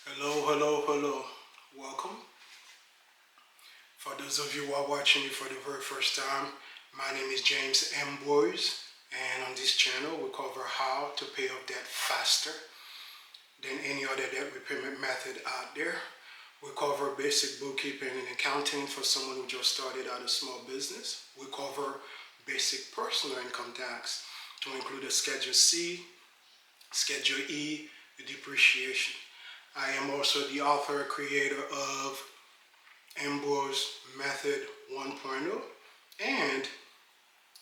Hello. Welcome. For those of you who are watching me for the very first time, my name is James Ambroise, and on this channel we cover how to pay off debt faster than any other debt repayment method out there. We cover basic bookkeeping and accounting for someone who just started out a small business. We cover basic personal income tax to include a Schedule C, Schedule E, the depreciation. I am also the author and creator of Ambroise Method 1.0 and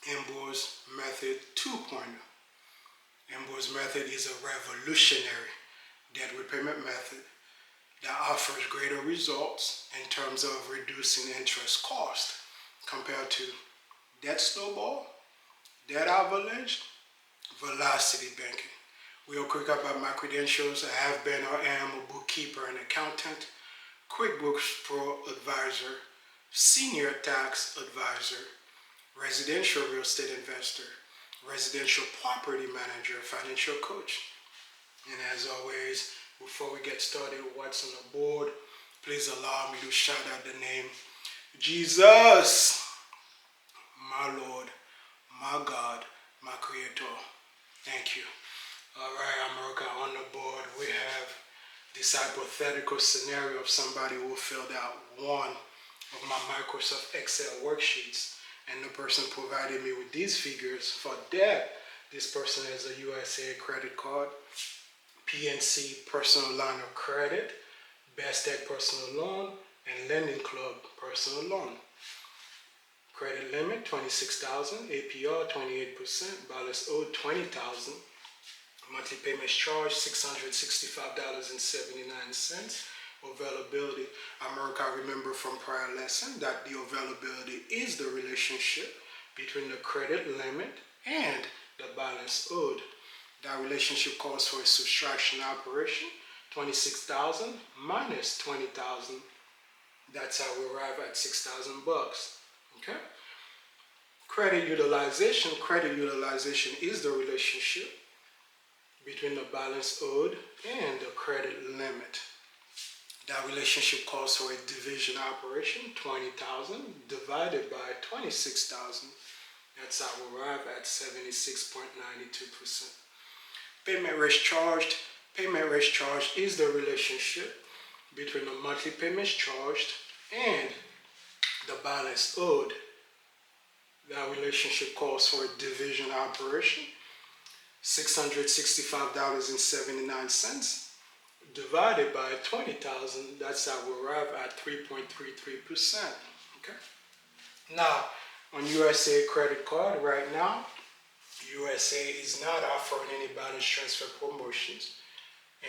Ambroise Method 2.0. Ambroise Method is a revolutionary debt repayment method that offers greater results in terms of reducing interest cost compared to debt snowball, debt avalanche, velocity banking. Real quick about my credentials: I have been or am a bookkeeper and accountant, QuickBooks Pro advisor, senior tax advisor, residential real estate investor, residential property manager, financial coach. And as always, before we get started, what's on the board, please allow me to shout out the name Jesus, my Lord, my God, my Creator. Thank you. All right, America, on the board we have this hypothetical scenario of somebody who filled out one of my Microsoft Excel worksheets, and the person provided me with these figures for debt. This person has a USA credit card, PNC personal line of credit, Plastiq personal loan, and Lending Club personal loan. Credit limit $26,000, APR 28%, balance owed $20,000. Monthly payments charged $665.79. Availability. America, remember from prior lesson that the availability is the relationship between the credit limit and the balance owed. That relationship calls for a subtraction operation. 26,000 minus 20,000. That's how we arrive at 6,000 bucks. Okay? Credit utilization. Credit utilization is the relationship between the balance owed and the credit limit. That relationship calls for a division operation. 20,000 divided by 26,000. That's how we arrive at 76.92%. Payment rate charged. Payment rate charged is the relationship between the monthly payments charged and the balance owed. That relationship calls for a division operation. $665.79 divided by 20,000, that's how we arrive at 3.33%. Okay. Now, on USA credit card right now, USA is not offering any balance transfer promotions,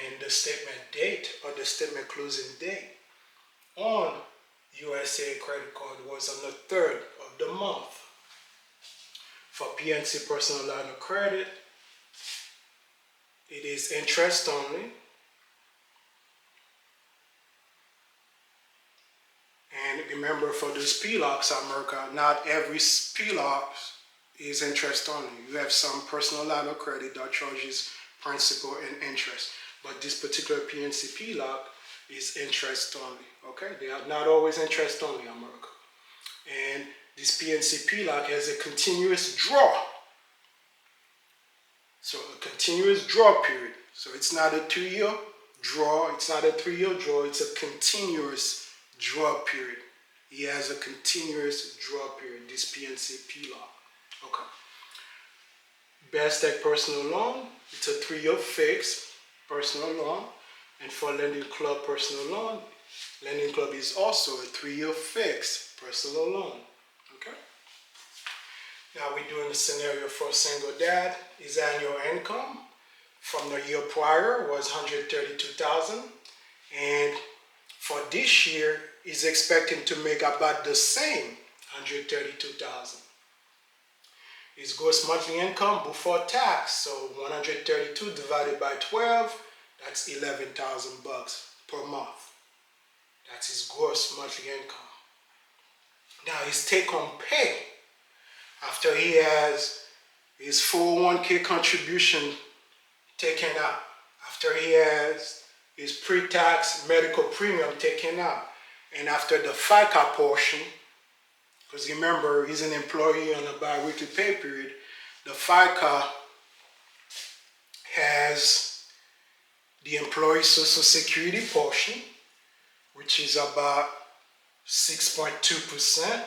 and the statement date or the statement closing date on USA credit card was on the 3rd of the month. For PNC personal line of credit, it is interest only, and remember, for those PLOCs, America, not every PLOC is interest only. You have some personal line of credit that charges principal and interest, but this particular PNC PLOC is interest only. Okay, they are not always interest only, America. And this PNC PLOC has a continuous draw. So a continuous draw period. So it's not a 2-year draw, it's not a 3-year draw, it's a continuous draw period. He has a continuous draw period, this PNC PLOC. Okay. Plastiq personal loan, it's a 3-year fixed personal loan. And for Lending Club personal loan, Lending Club is also a 3-year fixed personal loan. Okay. Now we're doing the scenario for a single dad. His annual income from the year prior was $132,000, and for this year he's expecting to make about the same $132,000. His gross monthly income before tax, so 132 divided by 12, that's 11,000 bucks per month. That's his gross monthly income. Now his take-home pay, after he has his 401k contribution taken out, after he has is pre-tax medical premium taken out. And after the FICA portion, because remember, he's an employee on a bi-weekly pay period, the FICA has the employee social security portion, which is about 6.2%.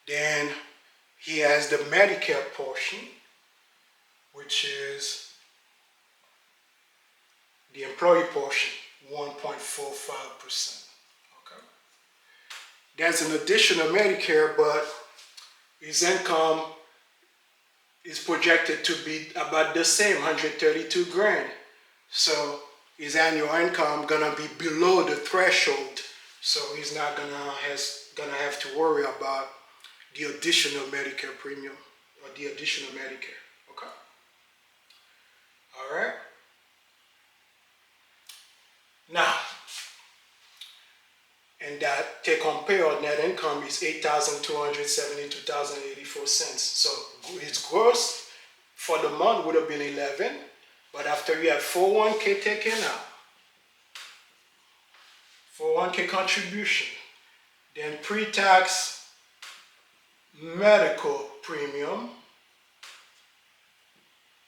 Then he has the Medicare portion, which is the employee portion, 1.45%. Okay. There's an additional Medicare, but his income is projected to be about the same, 132 grand. So his annual income gonna be below the threshold. So he's not gonna have to worry about the additional Medicare premium or the additional Medicare. Okay. All right. Now, and that take-home pay or net income is $8,272.84. So his gross for the month would have been 11, but after you have 401k taken out, 401k contribution, then pre-tax medical premium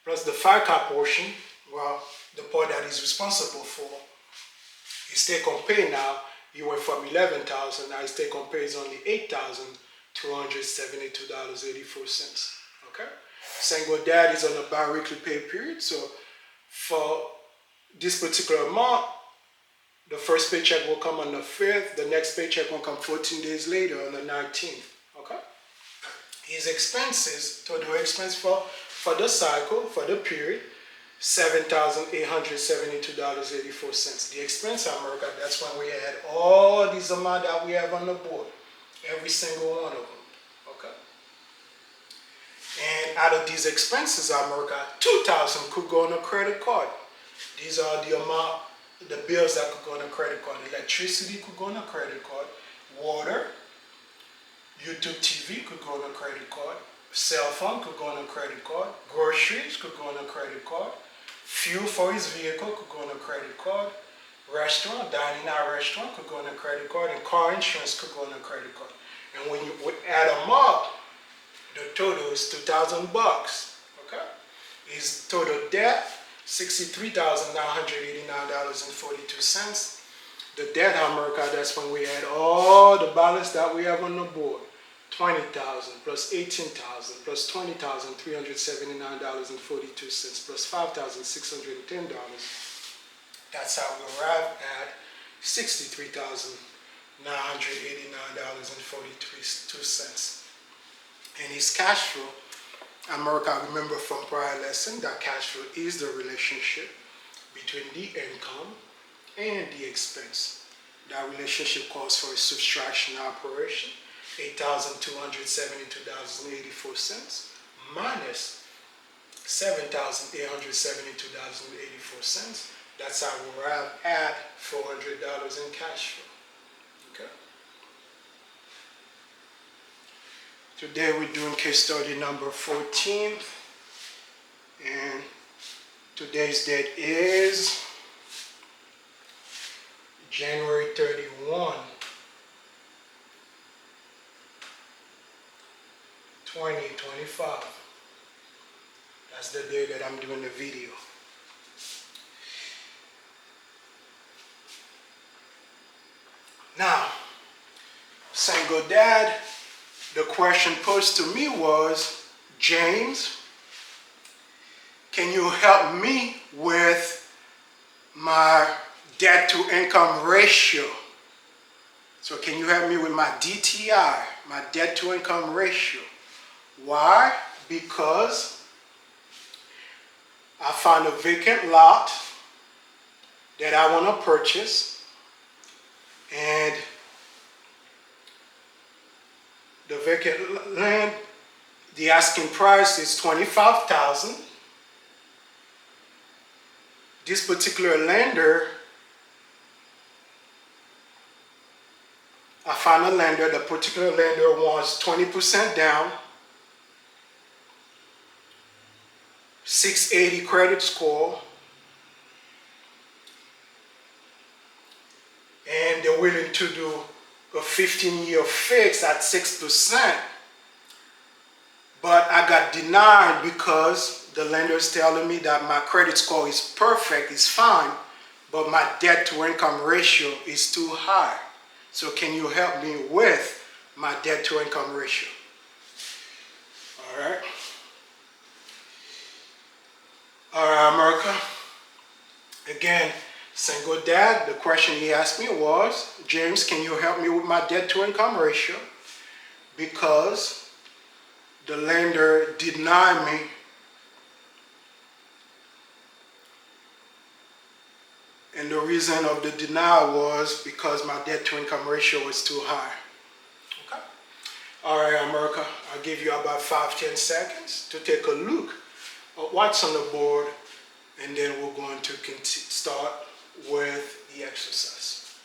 plus the FICA portion, well, the part that he's responsible for. His take-home pay now, he went from 11,000, now his take-home pay is only $8,272.84. Okay? Single dad is on a bi-weekly pay period, so for this particular month, the first paycheck will come on the 5th, the next paycheck will come 14 days later on the 19th. Okay? His expenses, total expense for the cycle, for the period, $7,872.84. The expense America, that's when we had all these amount that we have on the board. Every single one of them. Okay. And out of these expenses America, 2,000 could go on a credit card. These are the amount, the bills that could go on a credit card. Electricity could go on a credit card. Water, YouTube TV could go on a credit card. Cell phone could go on a credit card. Groceries could go on a credit card. Fuel for his vehicle could go on a credit card. Restaurant, dining out restaurant could go on a credit card. And car insurance could go on a credit card. And when you add them up, the total is $2,000. Okay? His total debt, $63,989.42. The debt America, that's when we add all the balance that we have on the board. 20,000 plus 18,000 plus $20,379.42 plus $5,610. That's how we arrive at $63,989.42. And his cash flow, America, remember from prior lesson that cash flow is the relationship between the income and the expense. That relationship calls for a subtraction operation. $8,272.84 minus $7,872.84. That's how we arrive at $400 in cash flow. Okay. Today we're doing case study number 14, and today's date is January 31. 2025. That's the day that I'm doing the video. Now, single dad, the question posed to me was, James, can you help me with my debt to income ratio? So can you help me with my DTI, my debt to income ratio? Why? Because I found a vacant lot that I want to purchase, and the vacant land, the asking price is $25,000. This particular lender, I found a lender, the particular lender wants 20% down, 680 credit score, they're willing to do a 15-year fix at 6%, but I got denied because the lender is telling me that my credit score is perfect, it's fine, but my debt to income ratio is too high. So can you help me with my debt to income ratio? All right. All right, America. Again, single dad, the question he asked me was, James, can you help me with my debt to income ratio? Because the lender denied me and the reason of the denial was because my debt to income ratio was too high. Okay. All right, America, I'll give you about 5-10 seconds to take a look at what's on the board, and then we're going to start with the exercise.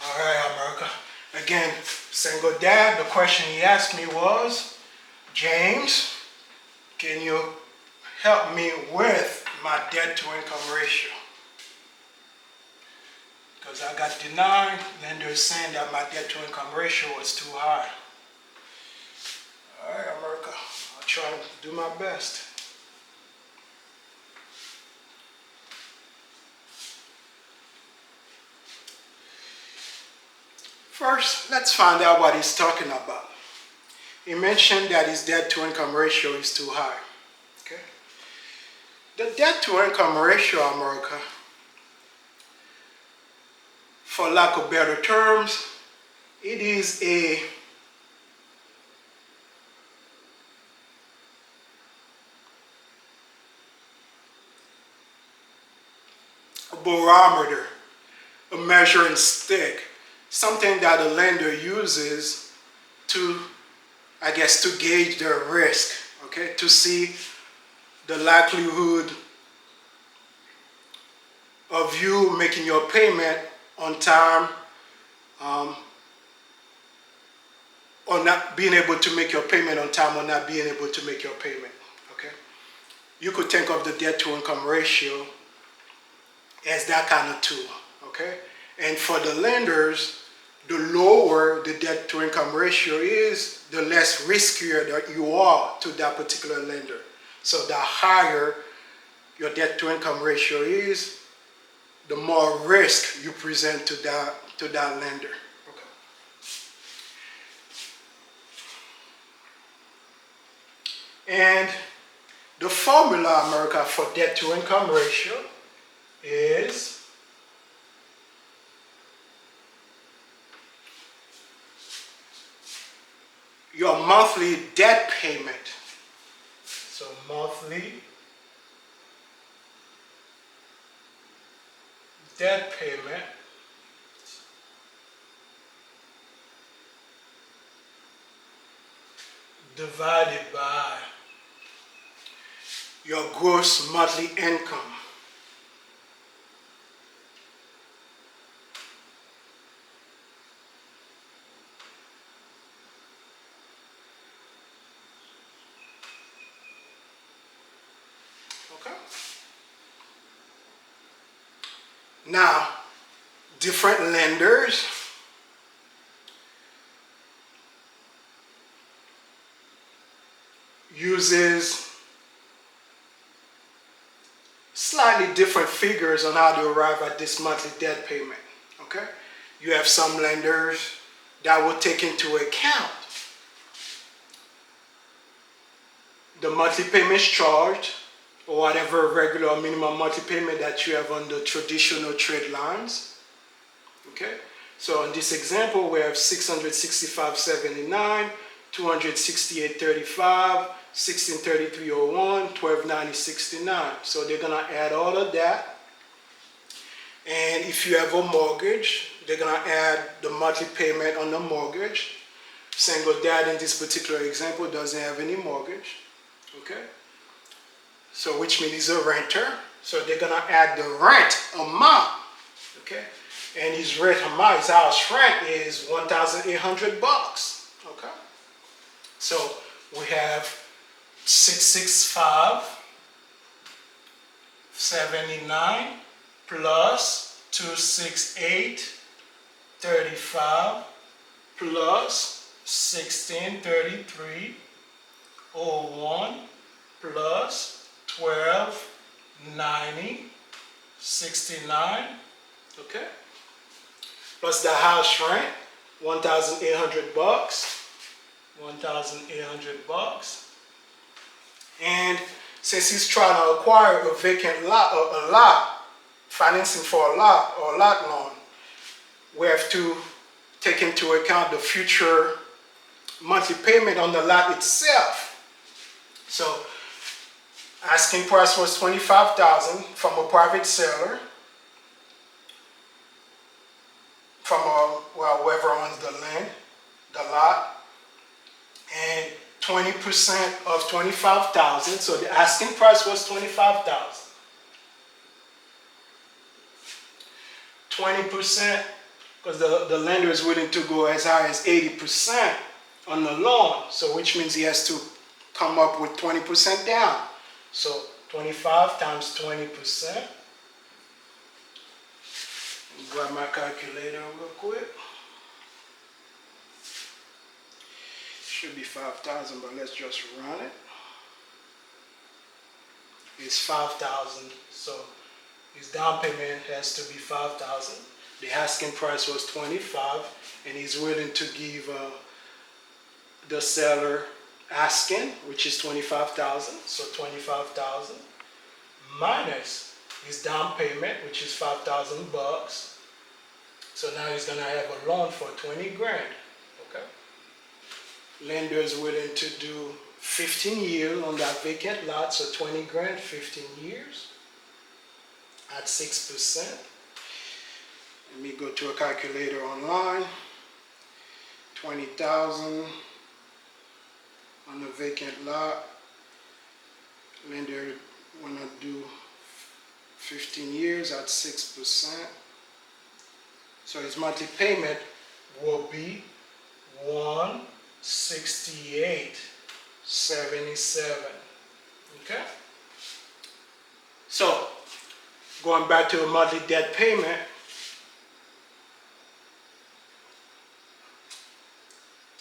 All right, America. Again, single dad, the question he asked me was, James, can you help me with my debt to income ratio? Because I got denied, lender is saying that my debt to income ratio was too high. All right, America, I'll try to do my best. First, let's find out what he's talking about. He mentioned that his debt to income ratio is too high. Okay? The debt to income ratio, America, for lack of better terms, it is a barometer, a measuring stick, something that a lender uses to, I guess, to gauge their risk, okay, to see the likelihood of you making your payment on time, or not being able to make your payment on time, or not being able to make your payment, okay? You could think of the debt to income ratio as that kind of tool, okay? And for the lenders, the lower the debt to income ratio is, the less riskier that you are to that particular lender. So the higher your debt to income ratio is, the more risk you present to that lender. Okay. And the formula, America, for debt to income ratio is your monthly debt payment. So monthly debt payment divided by your gross monthly income. Okay? Now, different lenders uses slightly different figures on how to arrive at this monthly debt payment. Okay? You have some lenders that will take into account the monthly payments charged, or whatever regular or minimum monthly payment that you have on the traditional trade lines. Okay? So in this example, we have $665.79, $268.35, $1633.01, $1290.69. So they're gonna add all of that. And if you have a mortgage, they're gonna add the monthly payment on the mortgage. Single dad in this particular example doesn't have any mortgage. Okay? So which means he's a renter. So they're gonna add the rent amount. Okay? And his rent amount, his house rent is $1,800. Okay? So we have 665.79 plus 268.35 plus 1633.01 plus 1290.69, okay, plus the house rent, $1,800, $1,800. And since he's trying to acquire a vacant lot, or a lot, financing for a lot or a lot loan, we have to take into account the future monthly payment on the lot itself. So asking price was $25,000 from a private seller, from whoever owns the land, the lot, and 20% of $25,000. So the asking price was $25,000. 20%, because the lender is willing to go as high as 80% on the loan. So which means he has to come up with 20% down. So 25 times 20%. Grab my calculator real quick. Should be 5,000, but let's just run it. It's 5,000, so his down payment has to be 5,000. The asking price was 25, and he's willing to give the seller asking, which is 25,000. So 25,000 minus his down payment, which is $5,000. So now he's gonna have a loan for 20 grand. Okay. Lender is willing to do 15 years on that vacant lot, so 20 grand, 15 years at 6%. Let me go to a calculator online. 20,000 on the vacant lot. Lender wanna do 15 years at 6%. So his monthly payment will be $168.77. Okay? So going back to a monthly debt payment,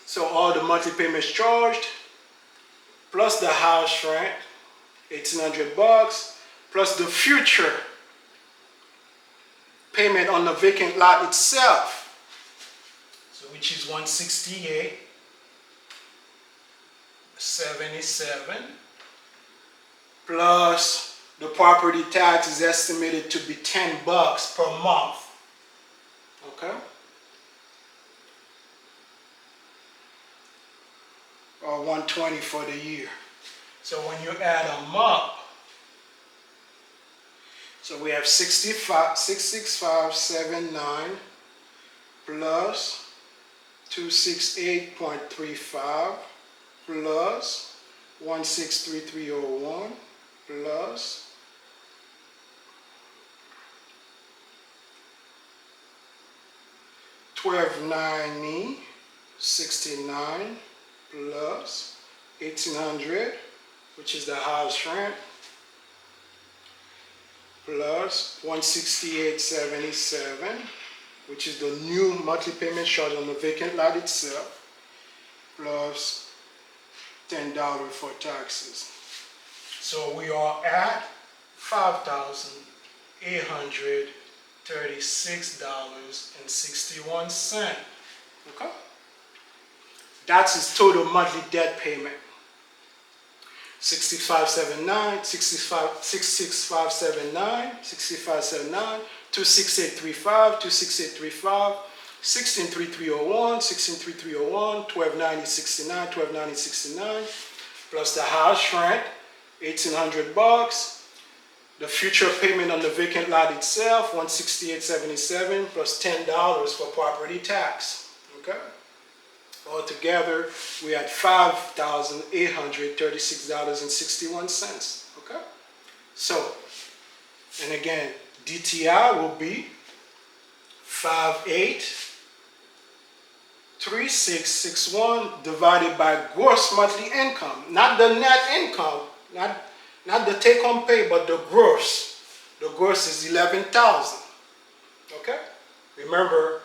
so all the monthly payments charged, plus the house rent, $1,800, plus the future payment on the vacant lot itself, so which is $168.77, plus the property tax is estimated to be $10 per month. Okay? Or $120 for the year. So when you add them up, so we have 665.79 plus 268.35 plus 1633.01 plus 1290.69 plus 1,800, which is the house rent, plus 168.77, which is the new monthly payment charge on the vacant lot itself, plus $10 for taxes. So we are at $5,836.61. Okay? That's his total monthly debt payment. 6579, 6579, 6579, 26835, 26835, 163301, 163301, 129069, 129069, plus the house rent, $1,800. The future payment on the vacant lot itself, $168.77, plus $10 for property tax. Okay? Altogether, we had $5,836.61. Okay? So, and again, DTI will be 5,826.75. 383661 divided by gross monthly income. Not the net income, not the take-home pay, but the gross. The gross is 11,000. Okay? Remember,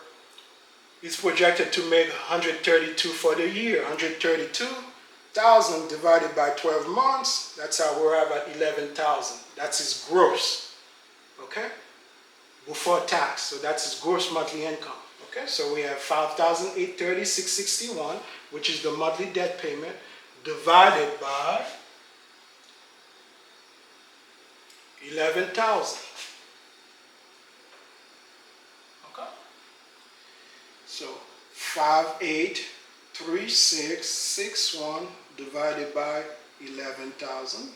it's projected to make 132 for the year. 132,000 divided by 12 months, that's how we arrive at 11,000. That's his gross. Okay? Before tax. So that's his gross monthly income. Okay? So we have 5,830,661, which is the monthly debt payment, divided by 11,000. Okay? So 5,836,61 divided by 11,000.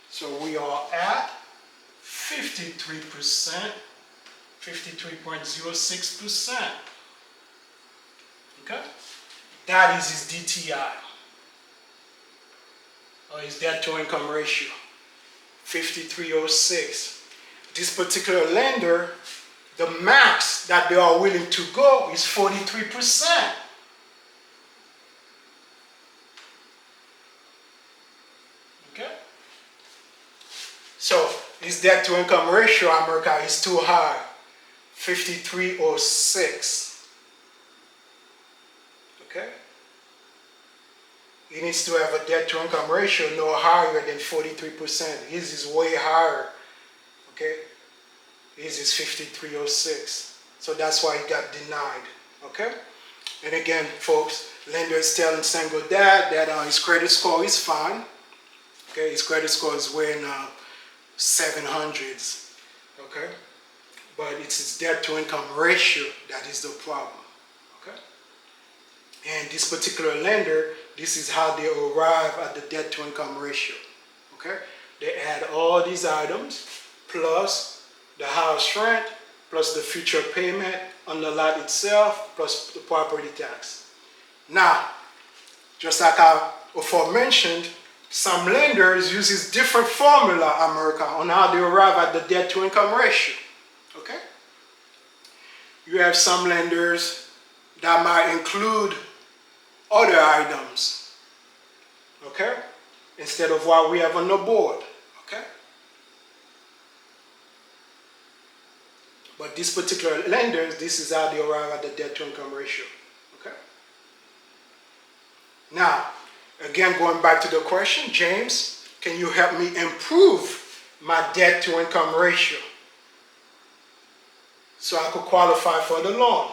So we are at 53%, 53.06%. Okay? That is his DTI, or his debt to income ratio, 5306. This particular lender, the max that they are willing to go is 43%. Okay? So his debt to income ratio, America, is too high, 5306. Okay? He needs to have a debt to income ratio no higher than 43%. His is way higher. Okay? His is 5306. So that's why he got denied. Okay? And again, folks, lender is telling single dad that his credit score is fine. Okay? His credit score is way in 700s. Okay? But it's his debt to income ratio that is the problem. Okay? And this particular lender, this is how they arrive at the debt to income ratio. Okay? They add all these items plus the house rent, plus the future payment on the lot itself, plus the property tax. Now, just like I aforementioned, some lenders uses different formula, America, on how they arrive at the debt to income ratio. Okay? You have some lenders that might include other items, okay, instead of what we have on the board. Okay? But this particular lenders, this is how they arrive at the debt to income ratio. Okay? Now, again, going back to the question, James, can you help me improve my debt to income ratio so I could qualify for the loan?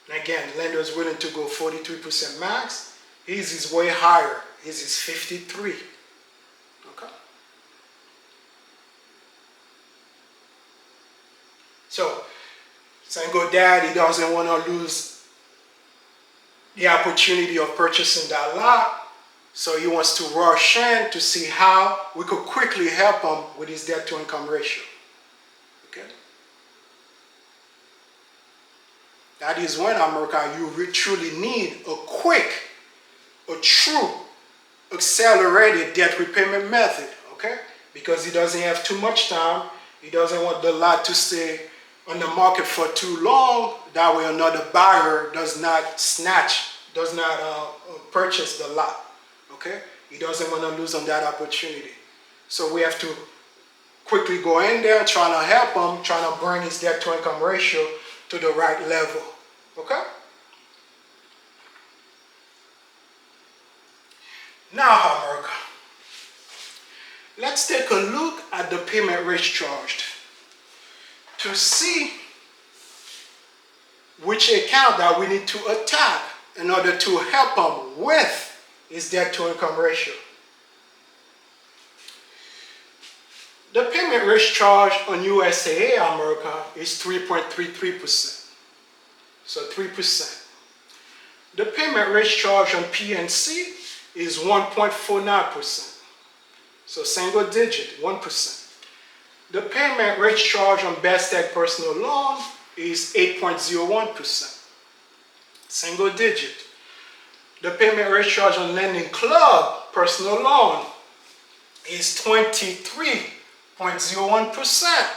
And again, lender is willing to go 43% max. His is way higher. His is 53. Okay? So, single dad, he doesn't want to lose the opportunity of purchasing that lot. So he wants to rush in to see how we could quickly help him with his debt to income ratio. Okay? That is when, America, you truly need a quick, a true, accelerated debt repayment method, okay? Because he doesn't have too much time. He doesn't want the lot to stay on the market for too long. That way another buyer does not purchase the lot, okay? He doesn't want to lose on that opportunity. So we have to quickly go in there, trying to help him, trying to bring his debt to income ratio to the right level. Okay? Now, America, let's take a look at the payment rates charged to see which account that we need to attack in order to help him with his debt to income ratio. The payment rates charged on USAA, America, is 3.33%. So 3%. The payment rates charged on PNC is 1.49%. So single digit, 1%. The payment rates charged on Plastiq personal loan is 8.01%. Single digit. The payment rate charged on Lending Club personal loan is 23.01%.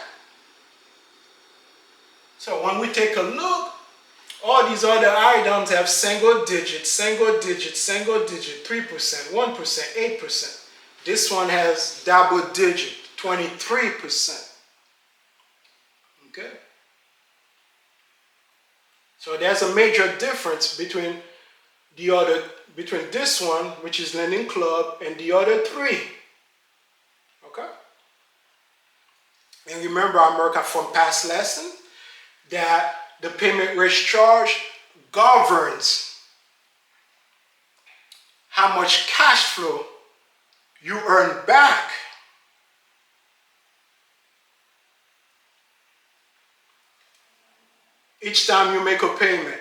So when we take a look All these other items have single digit, 3%, 1%, 8%. This one has double digit, 23%. Okay? So there's a major difference between between this one, which is Lending Club, and the other three. Okay? And remember, America, from past lesson, that the payment rate charge governs how much cash flow you earn back each time you make a payment.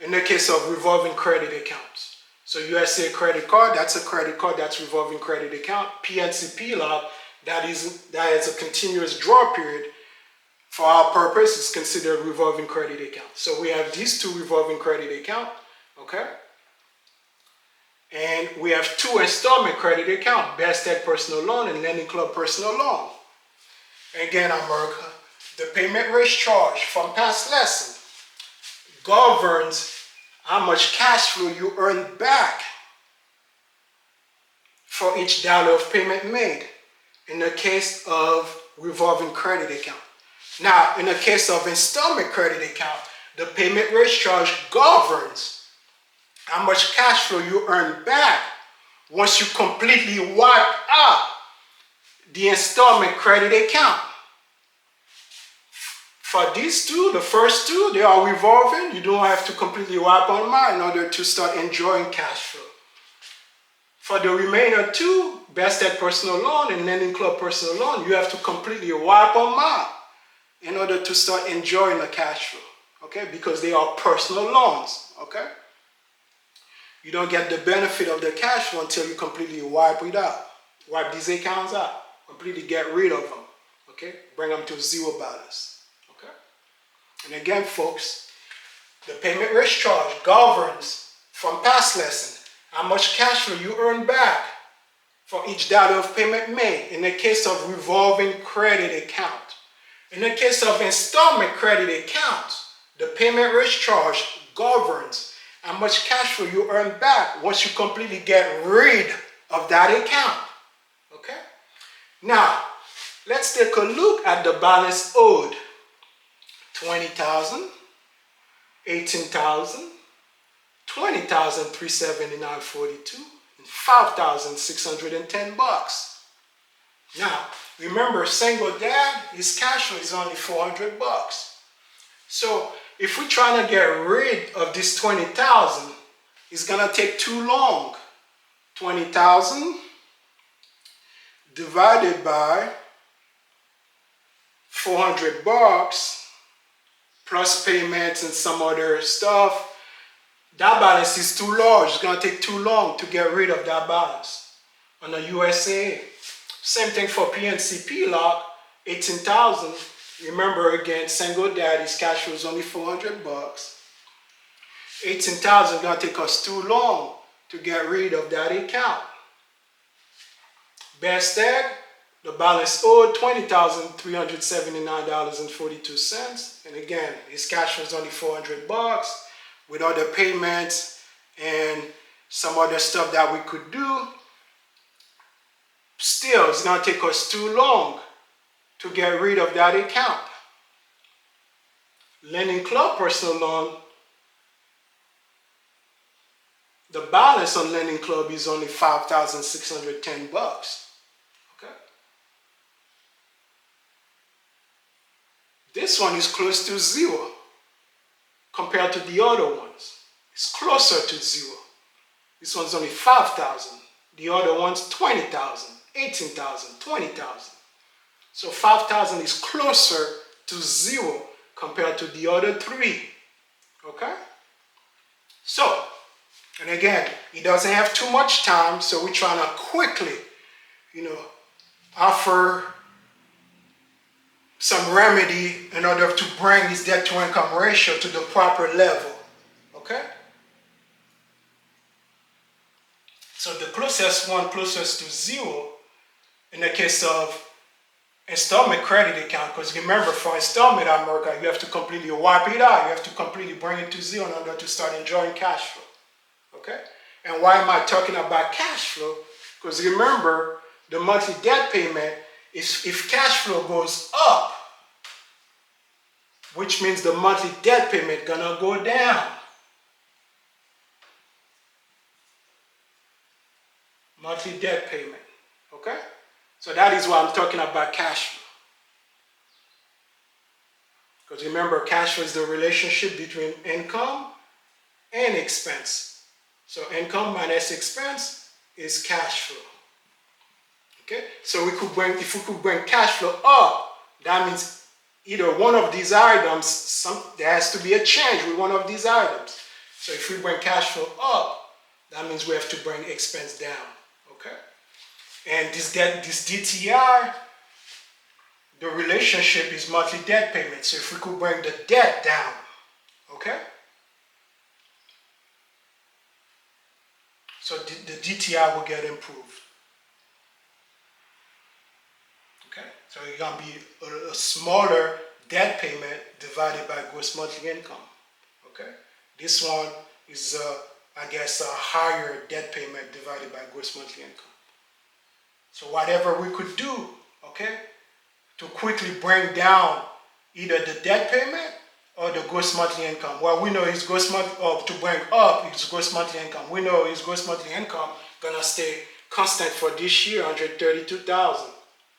In the case of revolving credit accounts. So USA credit card, that's a credit card, that's revolving credit account. PNC PLOC, that is a continuous draw period. For our purpose, it's considered revolving credit account. So we have these two revolving credit account, okay? And we have two installment credit account, Plastiq personal loan and Lending Club personal loan. Again, America, the payment rate charge from past lesson governs how much cash flow you earn back for each dollar of payment made in the case of revolving credit account. Now, in the case of installment credit account, the payment rate charge governs how much cash flow you earn back once you completely wipe out the installment credit account. For these two, the first two, they are revolving. You don't have to completely wipe them out in order to start enjoying cash flow. For the remainder two, Plastiq personal loan and Lending Club personal loan, you have to completely wipe them out in order to start enjoying the cash flow, okay? Because they are personal loans, okay? You don't get the benefit of the cash flow until you completely wipe it out. Wipe these accounts out, completely get rid of them, okay? Bring them to zero balance. And again, folks, the payment rate charge governs from past lesson how much cash flow you earn back for each dollar of payment made in the case of revolving credit account. In the case of installment credit account, the payment rate charge governs how much cash flow you earn back once you completely get rid of that account. Okay? Now, let's take a look at the balance owed. 20,000, 18,000, 20,000, 379.42, and 5,610 bucks. Now, remember, single dad, his cash flow is only 400 bucks. So, if we're trying to get rid of this 20,000, it's gonna take too long. 20,000 divided by 400 bucks plus payments and some other stuff, that balance is too large. It's going to take too long to get rid of that balance on the USA. Same thing for PNC PLOC, 18,000. Remember again, single dad, his cash flow is only 400 bucks. 18,000 is going to take us too long to get rid of that account. Plastiq, the balance owed $20,379.42, and again, his cash was only 400 bucks. With other payments and some other stuff that we could do, still, it's gonna take us too long to get rid of that account. Lending Club personal loan, the balance on Lending Club is only 5,610 bucks. This one is close to zero compared to the other ones. It's closer to zero. This one's only 5,000. The other one's 20,000, 18,000, 20,000. So 5,000 is closer to zero compared to the other three. Okay? So, and again, he doesn't have too much time, so we're trying to quickly, offer some remedy in order to bring his debt to income ratio to the proper level. Okay? So the closest one, closest to zero, in the case of installment credit account, because remember, for installment America, you have to completely wipe it out. You have to completely bring it to zero in order to start enjoying cash flow. Okay? And why am I talking about cash flow? Because remember, the monthly debt payment is if cash flow goes up, which means the monthly debt payment gonna go down. Monthly debt payment. Okay? So that is why I'm talking about cash flow. Because remember, cash flow is the relationship between income and expense. So income minus expense is cash flow. Okay? So if we could bring cash flow up, that means either one of these items, there has to be a change with one of these items. So if we bring cash flow up, that means we have to bring expense down. Okay? And this DTI, the relationship is monthly debt payment. So if we could bring the debt down, okay? So the DTI will get improved. Okay? So it's going to be a smaller debt payment divided by gross monthly income. Okay? This one is, I guess, a higher debt payment divided by gross monthly income. So whatever we could do, okay, to quickly bring down either the debt payment or the gross monthly income. Well, we know his gross monthly, or to bring up his gross monthly income. We know his gross monthly income gonna stay constant for this year, 132,000,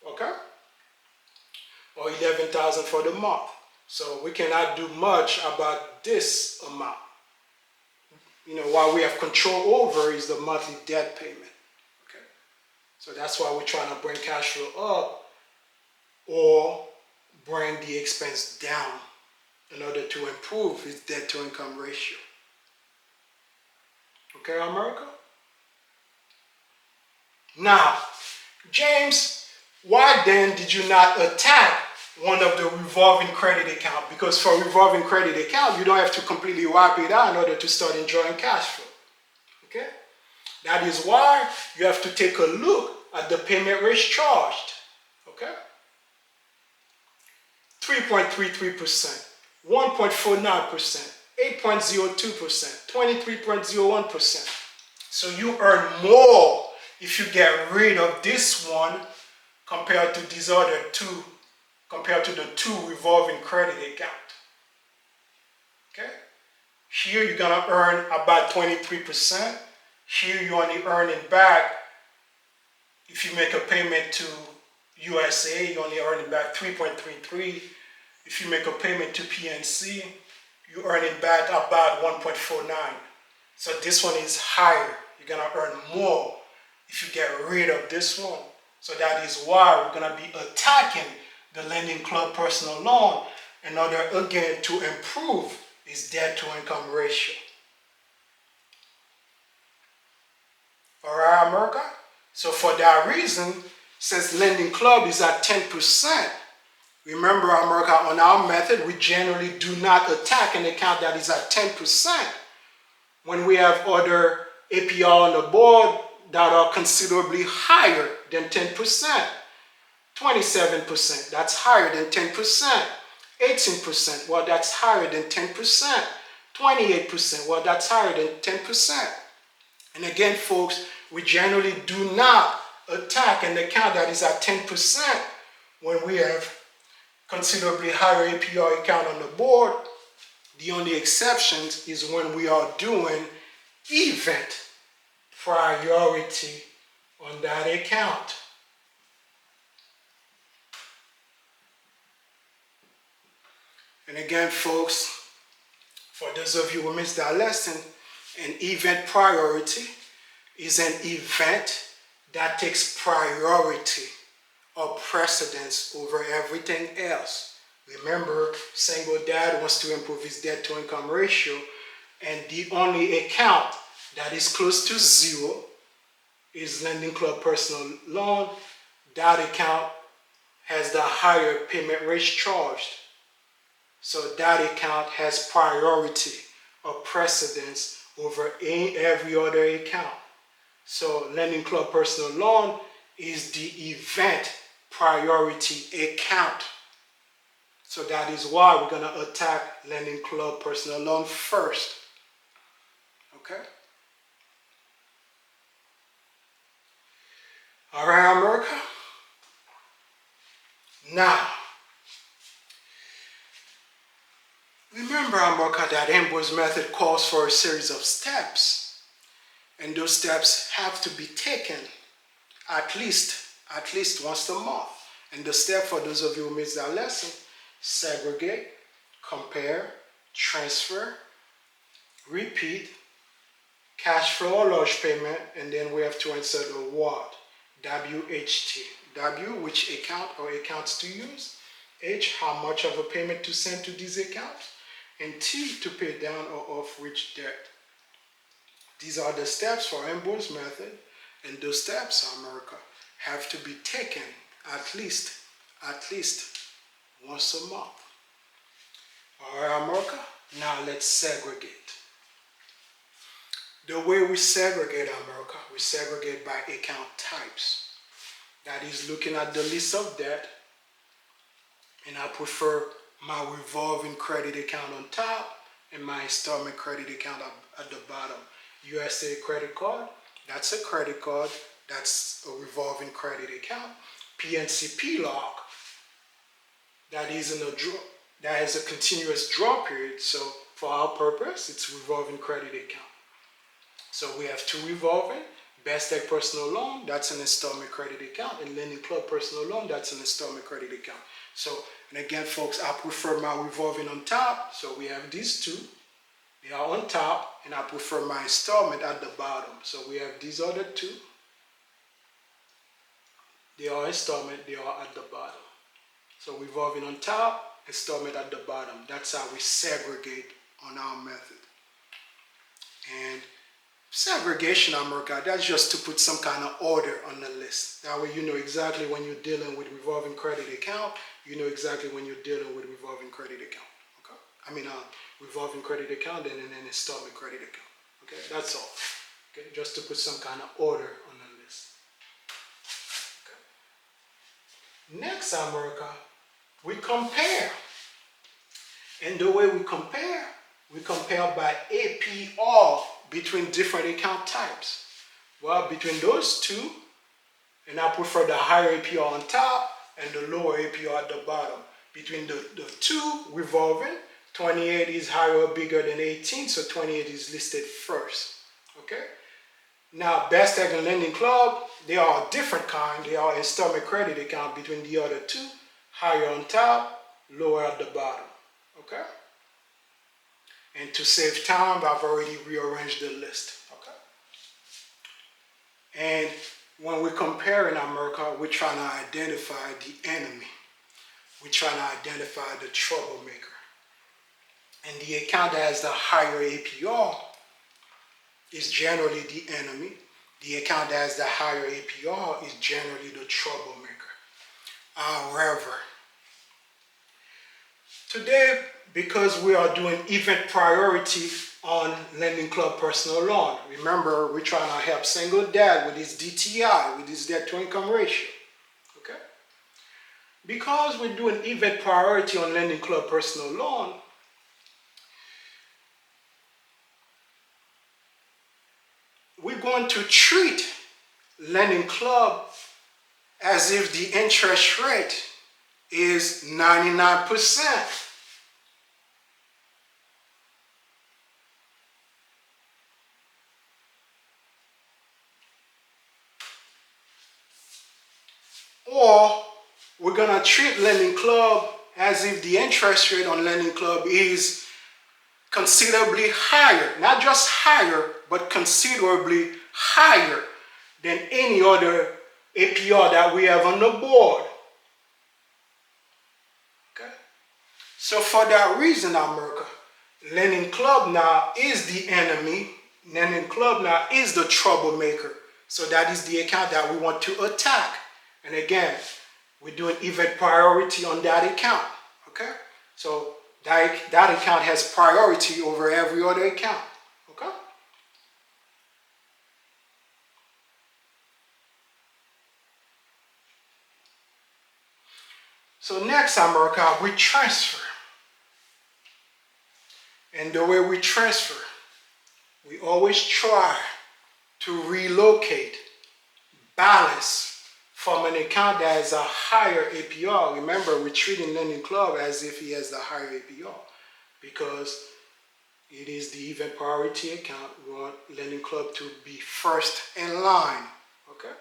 okay, or 11,000 for the month. So we cannot do much about this amount. You know, what we have control over is the monthly debt payment. Okay, so that's why we're trying to bring cash flow up or bring the expense down in order to improve its debt to income ratio. Okay, America? Now, James, why then did you not attack one of the revolving credit account? Because for revolving credit account, you don't have to completely wipe it out in order to start enjoying cash flow. Okay? That is why you have to take a look at the payment rates charged. Okay? 3.33%, 1.49%, 8.02%, 23.01%. So you earn more if you get rid of this one compared to these other two, compared to the two revolving credit account. Okay? Here you're gonna earn about 23%. Here you're only earning back, if you make a payment to USA, you're only earning back 3.33. If you make a payment to PNC, you're earning back about 1.49. So this one is higher. You're gonna earn more if you get rid of this one. So that is why we're gonna be attacking the Lending Club personal loan in order again to improve its debt to income ratio. All right, America? So for that reason, since Lending Club is at 10%, remember, America, on our method, we generally do not attack an account that is at 10%. When we have other APR on the board that are considerably higher than 10%, 27%, that's higher than 10%, 18%, well, that's higher than 10%, 28%, well, that's higher than 10%. And again, folks, we generally do not attack an account that is at 10% when we have considerably higher APR account on the board. The only exceptions is when we are doing event priority on that account. And again, folks, for those of you who missed that lesson, an event priority is an event that takes priority or precedence over everything else. Remember, single dad wants to improve his debt to income ratio, and the only account that is close to zero is Lending Club personal loan. That account has the higher payment rates charged. So that account has priority or precedence over every other account. So Lending Club personal loan is the event priority account. So that is why we're going to attack Lending Club personal loan first. Okay? All right, America. Now, remember, America, that Ambroise Method calls for a series of steps. And those steps have to be taken at least once a month. And the step, for those of you who missed that lesson, segregate, compare, transfer, repeat, cash flow or large payment, and then we have to insert a what? WHT. W, which account or accounts to use. H, how much of a payment to send to these accounts. And T, to pay down or off which debt. These are the steps for Ambroise Method, and those steps, America, have to be taken at least once a month. All right, America, now let's segregate. The way we segregate, America, we segregate by account types. That is looking at the list of debt, and I prefer my revolving credit account on top and my installment credit account at the bottom. USA credit card, that's a credit card, that's a revolving credit account. PNC PLOC, that is in a draw, that has a continuous draw period, so for our purpose, it's revolving credit account. So we have two revolving, Plastiq personal loan, that's an installment credit account, and Lending Club personal loan, that's an installment credit account. So, and again, folks, I prefer my revolving on top, so we have these two. They are on top, and I prefer my installment at the bottom. So we have these other two. They are installment, they are at the bottom. So revolving on top, installment at the bottom. That's how we segregate on our method. And segregation, America, that's just to put some kind of order on the list. That way you know exactly when you're dealing with revolving credit account, you know exactly when you're dealing with revolving credit account. Okay? I mean, revolving credit account and an installment credit account. Okay, that's all. Okay, just to put some kind of order on the list. Okay. Next, America, we compare. And the way we compare by APR between different account types. Well, between those two, and I prefer the higher APR on top and the lower APR at the bottom. Between the two revolving, 28 is higher or bigger than 18, so 28 is listed first. Okay? Now, Plastiq and Lending Club, they are a different kind. They are installment credit account between the other two, higher on top, lower at the bottom. Okay? And to save time, I've already rearranged the list. Okay? And when we compare in America, we're trying to identify the enemy. We're trying to identify the troublemaker. And the account that has the higher APR is generally the enemy. The account that has the higher APR is generally the troublemaker. However, today, because we are doing event priority on Lending Club personal loan, remember, we're trying to help single dad with his DTI, with his debt to income ratio. Okay? Because we're doing event priority on Lending Club personal loan, we're going to treat Lending Club as if the interest rate is 99%. Or we're going to treat Lending Club as if the interest rate on Lending Club is considerably higher, not just higher, but considerably higher than any other APR that we have on the board. Okay? So for that reason, America, Lending Club now is the enemy. Lending Club now is the troublemaker. So that is the account that we want to attack. And again, we're doing event priority on that account. Okay? So that account has priority over every other account. Okay? So next, America, we transfer. And the way we transfer, we always try to relocate balance from an account that has a higher APR. Remember, we're treating Lending Club as if he has the higher APR because it is the event priority account. We want Lending Club to be first in line. Okay?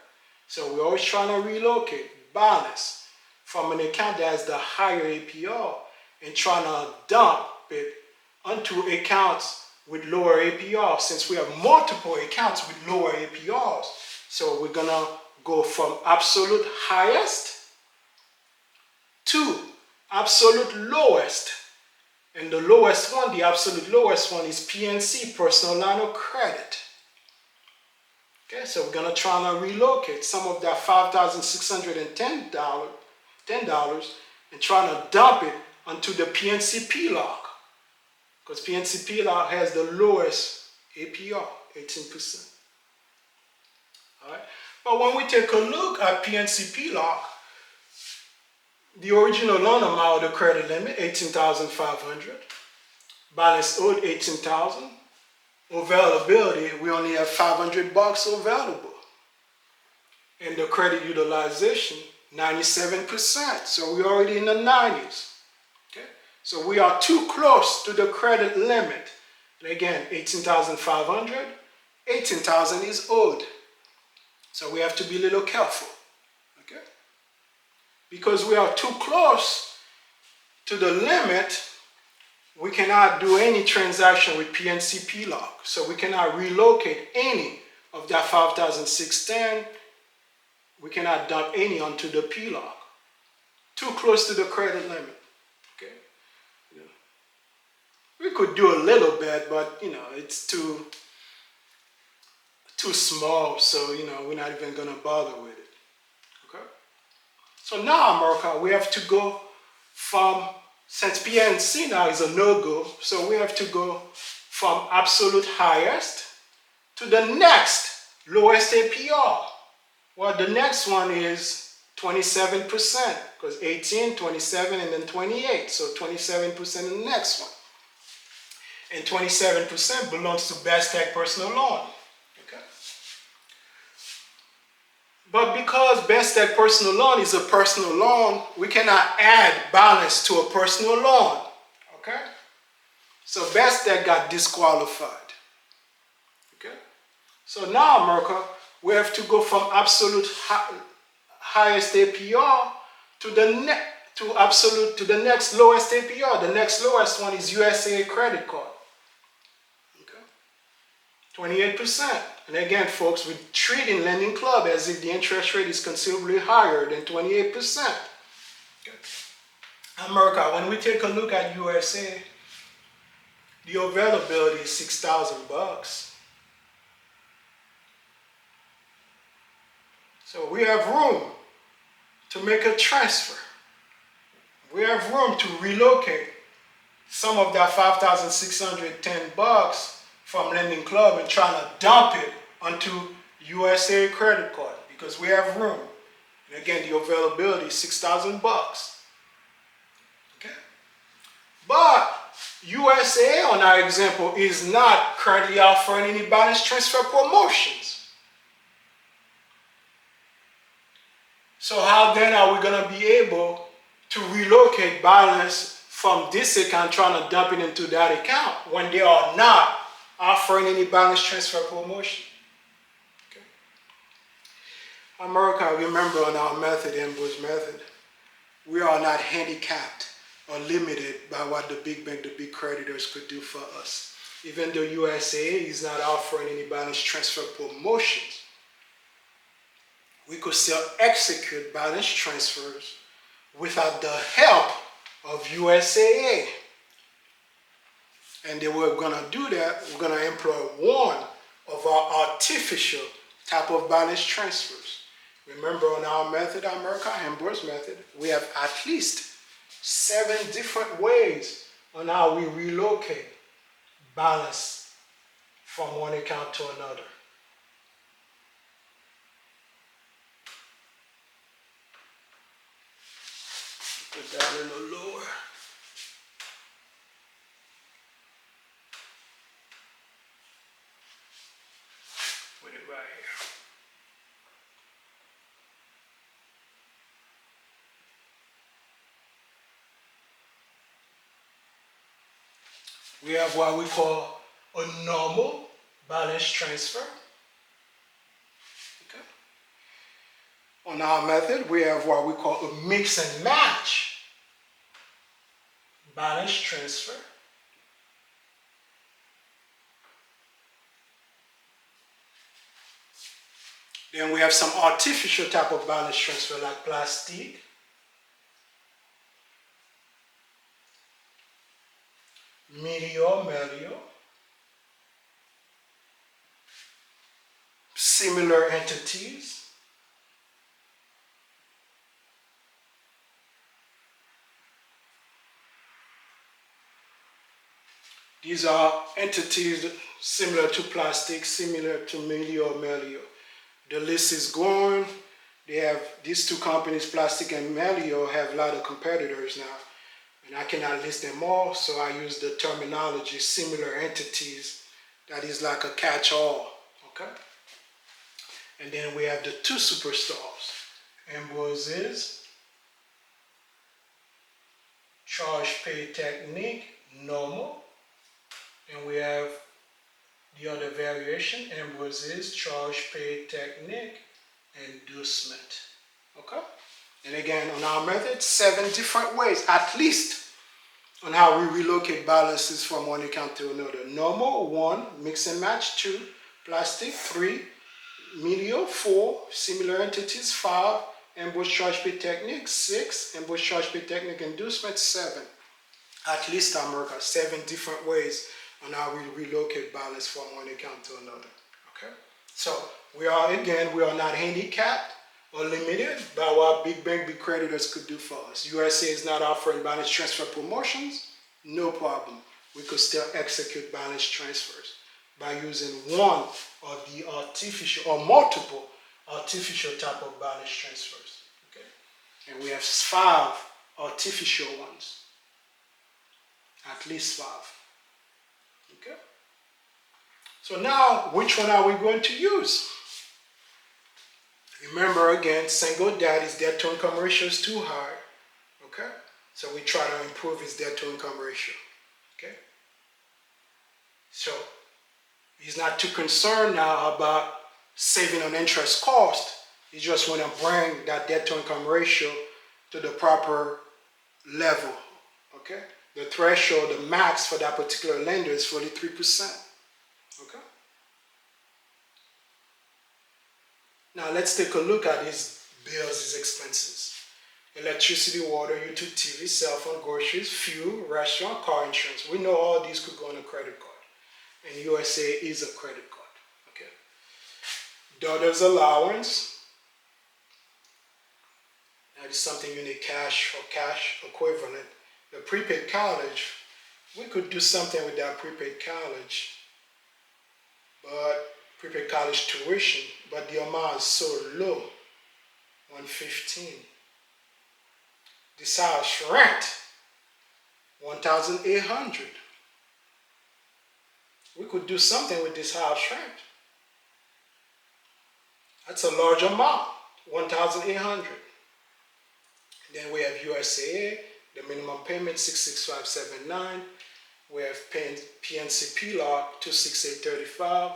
So we're always trying to relocate balance from an account that has the higher APR and trying to dump it onto accounts with lower APR, since we have multiple accounts with lower APRs. So we're gonna go from absolute highest to absolute lowest. And the lowest one, the absolute lowest one, is PNC, personal line of credit. Okay, so we're gonna try to relocate some of that $5,610 and try to dump it onto the PNC PLOC. Because PNC PLOC has the lowest APR, 18%. All right? But when we take a look at PNC PLOC, the original loan amount of the credit limit, $18,500. Balance owed, $18,000. Availability, we only have $500 available. And the credit utilization, 97%. So we're already in the 90s. Okay? So we are too close to the credit limit. And again, $18,500, $18,000 is owed. So we have to be a little careful. Okay? Because we are too close to the limit, we cannot do any transaction with PNC PLOC. So we cannot relocate any of that 5,610. We cannot dump any onto the PLOC. Too close to the credit limit. Okay? Yeah. We could do a little bit, but it's too small, so we're not even gonna bother with it. Okay? So now, America, we have to go from, since PNC now is a no-go, so we have to go from absolute highest to the next lowest APR. Well, the next one is 27%, because 18, 27, and then 28. So 27% in the next one. And 27% belongs to Plastiq personal loan. Okay? But because Plastiq personal loan is a personal loan, we cannot add balance to a personal loan. Okay? So Plastiq got disqualified. Okay? So now, America, we have to go from absolute highest APR to the next lowest APR. The next lowest one is USA credit card. Okay? 28%. And again, folks, we're treating Lending Club as if the interest rate is considerably higher than 28%. Okay. America, when we take a look at USA, the availability is $6,000. So we have room to make a transfer. We have room to relocate some of that $5,610 from Lending Club and trying to dump it onto USA credit card because we have room. And again, the availability is $6,000. Okay? But USA, on our example, is not currently offering any balance transfer promotions. So how then are we going to be able to relocate balance from this account trying to dump it into that account when they are not offering any balance transfer promotion? Okay. America, remember on our method, Ambroise Method, we are not handicapped or limited by what the big bank, the big creditors could do for us. Even though USA is not offering any balance transfer promotions, we could still execute balance transfers without the help of USAA. And then we're going to do that. We're going to employ one of our artificial type of balance transfers. Remember, on our method, America, Ambroise Method, we have at least 7 different ways on how we relocate balance from one account to another. down a little lower. Put it right here. We have what we call a normal balance transfer. Okay. On our method, we have what we call a mix and match balance transfer. Then we have some artificial type of balance transfer like Plastiq, Meteor, similar entities. These are entities similar to Plastiq, similar to Meteor. The list is going. They have these two companies, Plastiq and Meteor, have a lot of competitors now. And I cannot list them all, so I use the terminology similar entities. That is like a catch-all, okay? And then we have the two superstars. Ambroise charge pay technique, normal. And we have the other variation, Ambroise charge pay technique, inducement, okay? And again, on our method, 7 different ways, at least, on how we relocate balances from one account to another. Normal, 1, mix and match, 2, Plastiq, 3, Meteor, 4, similar entities, 5, Ambroise charge pay technique, 6, Ambroise charge pay technique, inducement, 7. At least, America, 7 different ways on how we relocate balance from one account to another, okay? So, we are not handicapped or limited by what big bank, big creditors could do for us. USA is not offering balance transfer promotions, no problem. We could still execute balance transfers by using one of the artificial or multiple artificial type of balance transfers, okay? And we have 5 artificial ones, at least 5, okay? So now, which one are we going to use? Remember again, single dad, his debt to income ratio is too high, okay? So we try to improve his debt to income ratio, okay? So he's not too concerned now about saving on interest cost. He just want to bring that debt to income ratio to the proper level, okay? The threshold, the max for that particular lender is 43%, okay? Now let's take a look at his bills, his expenses. Electricity, water, YouTube, TV, cell phone, groceries, fuel, restaurant, car insurance. We know all these could go on a credit card. And USA is a credit card, okay? Daughter's allowance. That is something you need cash or cash equivalent. The prepaid college, we could do something with that prepaid college, but prepaid college tuition, but the amount is so low, $115. This house rent, $1,800. We could do something with this house rent. That's a large amount, $1,800. Then we have USA, the minimum payment, $665.79. We have PNC PLOC, $268.35.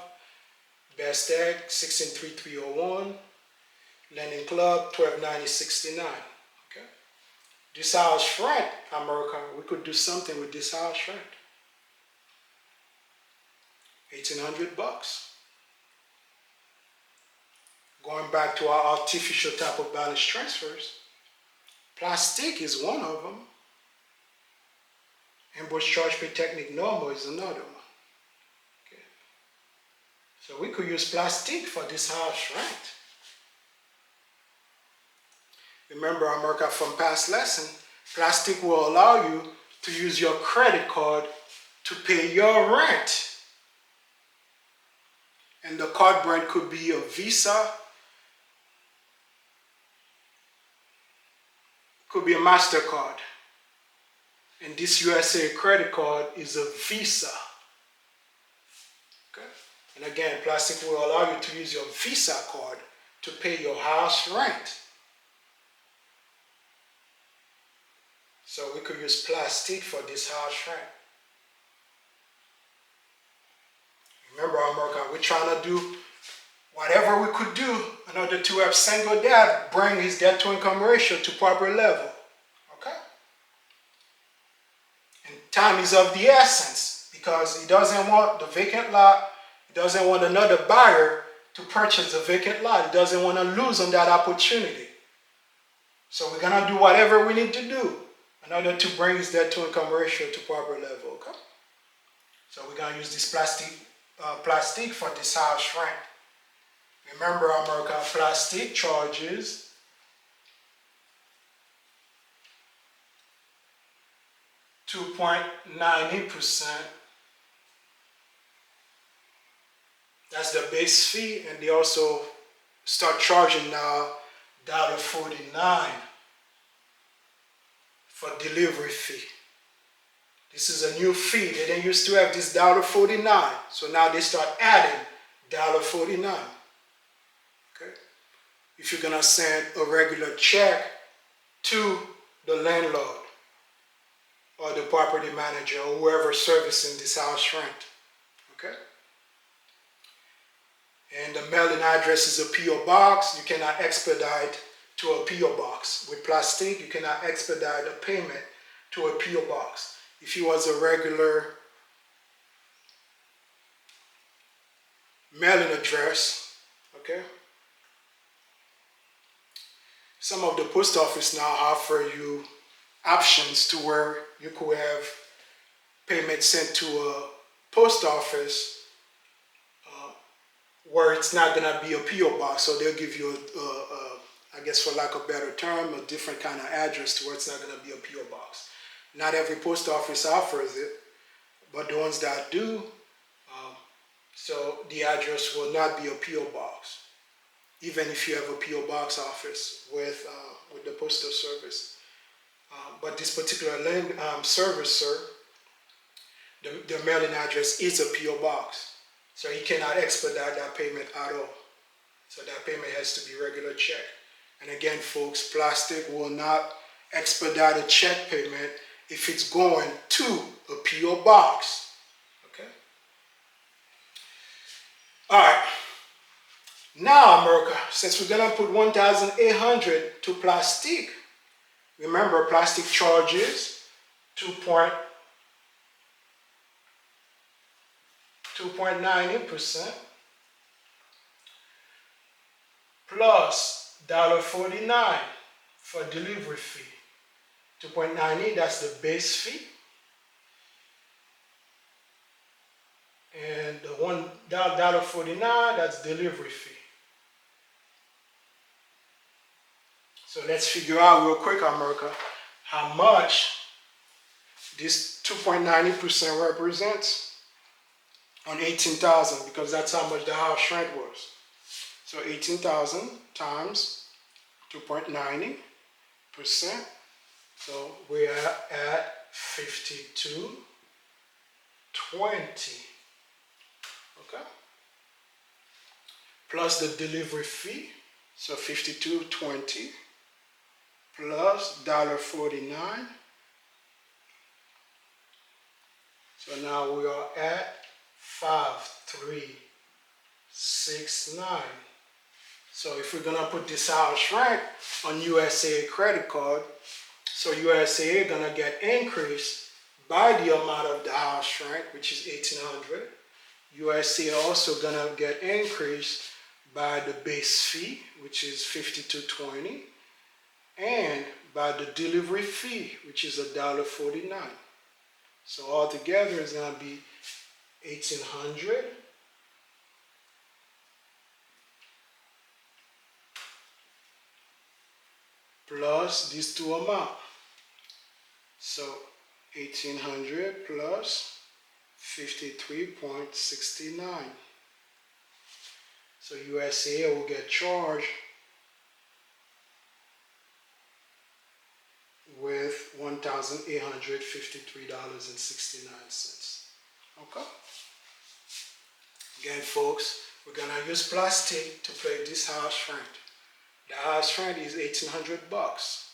Best Egg, $1633.01. Lending Club, $1290.69. Okay. This house rent, America, we could do something with this house rent. $1,800. Going back to our artificial type of balance transfers, Plastiq is one of them. Ambroise charge pay technique normal is another one. Okay. So we could use Plastiq for this house rent. Remember, America, from past lesson, Plastiq will allow you to use your credit card to pay your rent. And the card brand could be a Visa, could be a MasterCard. And this USA credit card is a Visa. Okay? And again, Plastiq will allow you to use your Visa card to pay your house rent. So we could use Plastiq for this house rent. Remember, America, we're trying to do whatever we could do in order to have single dad bring his debt to income ratio to proper level. Okay? And time is of the essence because he doesn't want the vacant lot, he doesn't want another buyer to purchase the vacant lot. He doesn't want to lose on that opportunity. So we're going to do whatever we need to do in order to bring his debt to income ratio to proper level. Okay? So we're going to use this Plastiq for this house rent. Remember, America, Plastiq charges 2.90%. That's the base fee, and they also start charging now $1.49 for delivery fee. This is a new fee. They didn't used to have this $1.49, so now they start adding $1.49. Okay? If you're gonna send a regular check to the landlord or the property manager or whoever servicing this house rent. Okay? And the mailing address is a P.O. box. You cannot expedite to a P.O. box. With Plastiq, you cannot expedite a payment to a P.O. box. If it was a regular mailing address, okay? Some of the post office now offer you options to where you could have payment sent to a post office where it's not going to be a P.O. box, so they'll give you, I guess for lack of a better term, a different kind of address to where it's not going to be a P.O. box. Not every post office offers it, but the ones that do, so the address will not be a P.O. box, even if you have a P.O. box office with the postal service. But this particular servicer, the mailing address is a P.O. box. So you cannot expedite that payment at all. So that payment has to be regular check. And again, folks, Plastiq will not expedite a check payment if it's going to a P.O. box. Okay? All right. Now, America, since we're going to put $1,800 to Plastiq, remember, Plastiq charges 2.90% plus $1.49 for delivery fee. 2.90, that's the base fee. And the $1.49, that's delivery fee. So let's figure out real quick, America, how much this 2.90% represents on 18,000, because that's how much the house rent was. So 18,000 times 2.90%. So we are at 52.20. Okay. Plus the delivery fee. So 52.20 plus $1.49. So now we are at 5,369. So if we're gonna put this house rent on USA credit card, so USA gonna get increased by the amount of the house rent, which is $1,800. USA also gonna get increased by the base fee, which is $52.20, and by the delivery fee, which is $1.49. So altogether it's gonna be $1,800 plus these two amounts. So 1,800 plus 53.69. So USA will get charged with $1,853.69. Okay. Again, folks, we're gonna use Plastiq to play this house rent. The house rent is $1,800,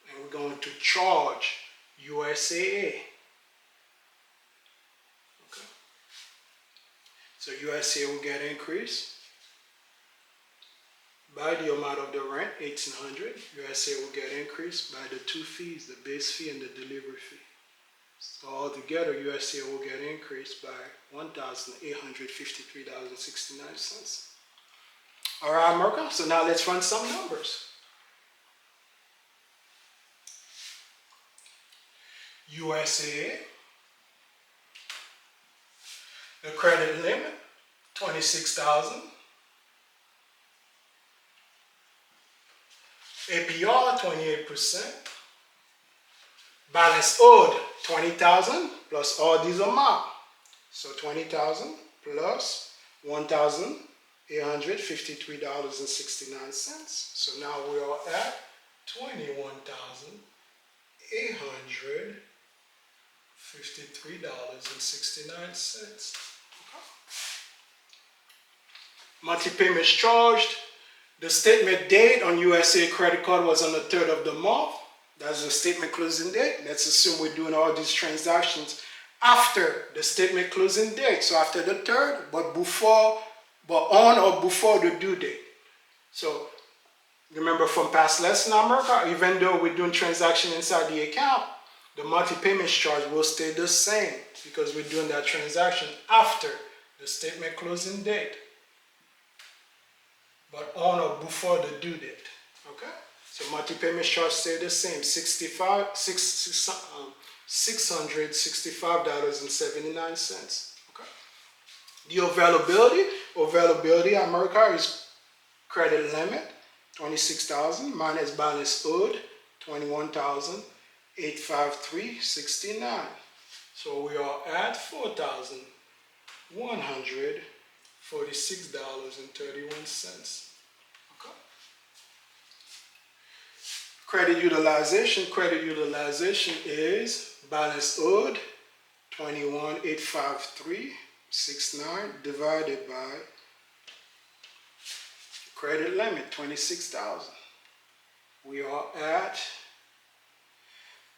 and we're going to charge USAA. Okay. So USAA will get increased by the amount of the rent, $1,800. USAA will get increased by the two fees, the base fee and the delivery fee. So altogether, USAA will get increased by $1,853.69. All right, America. So now let's run some numbers. USAA, the credit limit, $26,000. APR, 28%. Balance owed, $20,000 plus all these amount. So $20,000 plus $1,853.69. So now we are at $21,853.69. Monthly payments charged. The statement date on USA credit card was on the 3rd of the month. That's the statement closing date. Let's assume we're doing all these transactions after the statement closing date. So after the 3rd, but on or before the due date. So remember from past lesson, America, even though we're doing transaction inside the account, the monthly payments charge will stay the same because we're doing that transaction after the statement closing date, but on or before the due date. Okay? So monthly payment charge stay the same, $665.79. Okay. The availability, America is credit limit, $26,000 minus balance owed, $21,853.69. So we are at $4,146.31. Credit utilization is balance owed, $21,853.69 divided by credit limit, $26,000. We are at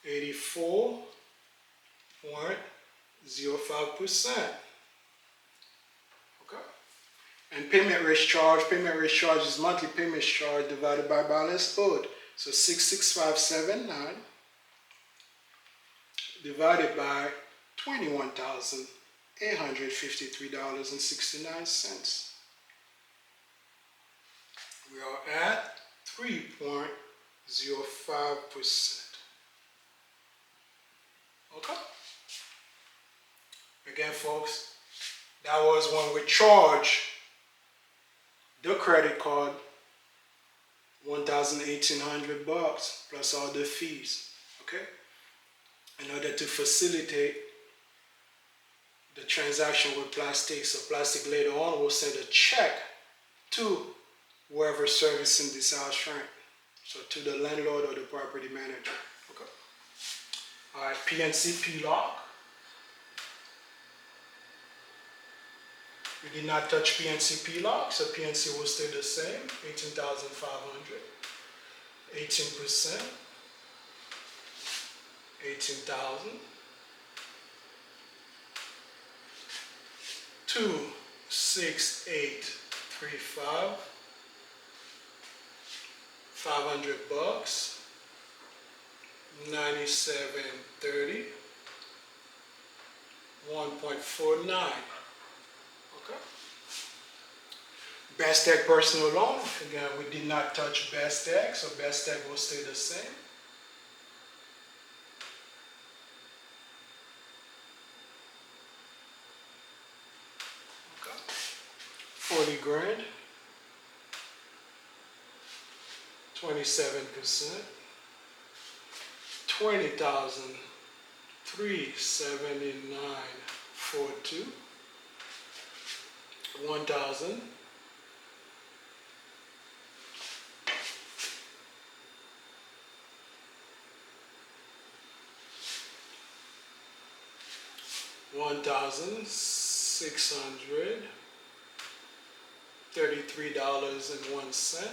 84.05%. Okay. And payment rate charge is monthly payment charge divided by balance owed. So 66579 divided by $21,853.69. We are at 3.05%. Okay? Again, folks, that was when we charge the credit card $1,800 plus all the fees, okay? In order to facilitate the transaction with Plastiq. So Plastiq later on will send a check to whoever servicing this house rent. So to the landlord or the property manager, okay? All right, PNC P-lock. We did not touch PNC P-lock, so PNC will stay the same, $18,500, 18%, $18,000, 26835, $500, 9730, 1.49. Okay. Plastiq personal loan. Again, we did not touch Plastiq, so Plastiq will stay the same. Okay. 40 grand. 27%. 20,379.42. 1,000. $1,633.01.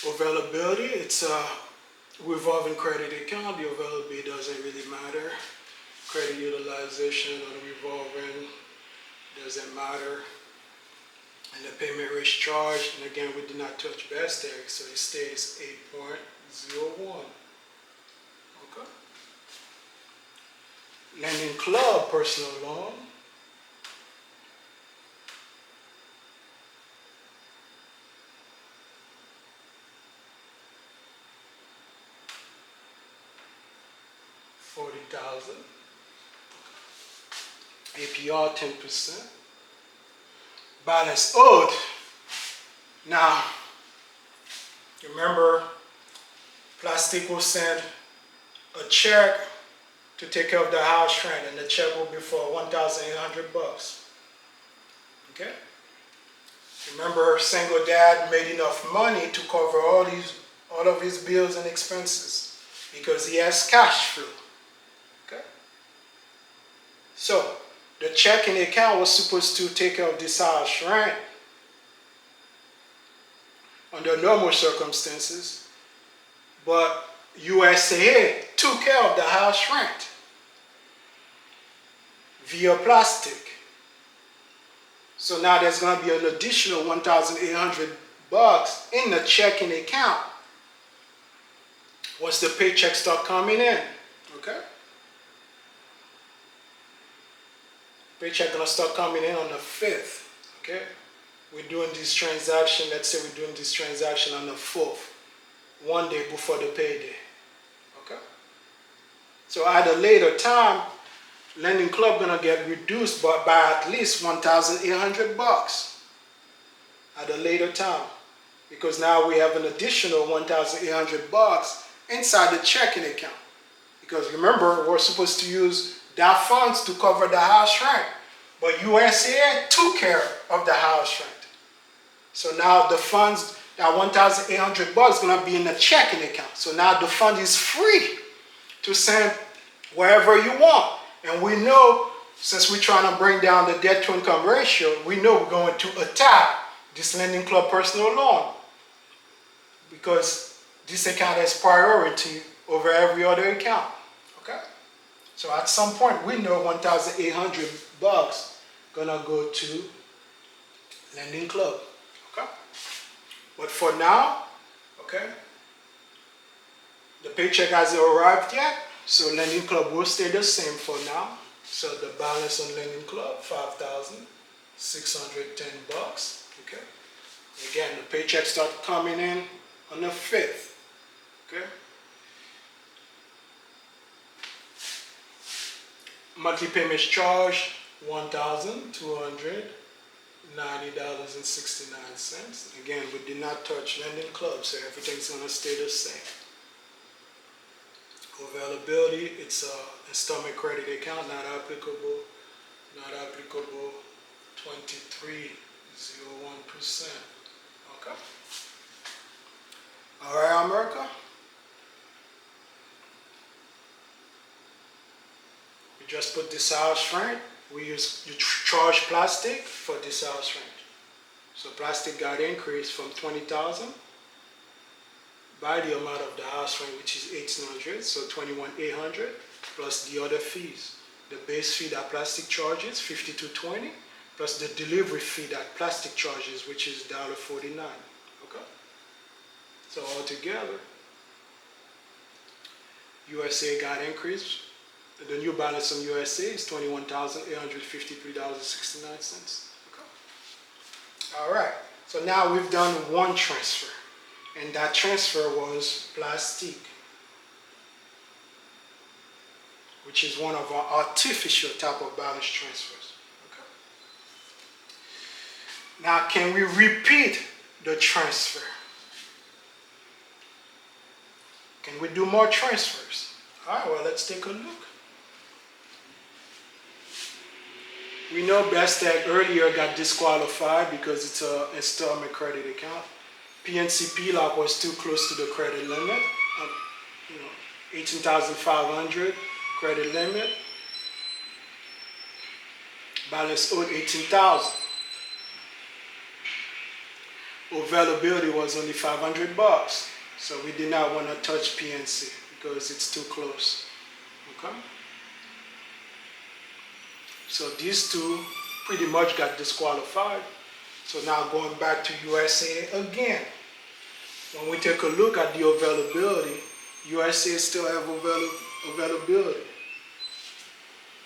Availability, it's a revolving credit account. The availability doesn't really matter. Credit utilization or the revolving doesn't matter. And the payment rate charged, and again, we did not touch Plastiq, so it stays 8.01. Okay. Lending Club personal loan. $40,000. APR 10%. Balance owed. Now, remember, Plastiq will send a check to take care of the house rent, and the check will be for $1,800. Okay? Remember, single dad made enough money to cover all of his bills and expenses because he has cash flow. Okay? So, the checking account was supposed to take care of this house rent under normal circumstances, but USAA took care of the house rent via Plastiq. So now there's going to be an additional $1,800 in the checking account once the paychecks start coming in. Okay? Paycheck gonna start coming in on the 5th. Okay? We're doing this transaction, let's say we're doing this transaction on the 4th, one day before the payday. Okay? So at a later time, Lending Club gonna get reduced by at least $1,800 at a later time, because now we have an additional $1,800 inside the checking account. Because remember, we're supposed to use that funds to cover the house rent, but USAA took care of the house rent. So now the funds, that $1,800 is gonna be in the checking account. So now the fund is free to send wherever you want. And we know, since we're trying to bring down the debt to income ratio, we know we're going to attack this Lending Club personal loan, because this account has priority over every other account. Okay? So at some point, we know $1,800 gonna go to Lending Club. Okay? But for now, okay, the paycheck hasn't arrived yet, so Lending Club will stay the same for now. So the balance on Lending Club, $5,610. Okay? Again, the paycheck start coming in on the 5th. Okay? Monthly payments charged $1,290.69. Again, we did not touch Lending Club, so everything's gonna stay the same. Availability, it's a installment credit account, not applicable, 23.01%. Okay. All right, America. We just put this house rent. You charge Plastiq for this house rent. So Plastiq got increased from $20,000 by the amount of the house rent, which is $1,800, so $21,800 plus the other fees. The base fee that Plastiq charges, $52.20, plus the delivery fee that Plastiq charges, which is $1.49. Okay? So altogether, USA got increased. The new balance on USA is $21,853.69. Okay? All right. So now we've done one transfer, and that transfer was Plastiq, which is one of our artificial type of balance transfers. Okay? Now, can we repeat the transfer? Can we do more transfers? All right, well, let's take a look. We know Plastiq earlier got disqualified because it's an installment credit account. PNC PLOC was too close to the credit limit, $18,500. Credit limit, balance owed 18,000. Availability was only 500 bucks. So we did not want to touch PNC because it's too close. Okay? So these two pretty much got disqualified. So now going back to USA again. When we take a look at the availability, USA still have availability.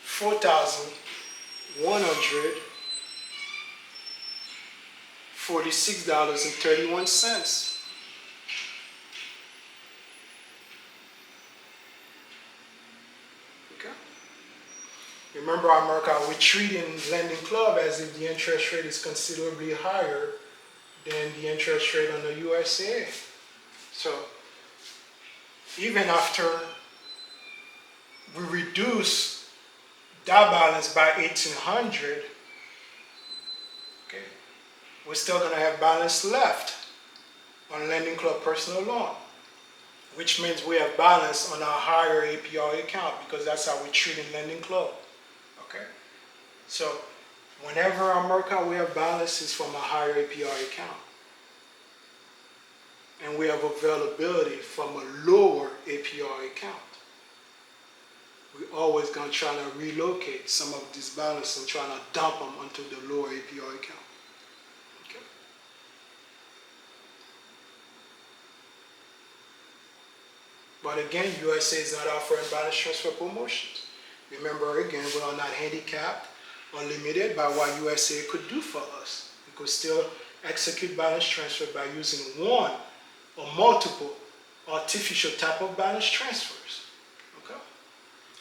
$4,146.31. Okay. Remember, America, we're treating lending club as if the interest rate is considerably higher than the interest rate on the USA. So even after we reduce that balance by 1,800, okay, we're still going to have balance left on lending club personal loan, which means we have balance on our higher APR account because that's how we treat in lending club. Okay, so whenever America we have balances from a higher APR account, and we have availability from a lower APR account, we're always going to try to relocate some of this balance and try to dump them onto the lower APR account. Okay. But again, USA is not offering balance transfer promotions. Remember, again, we are not handicapped or limited by what USA could do for us. We could still execute balance transfer by using one or multiple artificial type of balance transfers. Okay?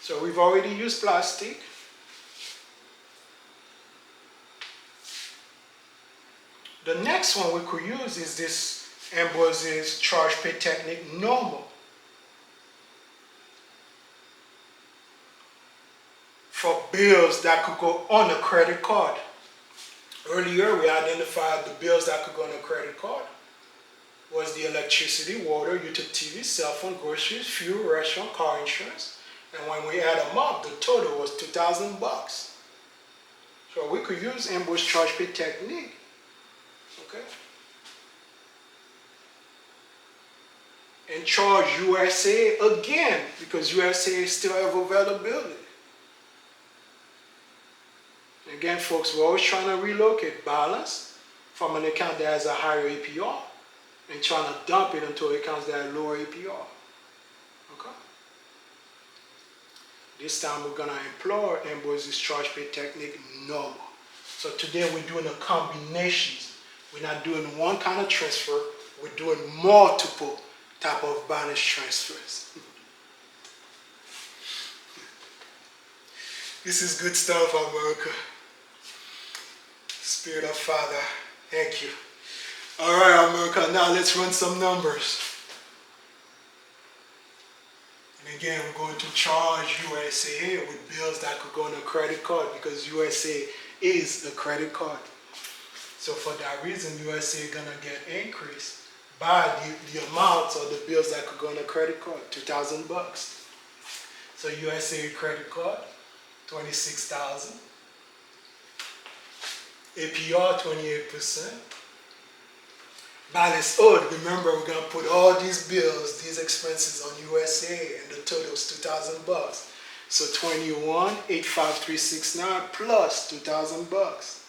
So we've already used Plastiq. The next one we could use is this Ambroise's charge pay technique normal. For bills that could go on a credit card. Earlier we identified the bills that could go on a credit card was the electricity, water, utility, cell phone, groceries, fuel, restaurant, car insurance. And when we add them up, the total was 2,000 bucks. So we could use Ambroise charge pay technique. Okay? And charge USA again because USA still have availability. Again, folks, we're always trying to relocate balance from an account that has a higher APR and trying to dump it into accounts that have lower APR. Okay? This time we're going to employ Ambroise's charge pay technique normal. So today we're doing a combinations. We're not doing one kind of transfer, we're doing multiple type of balance transfers. This is good stuff, America. Spirit of Father, thank you. All right, America, now let's run some numbers. And again, we're going to charge USA with bills that could go on a credit card because USA is a credit card. So for that reason, USA is going to get increased by the amounts of the bills that could go on a credit card, 2,000 bucks. So USA credit card, 26,000. APR 28%. Balance owed, remember we're going to put all these bills, these expenses on USA and the total is 2,000 bucks. So 21,85369 plus 2,000 bucks.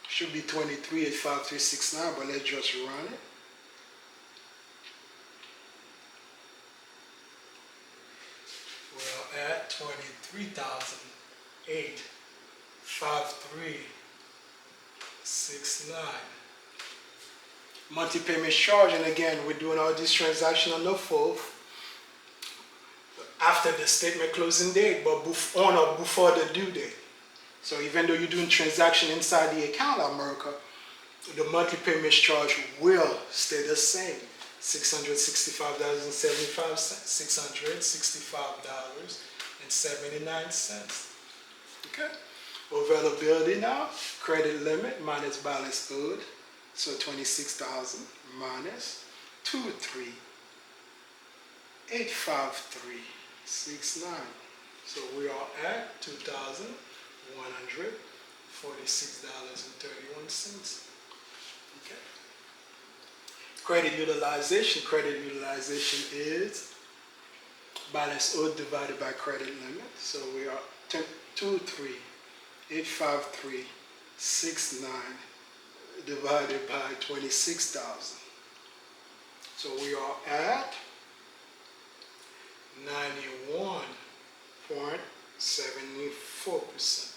Should be 23,85369, but let's just run it. We're at 23,85369. Monthly payment charge, and again, we're doing all these transactions on the 4th after the statement closing date, but on or before the due date. So even though you're doing transaction inside the account, America, the monthly payment charge will stay the same. $665.75, $665.79. Okay? Availability now, credit limit minus balance owed. So 26,000 minus 23,85369. So we are at $2,146.31. Okay. Credit utilization is balance owed divided by credit limit. So we are 2385369 divided by 26,000. So we are at 91.74%.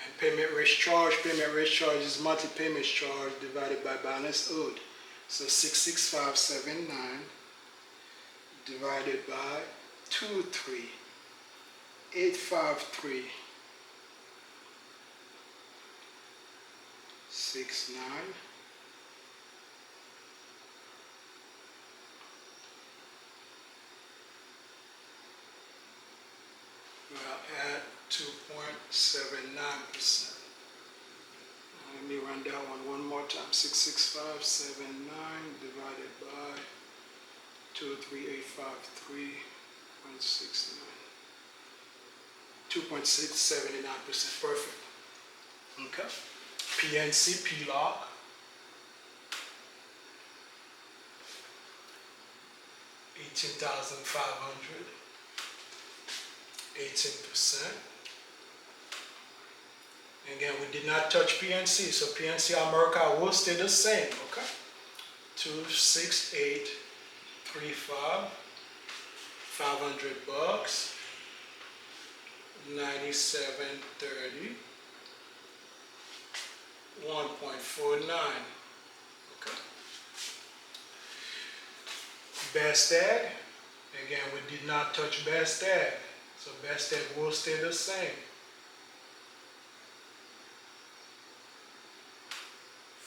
And payment rate charge is monthly payment charge divided by balance owed. So 66579 divided by 2385369. We are at 2.79%. Let me run that one more time. 66579 divided by 23853.69. 2.679%. Perfect. Okay. PNC PLOC. 18,500. 18%. Again, we did not touch PNC, so PNC America will stay the same, okay? 26835, $500, 9730, 1.49. Okay. Best tag. Again, we did not touch best tag, so best tag will stay the same.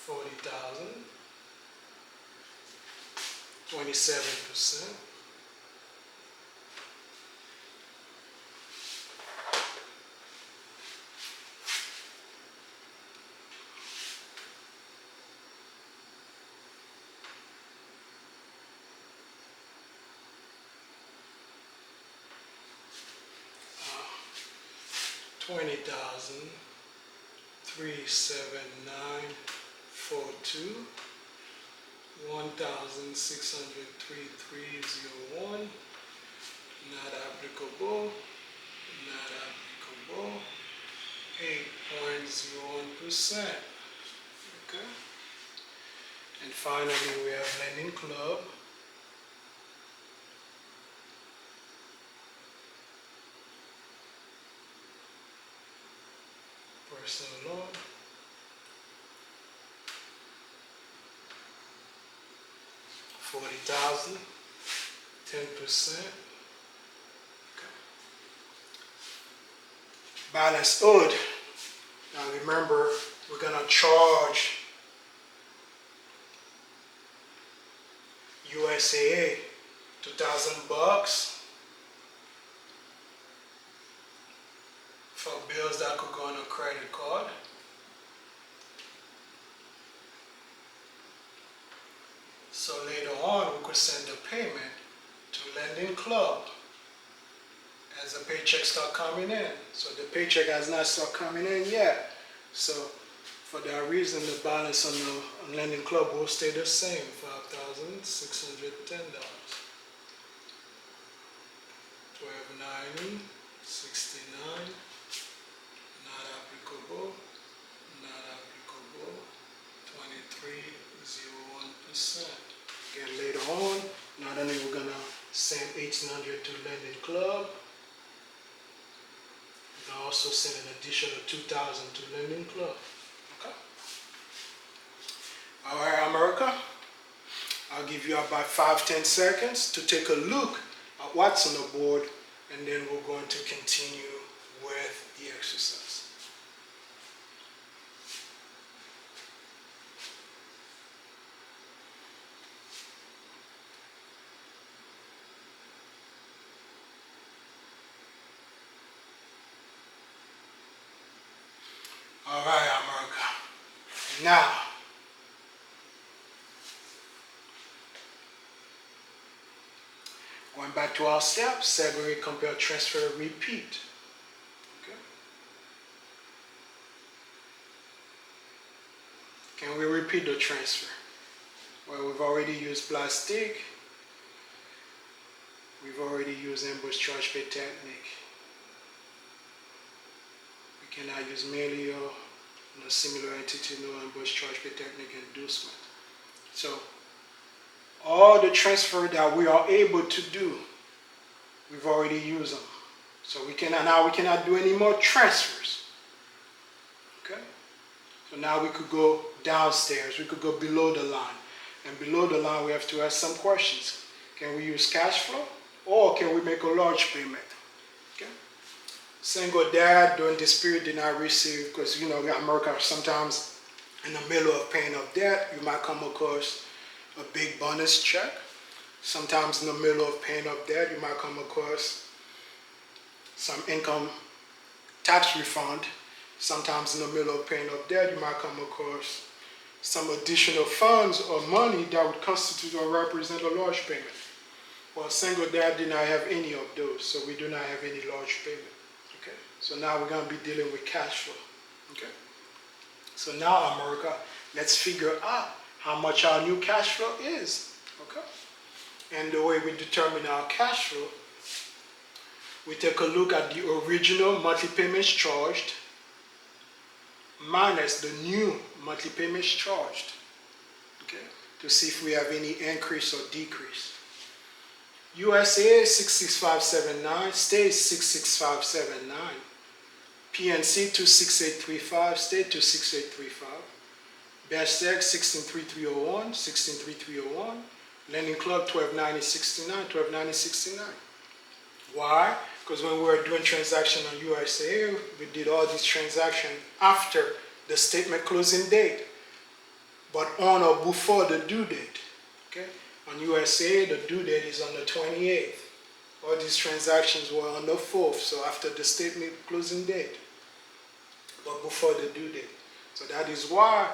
40,000, 27%. $20,000, 37942, 1,603,301, not applicable, 8.01%. Okay. And finally, we have Lending Club. Personal loan. $40,000, 10%. Okay. Balance owed. Now remember, we're gonna charge USAA $2,000 for bills that could go on a credit card. So later on, we could send a payment to Lending Club as the paycheck start coming in. So the paycheck has not started coming in yet. So for that reason, the balance on the Lending Club will stay the same, $5,610. 1290, 69, not applicable, 23.01%. Again, later on, not only we're gonna send 1,800 to Lending Club, we can also send an additional 2,000 to Lending Club. Okay. All right, America. I'll give you about 5-10 seconds to take a look at what's on the board, and then we're going to continue with the exercise. All right, America. Now, going back to our steps. Segregate, compare, transfer, repeat. Okay. Can we repeat the transfer? Well, we've already used Plastiq. We've already used Ambroise charge pay technique. We cannot use mainly or no similar entity, no Ambroise charge pay technique inducement. So all the transfer that we are able to do, we've already used them. So we cannot do any more transfers. Okay? So now we could go downstairs, we could go below the line. And below the line we have to ask some questions. Can we use cash flow? Or can we make a large payment? Okay? Single dad during this period did not receive, because you know, America sometimes in the middle of paying off debt, you might come across a big bonus check. Sometimes in the middle of paying off debt, you might come across some income tax refund. Sometimes in the middle of paying off debt, you might come across some additional funds or money that would constitute or represent a large payment. Well, single dad did not have any of those, so we do not have any large payment. Okay, so now we're going to be dealing with cash flow. Okay, so now America, let's figure out how much our new cash flow is. Okay, and the way we determine our cash flow, we take a look at the original monthly payments charged minus the new monthly payments charged. Okay, to see if we have any increase or decrease. USA 66579 stays 66579. PNC 26835 stayed 26835. Plastiq 163301 163301. Lending Club 129069 129069. Why? Because when we were doing transaction on USA, we did all these transactions after the statement closing date, but on or before the due date. Okay? On USA, the due date is on the 28th. All these transactions were on the 4th, so after the statement closing date, but before the due date. So that is why,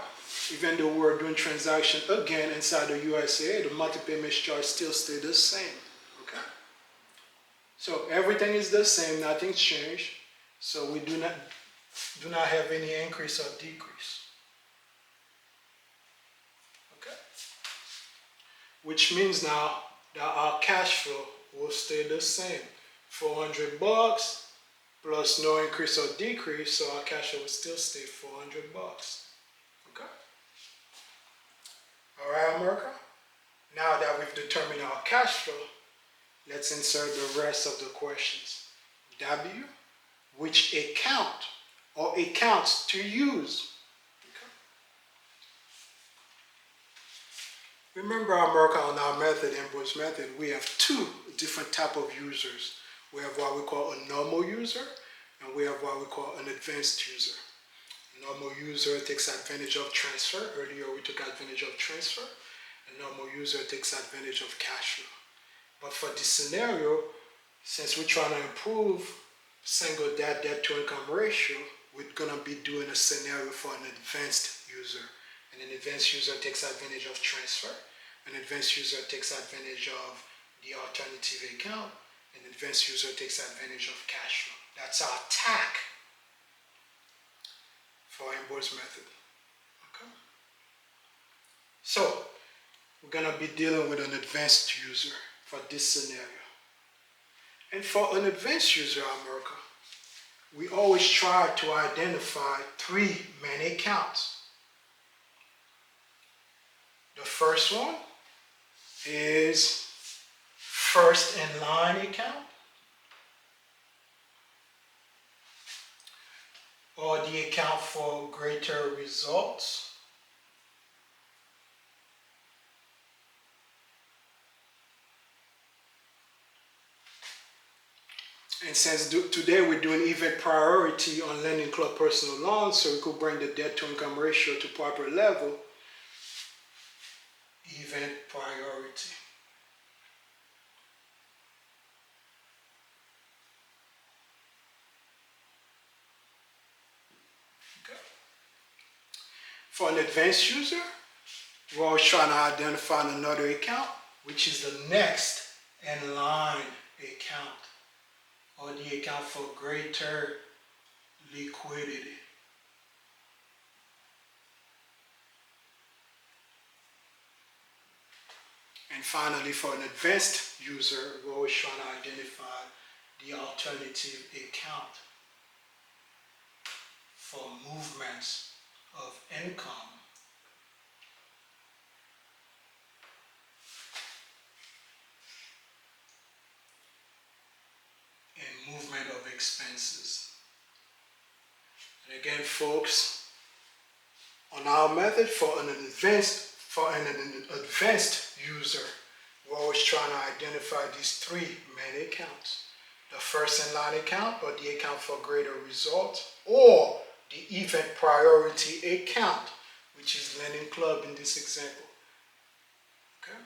even though we're doing transaction again inside the USA, the monthly payments charge still stay the same. Okay? So everything is the same, nothing's changed. So we do not have any increase or decrease. Which means now that our cash flow will stay the same. $400 plus no increase or decrease, so our cash flow will still stay $400. Okay? Alright, America? Now that we've determined our cash flow, let's insert the rest of the questions. W, which account or accounts to use? Remember, America, on our method, Ambroise Method, we have two different type of users. We have what we call a normal user, and we have what we call an advanced user. A normal user takes advantage of transfer. Earlier we took advantage of transfer. A normal user takes advantage of cash flow. But for this scenario, since we're trying to improve single dad debt to income ratio, we're going to be doing a scenario for an advanced user. And an advanced user takes advantage of transfer. An advanced user takes advantage of the alternative account. An advanced user takes advantage of cash flow. That's our tack for Ambroise Method. Okay? So, we're going to be dealing with an advanced user for this scenario. And for an advanced user, America, we always try to identify three main accounts. The first one is first in line account, or the account for greater results. And since today we're doing event priority on Lending Club personal loans, so we could bring the debt to income ratio to proper level, event priority. Okay. For an advanced user, we're always trying to identify another account, which is the next line account, or the account for greater liquidity. And finally, for an advanced user, we're always trying to identify the alternative account for movements of income and movement of expenses. And again, folks, on our method, for an advanced user, we're always trying to identify these three main accounts: the first in line account, or the account for greater results, or the event priority account, which is lending club in this example. Okay.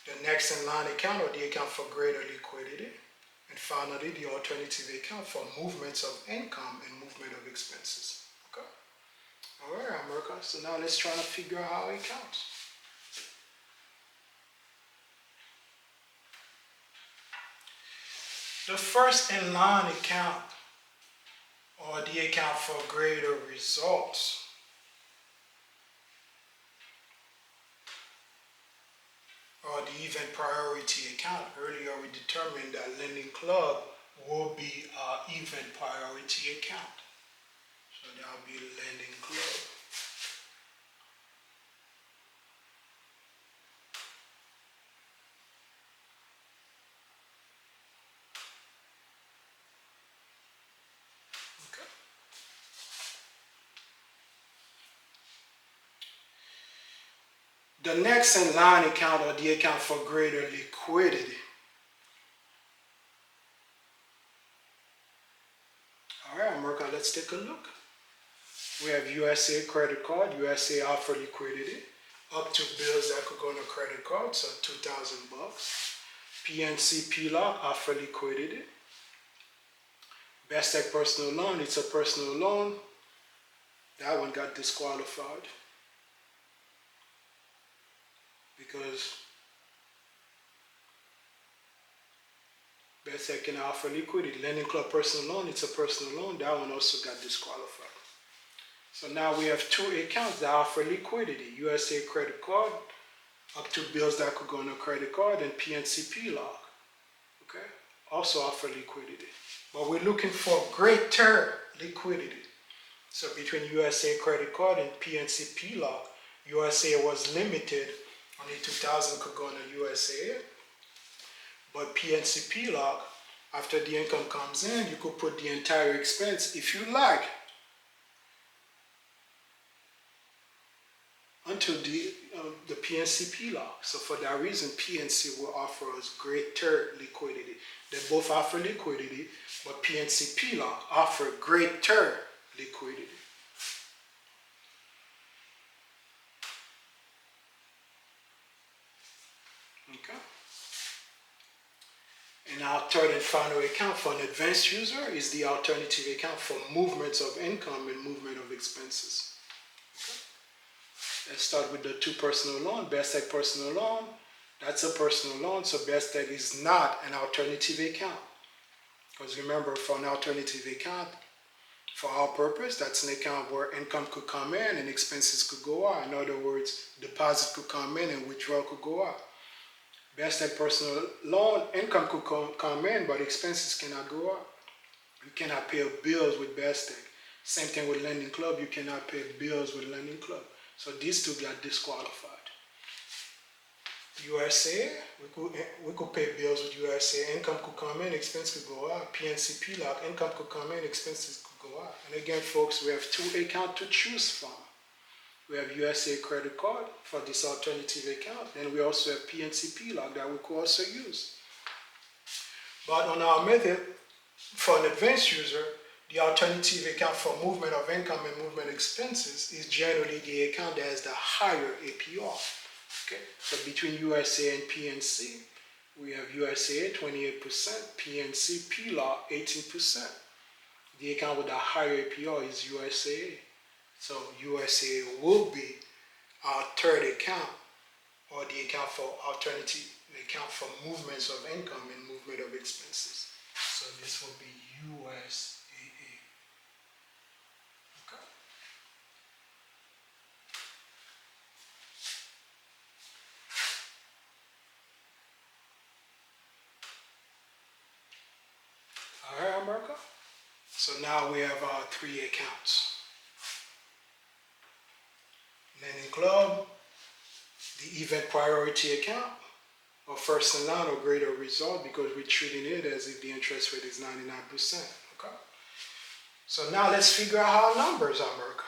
The next in line account, or the account for greater liquidity. And finally, the alternative account for movements of income and movement of expenses. Okay. All right, America. So now let's try to figure out how it counts. The first in line account, or the account for greater results, or the event priority account. Earlier we determined that lending club will be our event priority account. So that will be lending club. Okay. The next in line account, or the account for greater liquidity. All right, America, let's take a look. We have USA credit card. USA offer liquidity up to bills that could go on a credit card, so $2,000. PNC PLOC offer liquidity. Plastiq personal loan, it's a personal loan. That one got disqualified because Plastiq can offer liquidity. Lending club personal loan, it's a personal loan. That one also got disqualified. So now we have two accounts that offer liquidity: USA credit card, up to bills that could go on a credit card, and PNC PLOC. Okay, also offer liquidity. But we're looking for greater liquidity. So between USA credit card and PNC PLOC, USA was limited. Only 2,000 could go on a USA. But PNC PLOC, after the income comes in, you could put the entire expense, if you like, onto the PNC PLOC. So for that reason, PNC will offer us greater liquidity. They both offer liquidity, but PNC PLOC offer greater liquidity. Okay. And our third and final account for an advanced user is the alternative account for movements of income and movement of expenses. Okay. Let's start with the two personal loan. Plastiq personal loan, that's a personal loan, so Plastiq is not an alternative account. Because remember, for an alternative account, for our purpose, that's an account where income could come in and expenses could go out. In other words, deposit could come in and withdrawal could go out. Plastiq personal loan, income could come in, but expenses cannot go out. You cannot pay bills with Plastiq. Same thing with lending club, you cannot pay bills with lending club. So these two got disqualified. USA, we could pay bills with USA. Income could come in, expense could go out. PNC PLOC, income could come in, expenses could go out. And again, folks, we have two accounts to choose from. We have USA credit card for this alternative account. Then we also have PNC PLOC that we could also use. But on our method, for an advanced user, the alternative account for movement of income and movement expenses is generally the account that has the higher APR. Okay, so between USA and PNC, we have USA 28%, PNC PLOC 18%. The account with the higher APR is USA. So USA will be our third account or the account for alternative, the account for movements of income and movement of expenses. So this will be USAA. Okay. All right, America. So now we have our 3 accounts. Lending Club, the event priority account, or first in line or greater result, because we're treating it as if the interest rate is 99%. Okay. So now let's figure out how our numbers are, America.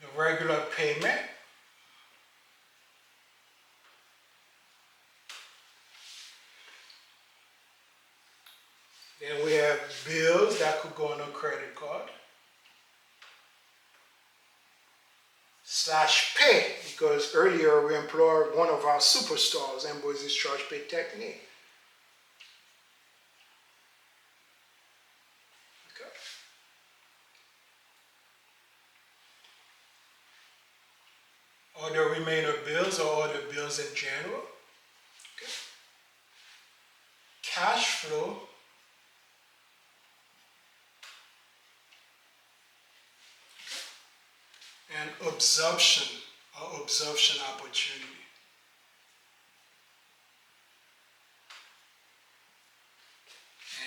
The regular payment, then we have bills that could go on a credit card, / pay, because earlier we employed one of our superstars, Ambroise charge pay technique. Okay. Other remainder bills or other bills in general. Okay. Cash flow, and absorption or absorption opportunity.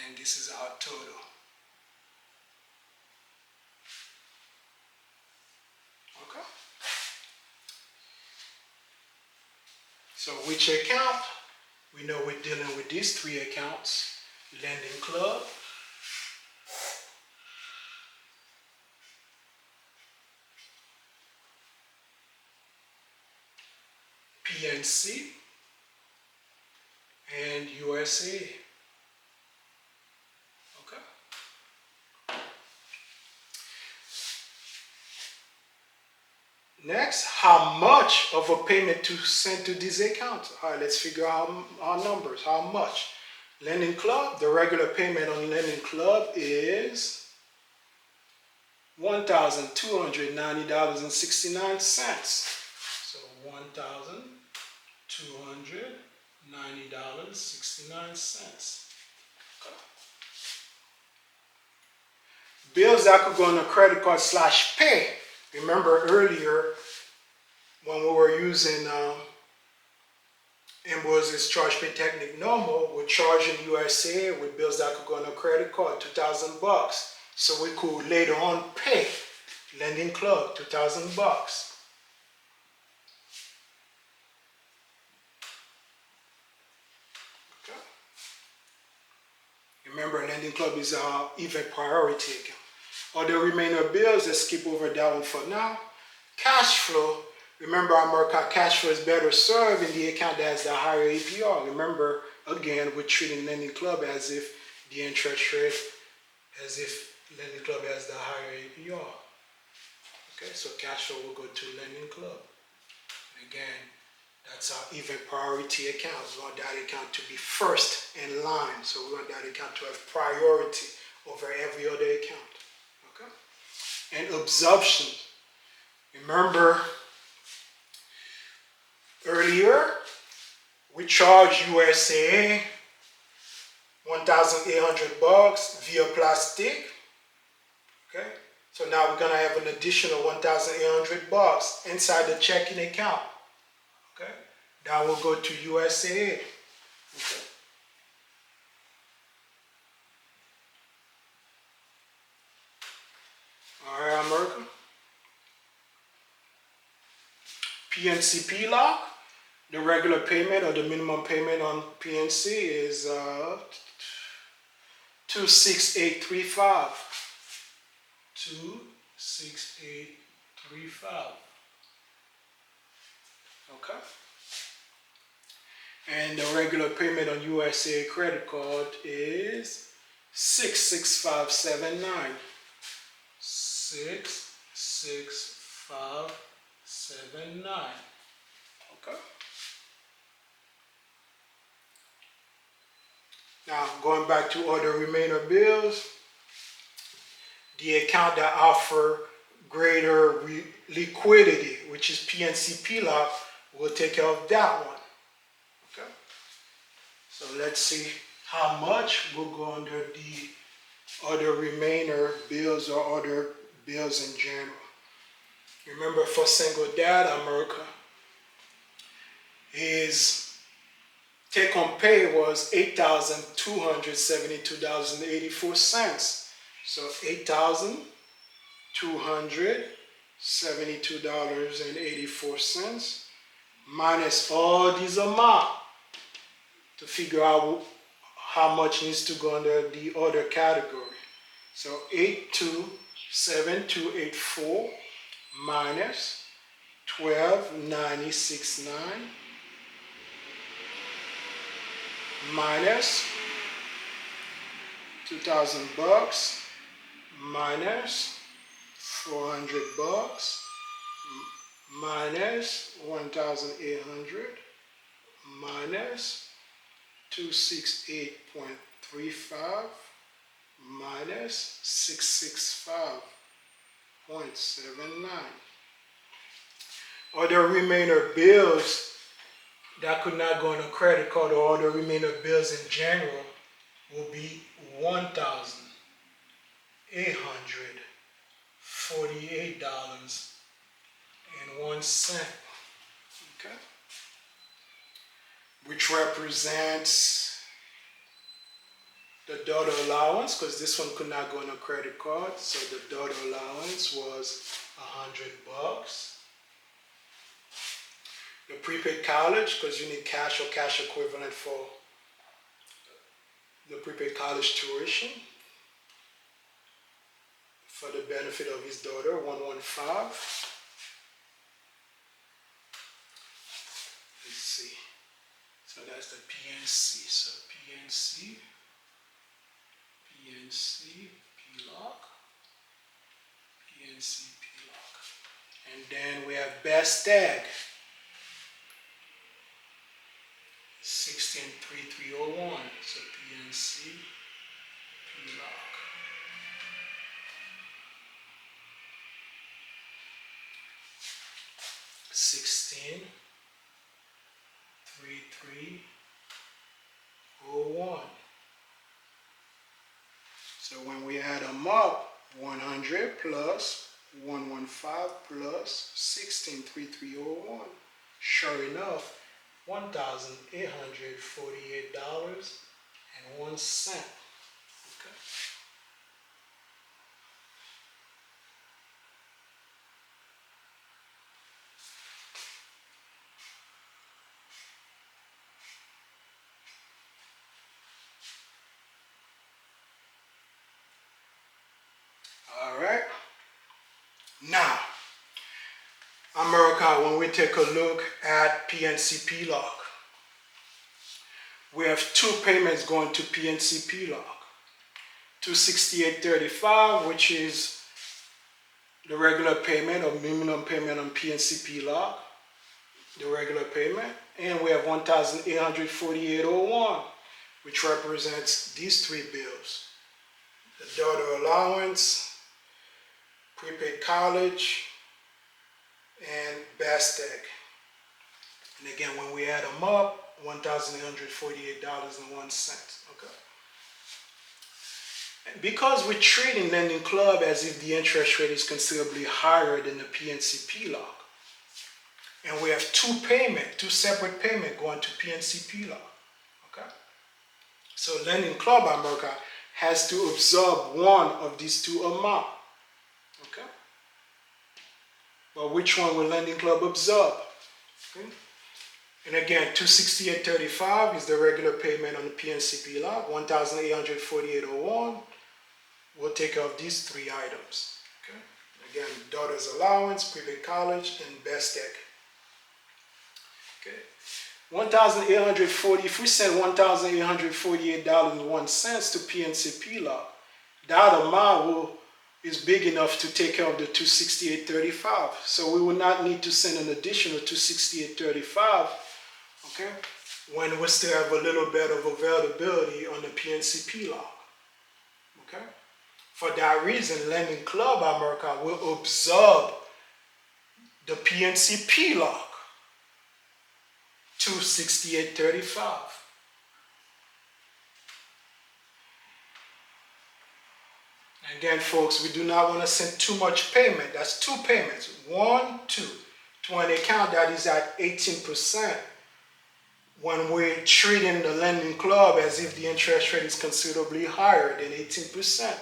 And this is our total. Okay. So which account? We know we're dealing with these 3 accounts. Lending Club, PNC, and USA. Okay. Next, how much of a payment to send to these accounts? All right, let's figure out our numbers. How much? Lending Club, the regular payment on Lending Club is $1,290.69. So $1,290.69. Okay. Bills that could go on a credit card / pay. Remember earlier when we were using Ambroise's charge pay technique normal, we're charging USA with bills that could go on a credit card, $2,000. So we could later on pay Lending Club $2,000. Okay. Remember, Lending Club is our event priority account. Other remainder bills, let's skip over that one for now. Cash flow, remember our cash flow is better served in the account that has the higher APR. Remember, again, we're treating Lending Club as if the interest rate, as if Lending Club has the higher APR. Okay, so cash flow will go to Lending Club. Again, that's our event priority account. We want that account to be first in line. So we want that account to have priority over every other account. Okay? And absorption. Remember, earlier, we charged USA $1,800 via Plastiq. Okay? So now we're going to have an additional $1,800 inside the checking account. Okay? That will go to USA. Okay? All right, America. PNC lock. The regular payment or the minimum payment on PNC is $26835. $26835. Okay. And the regular payment on USA credit card is $66579. $66579. Okay. Now going back to other remainder bills, the account that offer greater liquidity, which is PNCP lock, will take care of that one. Okay. So let's see how much will go under the other remainder bills or other bills in general. Remember, for single dad America, his take-home pay was $8,272.84. So $8,272.84 minus all these amounts to figure out how much needs to go under the other category. So 827284 minus 12969 minus 2,000 bucks minus 400 bucks minus 1,800 minus 268.35 minus 665.79. Other remainder bills that could not go on a credit card or other remainder bills in general will be $1,848.01. Okay, which represents the daughter allowance, because this one could not go on a credit card. So the daughter allowance was 100 bucks. The prepaid college, because you need cash or cash equivalent for the prepaid college tuition for the benefit of his daughter, 115. Let's see. So that's the PNC. So PNC, PLOC, PNC, PLOC. And then we have Plastiq, 163301. So PNC, PLOC. $16,3301. So when we add them up, 100 plus 115 plus 16,3301. Sure enough, $1,848.01. Okay. All right. Now, America, when we take a look at PNC PLOC, we have two payments going to PNC PLOC. $268.35, which is the regular payment or minimum payment on PNC PLOC, the regular payment, and we have $1,848.01, which represents these three bills: the daughter allowance, prepaid college, and Plastiq. And again, when we add them up, $1,848.01. Okay. And because we're treating Lending Club as if the interest rate is considerably higher than the PNC PLOC, and we have two separate payments going to PNC PLOC. Okay. So Lending Club America has to absorb one of these two amounts. Okay. But which one will Lending Club absorb? Okay. And again, $268.35 is the regular payment on the PNC PLOC. $1,848.01 will take care of these three items. Okay. Again, daughter's allowance, prepaid college, and Plastiq. Okay. $1,840. If we send $1,848.01 to PNC PLOC, that amount is big enough to take care of the $268.35. So we will not need to send an additional $268.35, okay, when we still have a little bit of availability on the PNC PLOC. Okay. For that reason, Lending Club America will absorb the PNC lock to 68.35. Again, folks, we do not want to send too much payment. That's two payments. 1, 2 to an account that is at 18%. When we're treating the Lending Club as if the interest rate is considerably higher than 18%.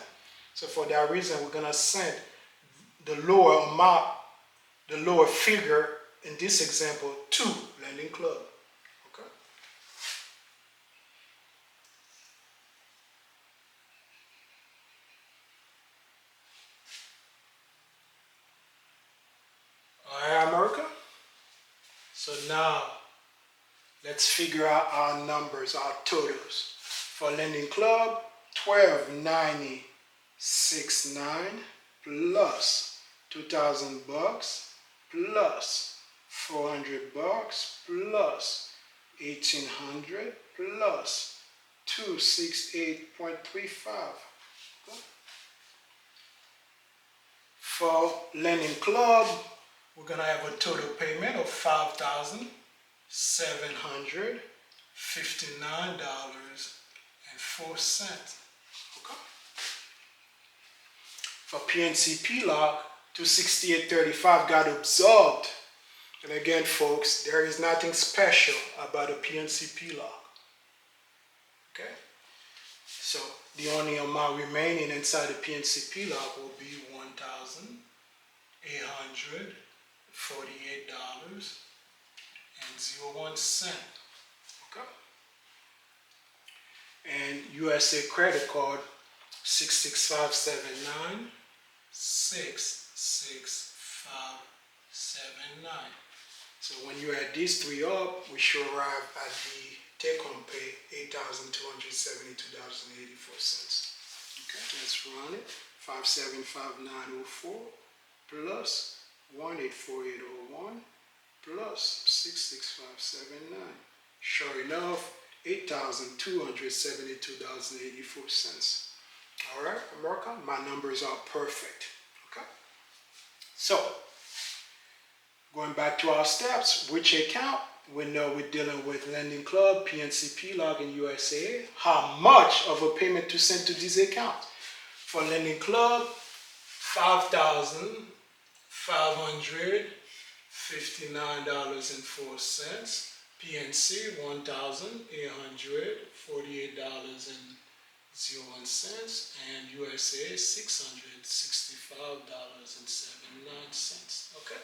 So for that reason, we're going to send the lower amount, the lower figure in this example to Lending Club. Okay. All right, America. So now let's figure out our numbers, our totals. For Lending Club, 1290.69 plus 2,000 bucks plus 400 bucks plus 1,800 plus 268.35. For Lending Club, we're gonna have a total payment of $5,759.04. Okay. For PNC lock, 268.35 got absorbed. And again, folks, there is nothing special about a PNC lock. Okay? So the only amount remaining inside the PNC lock will be $1,848.01. Okay? And USA credit card 66579 66579. So when you add these three up, we should arrive at the take-home pay $8,272.84. Okay, let's run it. 575904 plus 184801 plus 66579. Sure enough, $8,272.84. All right, America, my numbers are perfect. Okay, so going back to our steps, which account? We know we're dealing with Lending Club, PNC Log, and USA. How much of a payment to send to these accounts? For Lending Club, $5,559.04. PNC, $1,848.01. And USA, $665.79. Okay.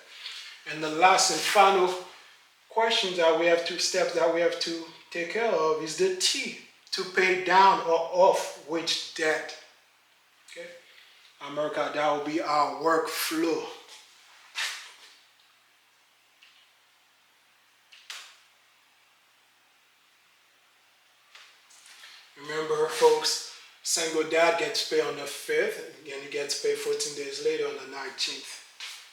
And the last and final questions that we have to, steps that we have to take care of is the T, to pay down or off which debt. Okay, America, that will be our workflow. Remember, folks, single dad gets paid on the 5th, and he gets paid 14 days later on the 19th.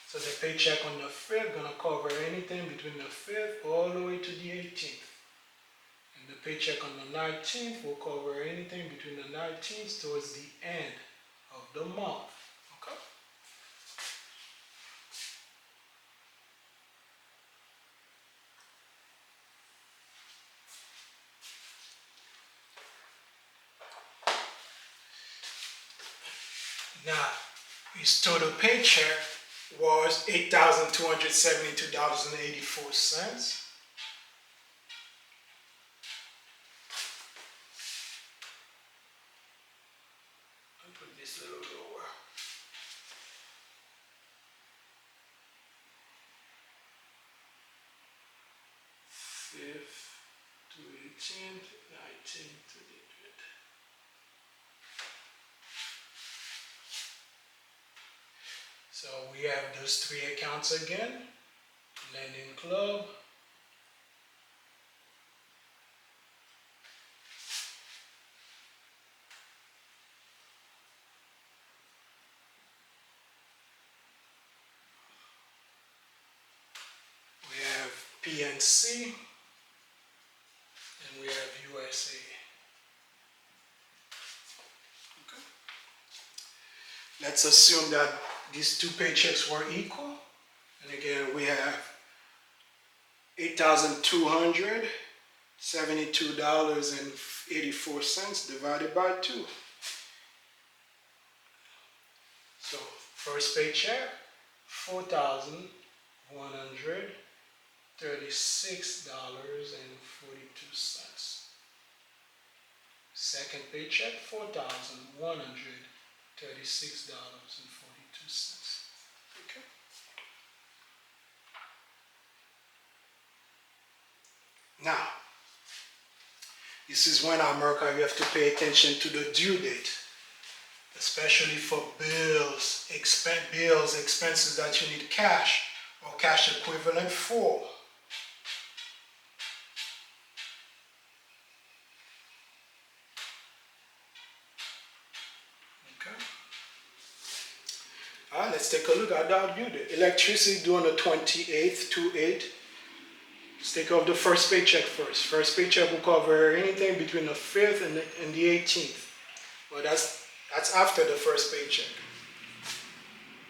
So the paycheck on the 5th gonna cover anything between the 5th all the way to the 18th. And the paycheck on the 19th will cover anything between the 19th towards the end of the month. Okay? Now, his total paycheck was $8,272.84. I'll put this a little lower. Fifth to 18th, 19th to the 20th. So we have those three accounts again. Lending Club, we have PNC, and we have USA. Okay. Let's assume that these two paychecks were equal. And again, we have $8,272.84 divided by 2. So first paycheck, $4,136.42. Second paycheck, $4,136.42. Okay. Now, this is when America you have to pay attention to the due date, especially for bills, expenses that you need cash or cash equivalent for. Okay. All right, let's take a look at that due date. Electricity due on the 28th, 2/8. Let's take off the first paycheck first. First paycheck will cover anything between the 5th and the 18th. Well, that's after the first paycheck.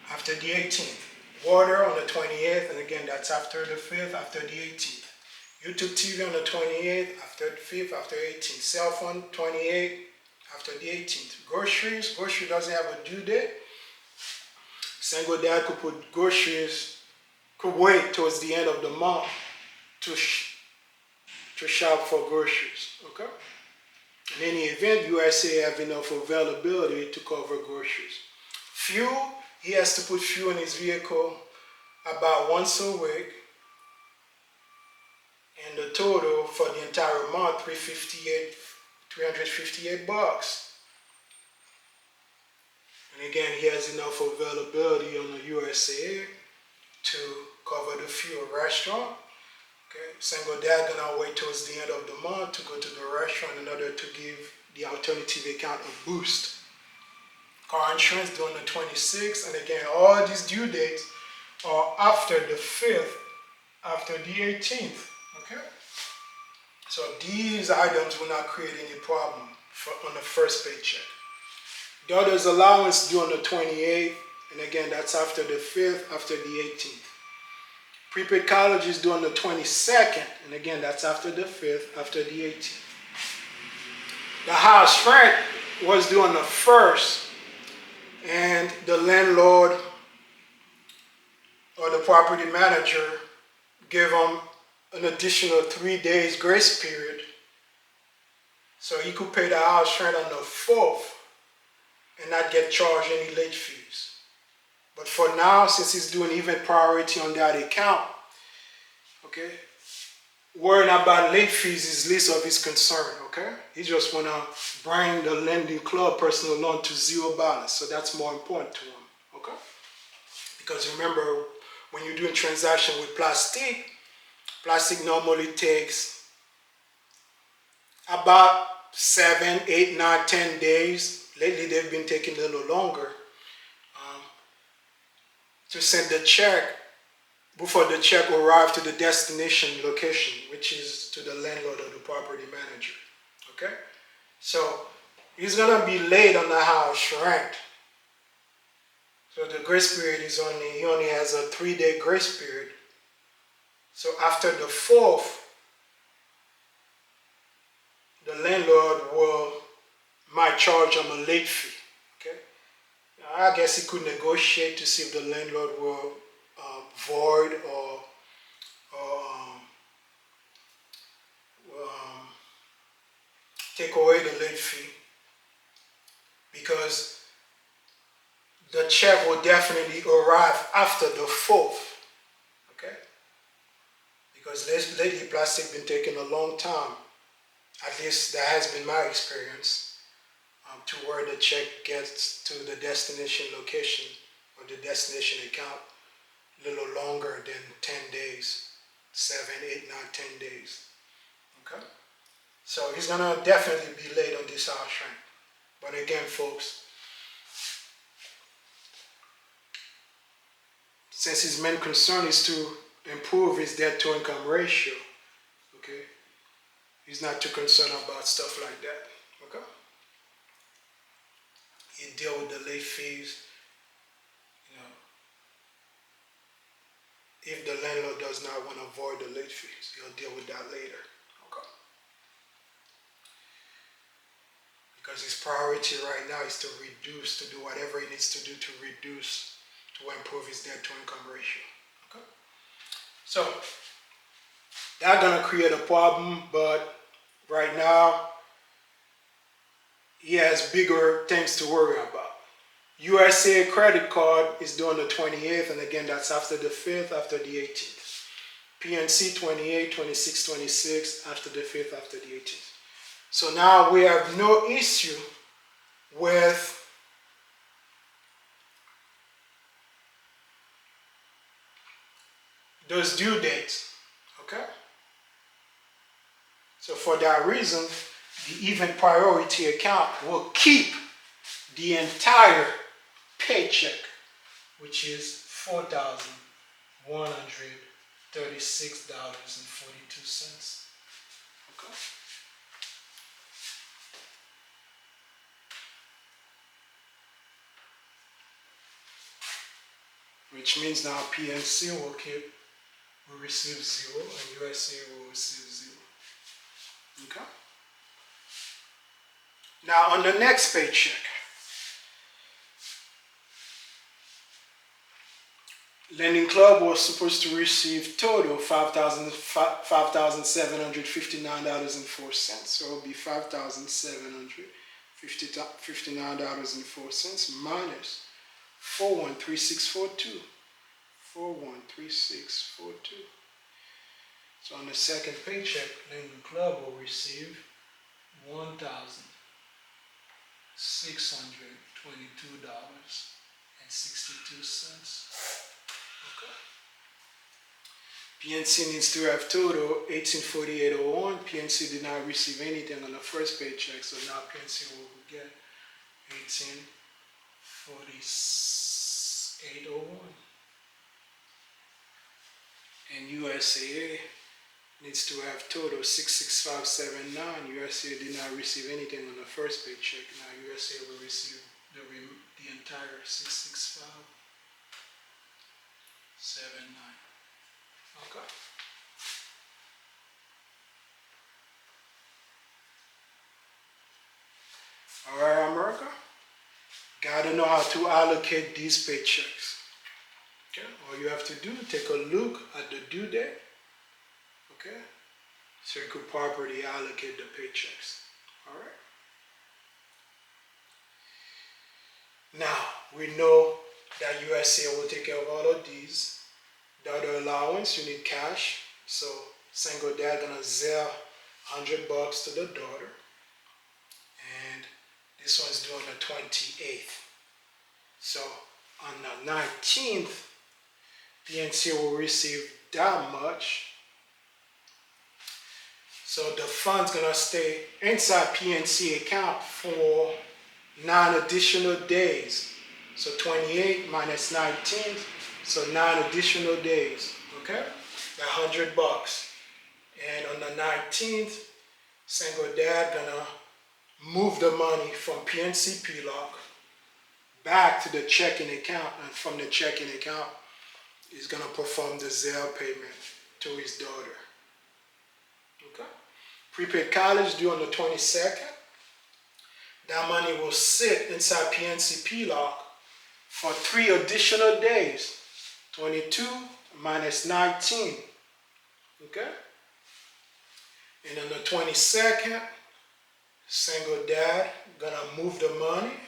After the 18th. Water on the 28th, and again, that's after the 5th, after the 18th. YouTube TV on the 28th, after the 5th, after 18th. Cell phone, 28th, after the 18th. Grocery doesn't have a due date. Single dad could put groceries, could wait towards the end of the month to shop for groceries, okay? In any event, USA have enough availability to cover groceries. Fuel, he has to put fuel in his vehicle about once a week. And the total for the entire month, $358. And again, he has enough availability on the USA to cover the fuel. Restaurant, okay, single dad gonna wait towards the end of the month to go to the restaurant in order to give the alternative account a boost. Car insurance due on the 26th, and again, all these due dates are after the 5th, after the 18th, okay? So these items will not create any problem on the first paycheck. Daughter's allowance due on the 28th, and again, that's after the 5th, after the 18th. Prepaid college is due on the 22nd, and again, that's after the 5th, after the 18th. The house rent was due on the 1st, and the landlord or the property manager gave them an additional 3 days grace period, so he could pay the house rent on the 4th and not get charged any late fees. But for now, since he's doing even priority on that account, okay, worrying about late fees is least of his concern, okay? He just want to bring the lending club personal loan to zero balance, so that's more important to him, okay? Because remember, when you're doing transaction with Plastiq normally takes about 7, 8, 9, 10 days. Lately, they've been taking a little longer to send the check before the check arrives to the destination location, which is to the landlord or the property manager, okay? So he's gonna be late on the house rent. So the grace period is he only has a 3-day grace period. So after the 4th, the landlord might charge him a late fee, okay? I guess he could negotiate to see if the landlord will void or take away the late fee, because the check will definitely arrive after the 4th, okay? Because lately Plastiq been taking a long time, at least that has been my experience, to where the check gets to the destination location or the destination account a little longer than 10 days, 7, 8, 9, 10 days, okay? So he's gonna definitely be late on this house rent. But again, folks, since his main concern is to improve his debt to income ratio, okay, he's not too concerned about stuff like that, okay? He deal with the late fees if the landlord does not want to avoid the late fees. He'll deal with that later. Okay. Because his priority right now is to reduce, to do whatever he needs to do to reduce, to improve his debt to income ratio. Okay. So that's gonna create a problem, but right now he has bigger things to worry about. USA credit card is due on the 28th, and again, that's after the 5th, after the 18th. PNC 28, 26, 26, after the 5th, after the 18th. So now we have no issue with those due dates, okay? So for that reason, the even priority account will keep the entire paycheck, which is $4,136.42. Okay. Which means now PNC will receive 0 and USA will receive 0. Okay. Now on the next paycheck, Lending Club was supposed to receive total $5,759.04. So it will be $5,759.04 minus 413642. 413642. So on the second paycheck, Lending Club will receive $1,622.62. Okay. PNC needs to have total 1848.01. PNC did not receive anything on the first paycheck, so now PNC will get 1848.01. And USAA needs to have total 66579. USAA did not receive anything on the first paycheck. Now USAA will receive the entire 66579. Okay. All right, America. Gotta know how to allocate these paychecks. Okay. All you have to do, take a look at the due date. Okay. So you could properly allocate the paychecks. All right. Now we know that USA will take care of all of these. The other allowance, you need cash. So single dad gonna zell $100 to the daughter. And this one's due on the 28th. So on the 19th, PNC will receive that much. So the fund's gonna stay inside PNC account for 9 additional days. So 28 minus 19, so 9 additional days. Okay, $100. And on the 19th, single dad gonna move the money from PNC PLOC back to the checking account, and from the checking account, he's gonna perform the Zelle payment to his daughter. Okay. Prepaid college due on the 22nd. That money will sit inside PNC PLOC for 3 additional days. 22 minus 19. Okay. And on the 22nd, single dad gonna move the money,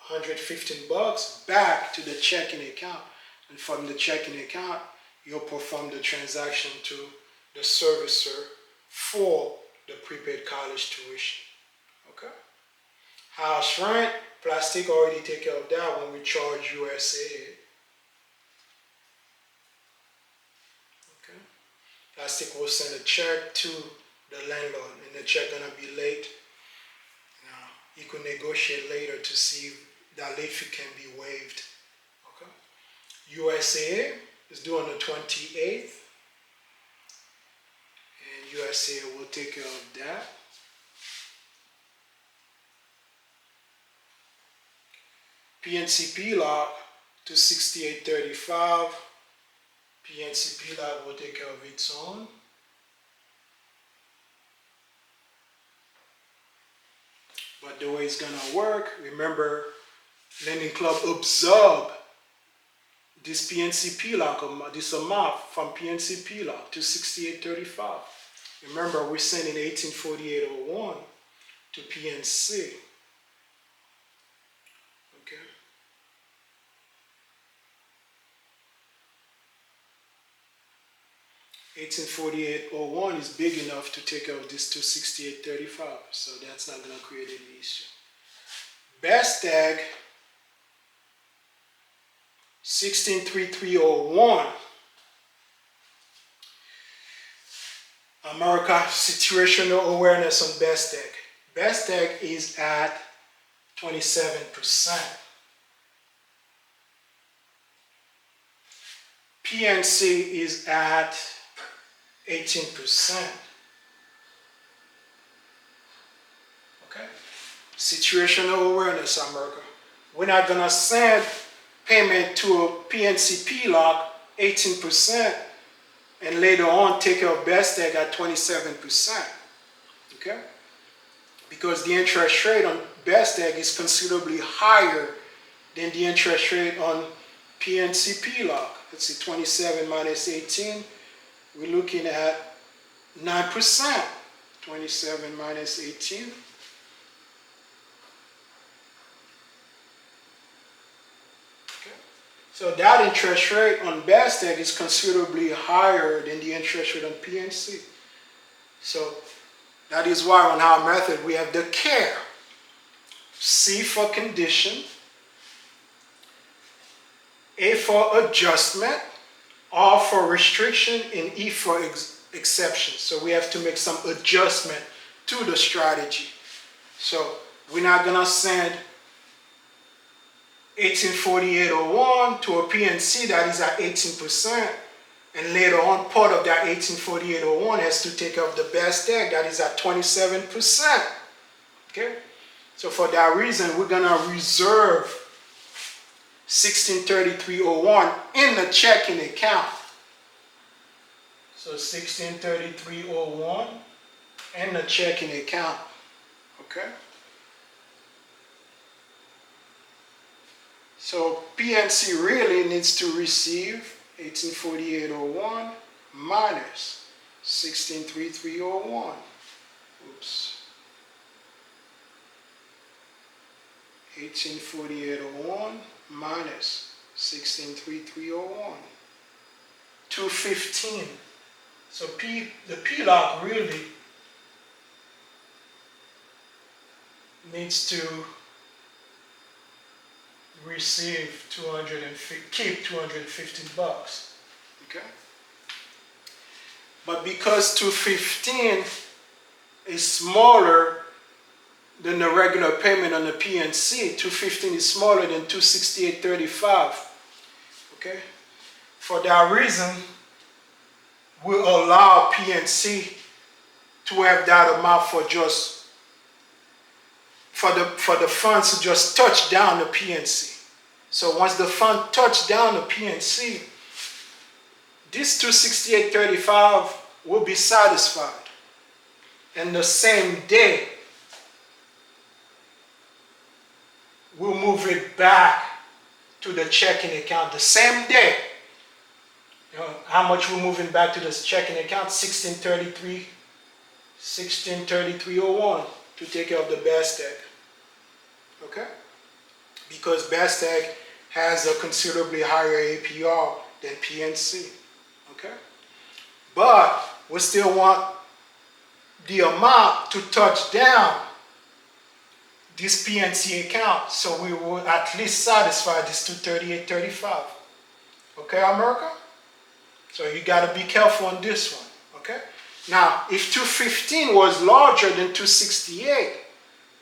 $115, back to the checking account. And from the checking account, you'll perform the transaction to the servicer for the prepaid college tuition. Okay? House rent, Plastiq already take care of that when we charge USA. Okay? Plastiq will send a check to the landlord, and the check gonna be late. He could negotiate later to see if that late fee can be waived. Okay? USA is due on the 28th, and USA will take care of that. PNC PLOC to 6835. PNC Plastiq will take care of its own. But the way it's gonna work, remember, Lending Club absorb this PNC Plastiq, this amount from PNC Plastiq to 6835. Remember, we're sending 1848.01 to PNC. Okay. $1848.01 is big enough to take care of this 268.35, so that's not going to create any issue. Plastiq 1633.01. America situational awareness on Plastiq. Plastiq is at 27%. PNC is at 18%. Okay? Situational awareness, America. We're not going to send payment to a PNC Plastiq 18% and later on take care of Plastiq at 27%. Okay? Because the interest rate on Plastiq is considerably higher than the interest rate on PNC Plastiq. Let's see, 27 minus 18. We're looking at 9%. 27 minus 18. Okay. So that interest rate on Plastiq is considerably higher than the interest rate on PNC. So that is why on our method we have the care. C for condition, A for adjustment, R for restriction, and E for exception. So we have to make some adjustment to the strategy. So we're not going to send 1848.01 to a PNC that is at 18%, and later on part of that 1848.01 has to take care of the Plastiq that is at 27%. Okay? So for that reason, we're going to reserve 1633.01 in the checking account. So 1633.01 in the checking account. Okay? So PNC really needs to receive 1848.01 minus 1633.01. Oops. 1848.01 minus 1633.01. 215. So the Plastiq really needs to receive keep 250 bucks. Okay? But because 215 is smaller than the regular payment on the PNC, 215 is smaller than 268.35. Okay? For that reason, we'll allow PNC to have that amount for just for the funds to just touch down the PNC. So once the fund touch down the PNC, this 268.35 will be satisfied. And the same day, we'll move it back to the checking account. The same day. You know, how much we're moving back to this checking account? 1633.01 to take care of the Plastiq. Okay? Because Plastiq has a considerably higher APR than PNC. Okay? But we still want the amount to touch down this PNC account, so we will at least satisfy this 238.35. Okay, America? So you got to be careful on this one. Okay? Now, if 215 was larger than 268,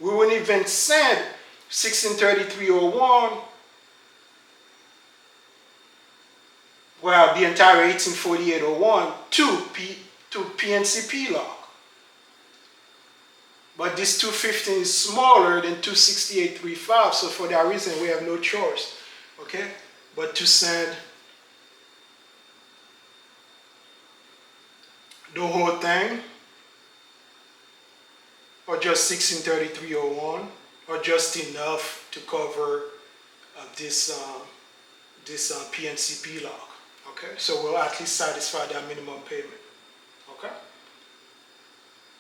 we wouldn't even send 1633.01, well, the entire 1848.01 to PNC Plastiq. But this 215 is smaller than 268.35, so for that reason we have no choice, okay, but to send the whole thing, or just 1633.01, or just enough to cover this PNCP lock. Okay, so we'll at least satisfy that minimum payment. Okay,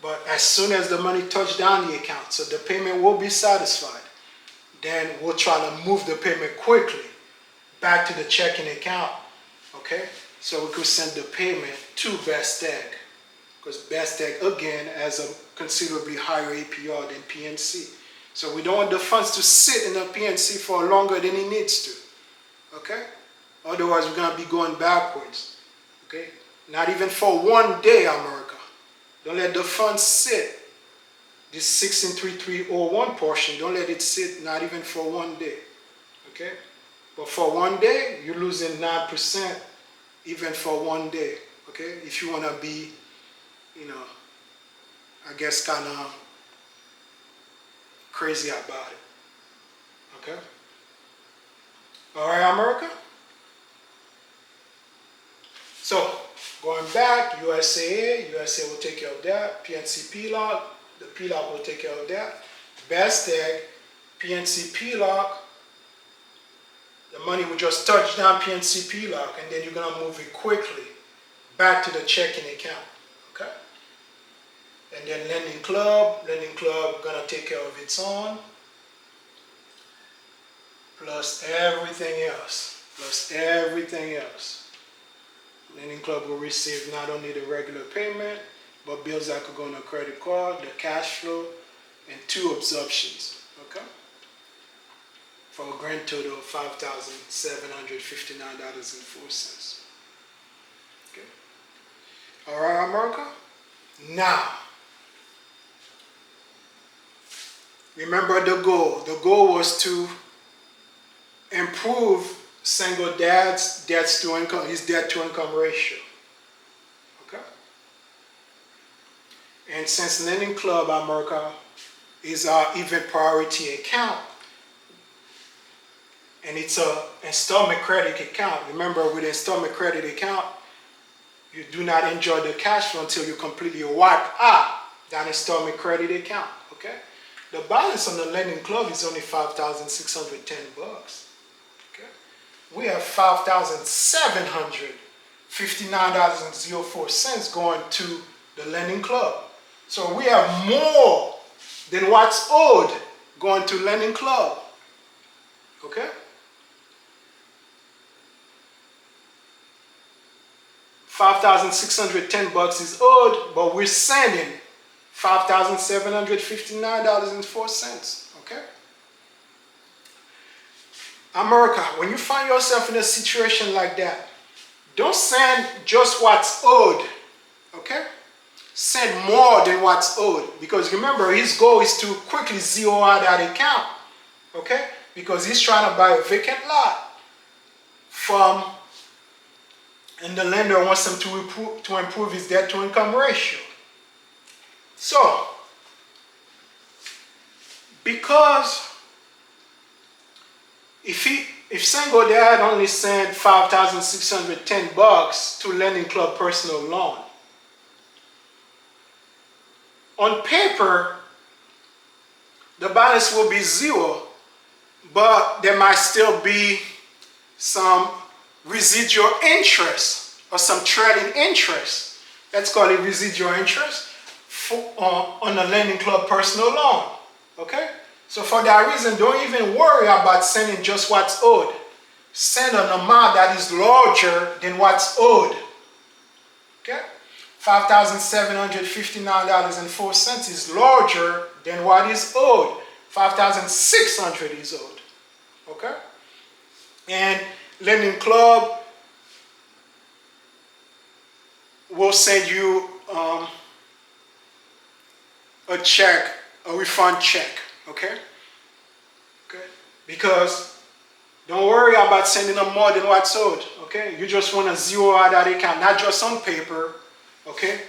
but as soon as the money touches down the account, so the payment will be satisfied, then we'll try to move the payment quickly back to the checking account. Okay, so we could send the payment to Plastiq, because Plastiq again has a considerably higher APR than PNC. So we don't want the funds to sit in the PNC for longer than it needs to. Okay? Otherwise we're going to be going backwards. Okay? Not even for 1 day, America. Don't let the funds sit. This 1633.01 portion, don't let it sit not even for 1 day. Okay? But for 1 day, you're losing 9% even for 1 day. Okay? If you want to be, I guess kind of crazy about it. Okay? All right, America? So, going back, USA will take care of that. PNC PLOC, the PLOC will take care of that. Plastiq, PNC PLOC, the money will just touch down PNC PLOC, and then you're going to move it quickly back to the checking account. Okay? And then Lending Club gonna take care of its own, plus everything else, Lending Club will receive not only the regular payment, but bills that could go on a credit card, the cash flow, and 2 absorptions. Okay, for a grand total of $5,759.04. Okay. All right, America. Now, remember the goal. The goal was to improve single dad's his debt to income ratio. Okay? And since Lending Club America is our event priority account, and it's a installment credit account. Remember, with installment credit account, you do not enjoy the cash flow until you completely wipe out that installment credit account. Okay? The balance on the Lending Club is only $5,610. Okay? We have $5,759.04 going to the Lending Club. So we have more than what's owed going to Lending Club. Okay? $5,610 is owed, but we're sending $5,759.04. Okay? America, when you find yourself in a situation like that, don't send just what's owed. Okay? Send more than what's owed. Because remember, his goal is to quickly zero out that account. Okay? Because he's trying to buy a vacant lot and the lender wants him to improve his debt to income ratio. So, because if single dad only sent $5,610 to Lending Club personal loan, on paper, the balance will be 0, but there might still be some residual interest or some trailing interest. Let's call it residual interest on the Lending Club personal loan. Okay? So for that reason, don't even worry about sending just what's owed. Send an amount that is larger than what's owed. Okay? $5,759.04 is larger than what is owed. $5,600 is owed. Okay? And Lending Club will send you a check, a refund check. Okay? Okay? Because don't worry about sending them more than what's owed. Okay? You just want to zero out that account, not just on paper. Okay?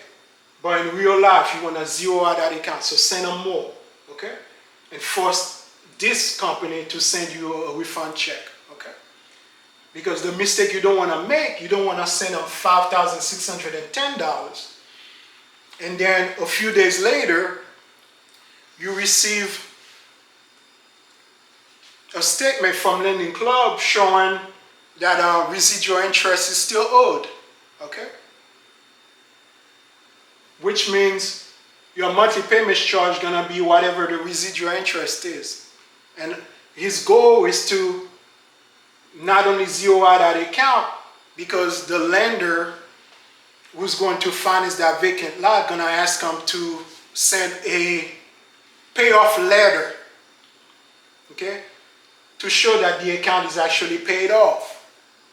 But in real life, you want to zero out that account. So send them more. Okay? And force this company to send you a refund check. Okay? Because the mistake you don't want to make, you don't want to send them $5,610 and then a few days later, you receive a statement from Lending Club showing that residual interest is still owed, okay? Which means your monthly payment charge is gonna be whatever the residual interest is. And his goal is to not only zero out that account, because the lender who's going to finance that vacant lot gonna ask him to send a payoff letter, okay, to show that the account is actually paid off,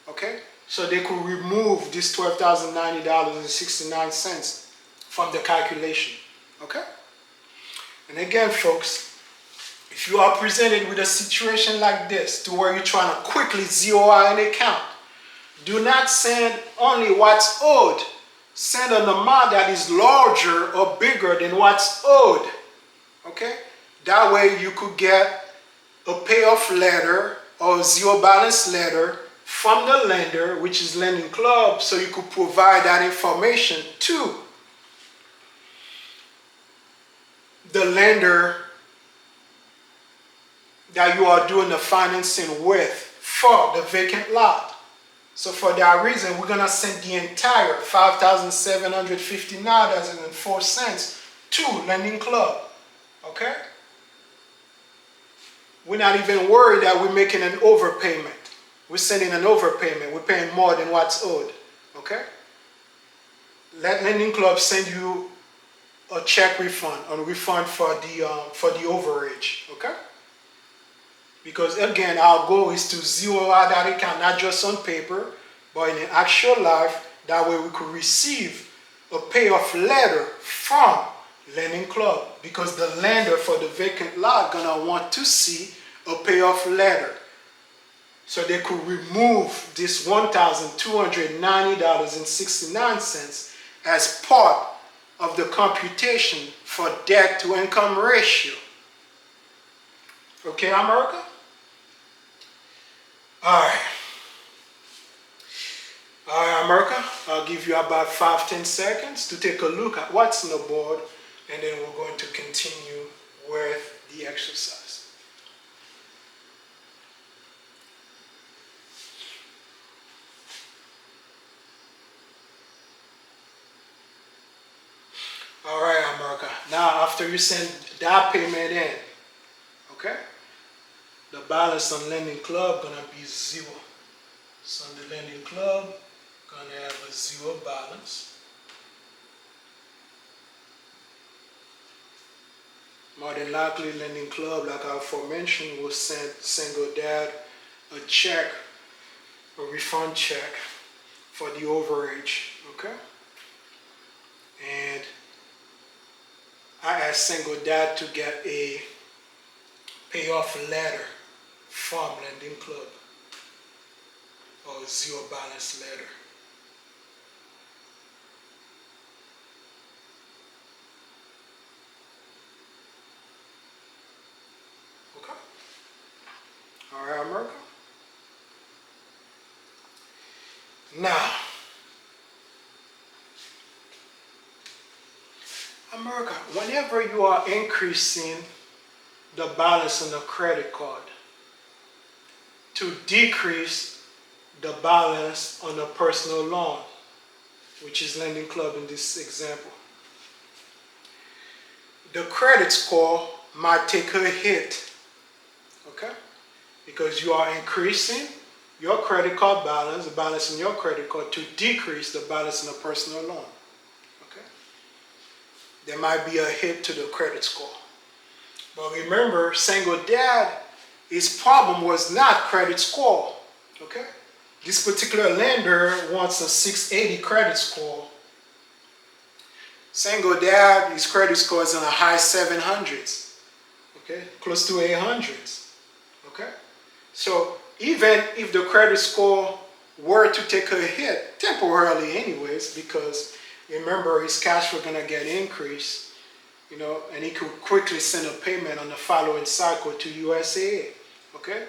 okay? So they could remove this $12,090.69 from the calculation, okay? And again, folks, if you are presented with a situation like this, to where you're trying to quickly zero out an account, do not send only what's owed. Send an amount that is larger or bigger than what's owed, okay? That way you could get a payoff letter or zero balance letter from the lender, which is Lending Club, so you could provide that information to the lender that you are doing the financing with for the vacant lot. So for that reason, we're gonna send the entire $5,759.04 to Lending Club, okay? We're not even worried that we're making an overpayment. We're sending an overpayment. We're paying more than what's owed, okay? Let Lending Club send you a check refund, a refund for the overage, okay? Because again, our goal is to zero out that account, not just on paper, but in actual life. That way we could receive a payoff letter from Lending Club, because the lender for the vacant lot gonna want to see a payoff letter, so they could remove this $1,290.69 as part of the computation for debt to income ratio. Okay, America? All right, America, I'll give you about 5-10 seconds to take a look at what's on the board, and then we're going to continue with the exercise. All right, America. Now, after you send that payment in, okay, the balance on Lending Club gonna be zero. So on the Lending Club, gonna have a zero balance. More than likely, Lending Club, like I aforementioned, will send single dad a check, a refund check for the overage, okay? And I asked single dad to get a payoff letter from Lending Club, or a zero balance letter. Okay? All right, America? Now, America, whenever you are increasing the balance on the credit card to decrease the balance on a personal loan, which is Lending Club in this example, the credit score might take a hit, okay? Because you are increasing your credit card balance, the balance in your credit card, to decrease the balance in a personal loan, okay? There might be a hit to the credit score. But remember, single dad, his problem was not credit score, okay? This particular lender wants a 680 credit score. Single dad, his credit score is in the high 700s, okay? Close to 800s, okay? So even if the credit score were to take a hit, temporarily anyways, because remember his cash flow gonna get increased, you know, and he could quickly send a payment on the following cycle to USAA, okay?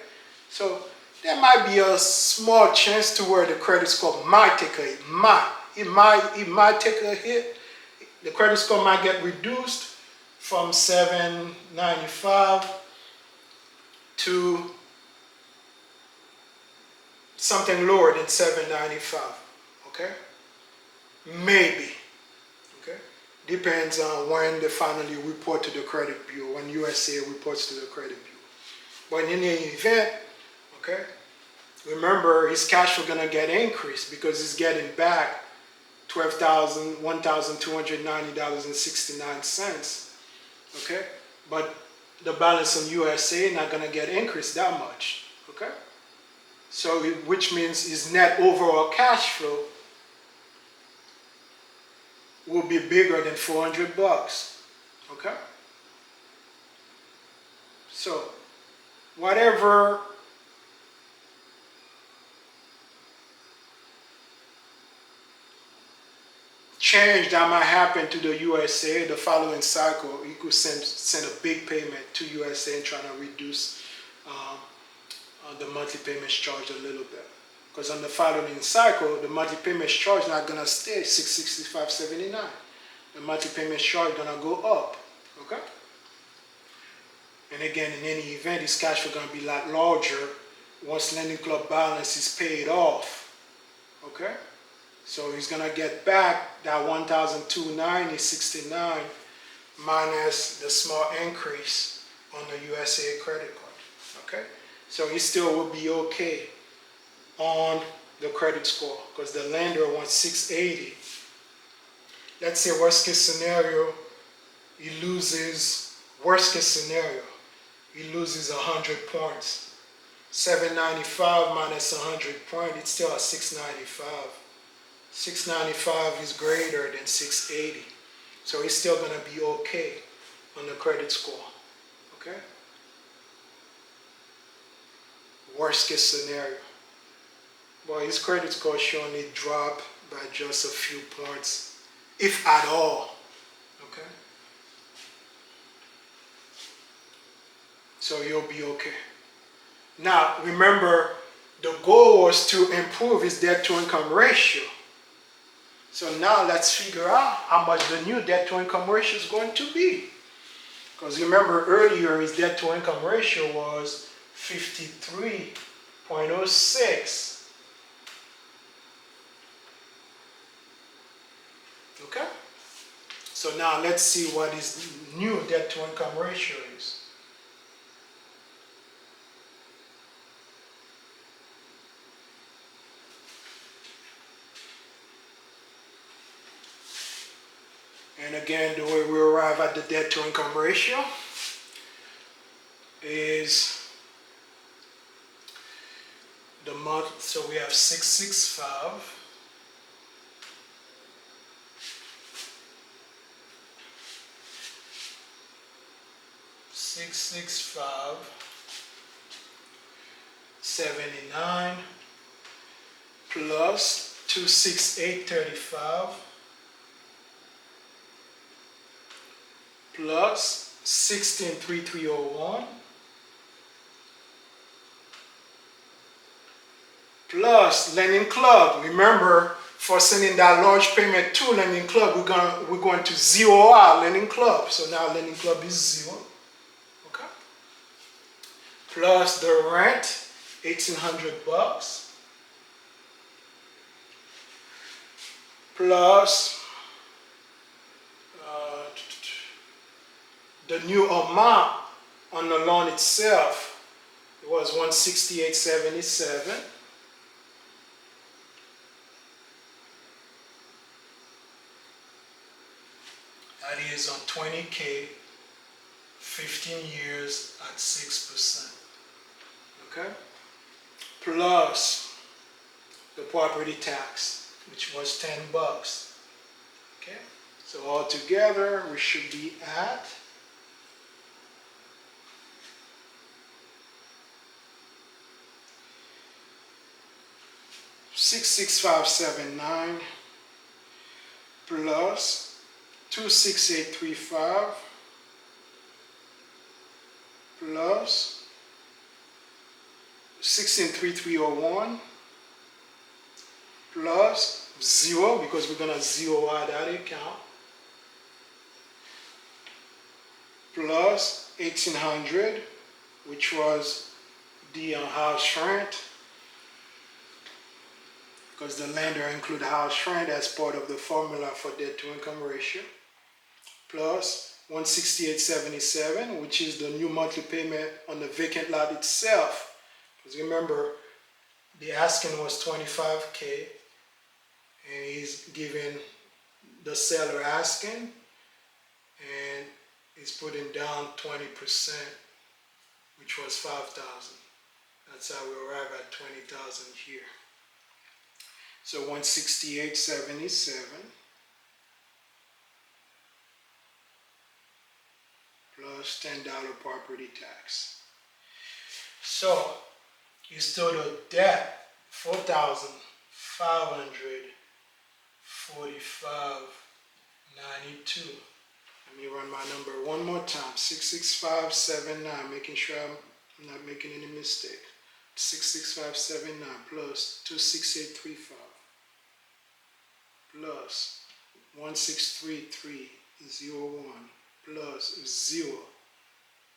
So there might be a small chance to where the credit score might take a hit. It might take a hit. the credit score might get reduced from 795 to something lower than 795. Okay? Maybe. Okay? Depends on when they finally report to the credit bureau, when USA reports to the credit bureau. But in any event, okay, remember his cash flow gonna get increased because he's getting back $1,290.69. Okay? But the balance on USA not gonna get increased that much. Okay? So which means his net overall cash flow will be bigger than 400 bucks. Okay? So whatever change that might happen to the USA the following cycle, you could send a big payment to USA and try to reduce the monthly payments charge a little bit. Because on the following cycle, the monthly payments charge is not going to stay $665.79. The monthly payments charge is going to go up. Okay? And again, in any event, his cash flow is going to be a lot larger once Lending Club balance is paid off. Okay? So he's going to get back that $1,290.69 minus the small increase on the USA credit card. Okay? So he still will be okay on the credit score because the lender wants 680. Let's say worst case scenario, he loses, worst case scenario, he loses 100 points. 795 minus 100 points, it's still at 695. 695 is greater than 680. So he's still going to be okay on the credit score. Okay? Worst case scenario. Well, his credit score should only drop by just a few points, if at all. Okay? So you'll be okay. Now, remember, the goal was to improve his debt to income ratio. So now let's figure out how much the new debt to income ratio is going to be. Because remember earlier his debt to income ratio was 53.06. Okay? So now let's see what his new debt to income ratio is. And again, the way we arrive at the debt to income ratio is the month, so we have 665. $79 plus 268.35 plus 163301 plus Lending Club. Remember, for sending that large payment to Lending Club, we're going to zero out Lending Club. So now Lending Club is 0. Okay. Plus the rent, 1,800 bucks. Plus the new amount on the loan itself, it was $168.77. That is on 20K, 15 years at 6%. Okay? Plus the property tax, which was 10 bucks. Okay? So altogether, we should be at $665.79 plus 268.35 plus 163301 plus 0, because we're going to zero out that account, plus 1,800, which was the house rent, because the lender include house rent as part of the formula for debt to income ratio, plus 168.77, which is the new monthly payment on the vacant lot itself. Because remember, the asking was 25K, and he's giving the seller asking, and he's putting down 20%, which was 5,000. That's how we arrive at 20,000 here. So 168.77 plus $10 property tax. So you still owe debt $4,545.92. Let me run my number one more time. 66579, making sure I'm not making any mistake. 66579 plus 26835 plus 163301 plus 0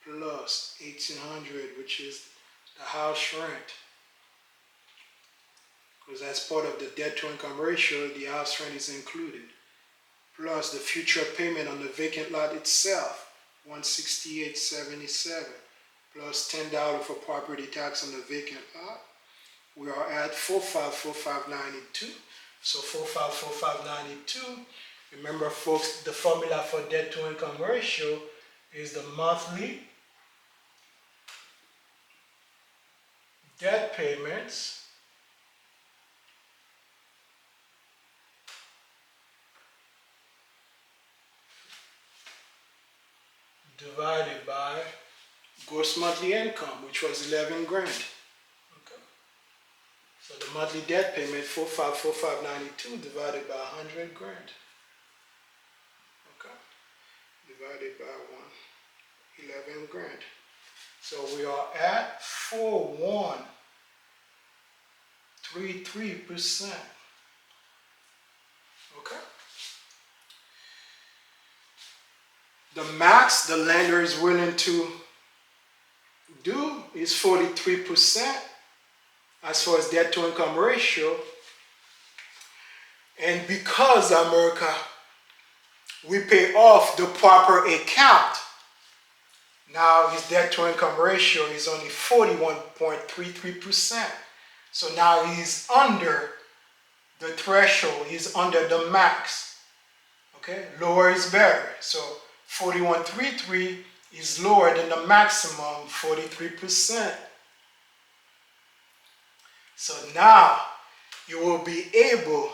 plus 1,800, which is the house rent. Because as part of the debt to income ratio, the house rent is included. Plus the future payment on the vacant lot itself, 168.77, plus $10 for property tax on the vacant lot. We are at 4545.92. So 4545.92. Remember, folks, the formula for debt to income ratio is the monthly debt payments divided by gross monthly income, which was 11 grand. Okay. So the monthly debt payment, 4545.92 divided by 100 grand. Okay. Divided by 11 grand. So we are at 4.133%. Okay. The max the lender is willing to do is 43% as far as debt to income ratio. And because, America, we pay off the proper account, now his debt to income ratio is only 41.33%. So now he's under the threshold, he's under the max. Okay, lower is better. So 41.33 is lower than the maximum 43%. So now you will be able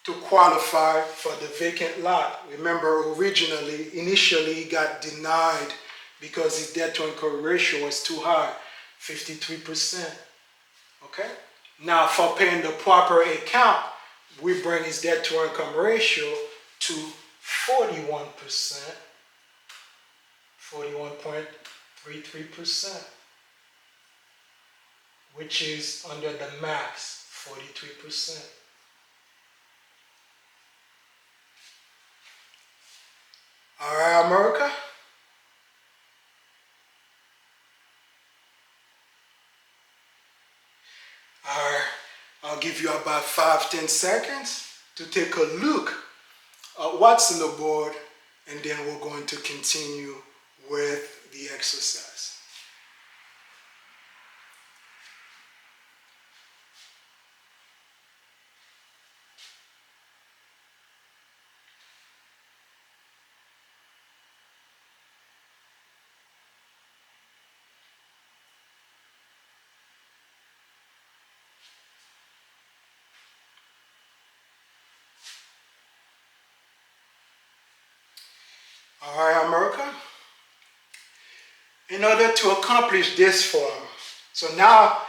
to qualify for the vacant lot. Remember, initially he got denied because his debt to income ratio was too high, 53%. Okay? Now for paying the proper account, we bring his debt to income ratio to 41%, 41.33%, which is under the max, 43%. All right, America? All right, I'll give you about 5-10 seconds to take a look at what's on the board, and then we're going to continue with the exercise. All right, America? In order to accomplish this form, so now,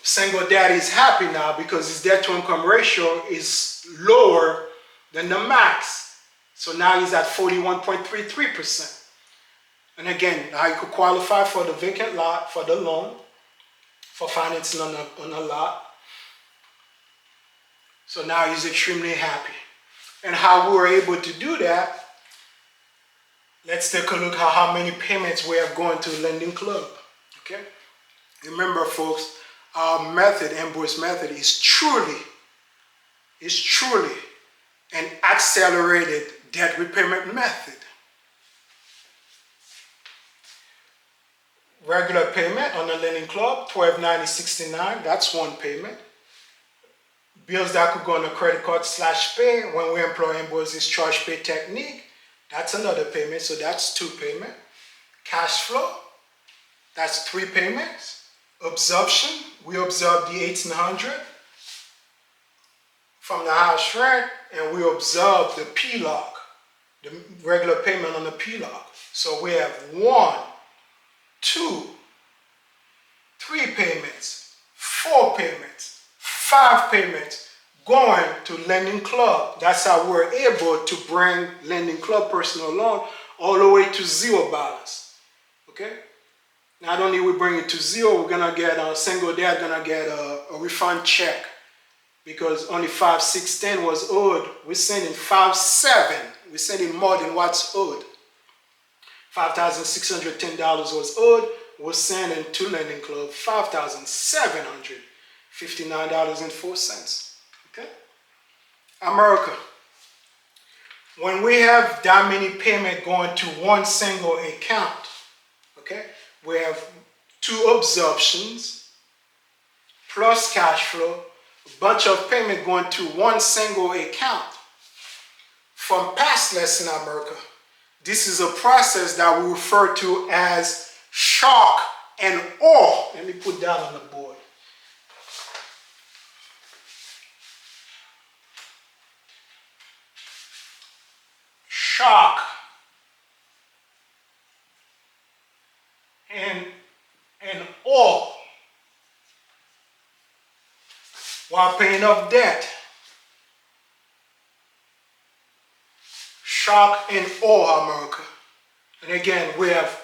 single daddy is happy now because his debt to income ratio is lower than the max. So now he's at 41.33%. And again, now you could qualify for the vacant lot, for the loan, for financing on a lot. So now he's extremely happy. And how we were able to do that Let's take a look at how many payments we have going to Lending Club. Okay. Remember, folks, our method, Ambroise Method, is truly an accelerated debt repayment method. Regular payment on the Lending Club, $12.90.69. That's one payment. Bills that could go on a credit card /pay when we employ Ambroise's charge pay technique. That's another payment, so that's two payments. Cash flow, that's three payments. Absorption, we absorb the 1800 from the house rent, and we absorb the PLOC, the regular payment on the PLOC. So we have 1, 2, 3 payments, 4 payments, 5 payments going to Lending Club. That's how we're able to bring Lending Club personal loan all the way to zero balance. Okay? Not only we bring it to zero, we're gonna get a single dad gonna get a refund check because only 5,610 was owed. We're sending 5,700. We're sending more than what's owed. $5,610 was owed. We're sending to Lending Club $5,759.04. Okay? America. When we have that many payments going to one single account, okay, we have 2 absorptions plus cash flow, a bunch of payment going to one single account. From past lesson, America, this is a process that we refer to as shock and awe. Let me put that on the board. Shock and awe while paying off debt. Shock and awe, America. And again, we have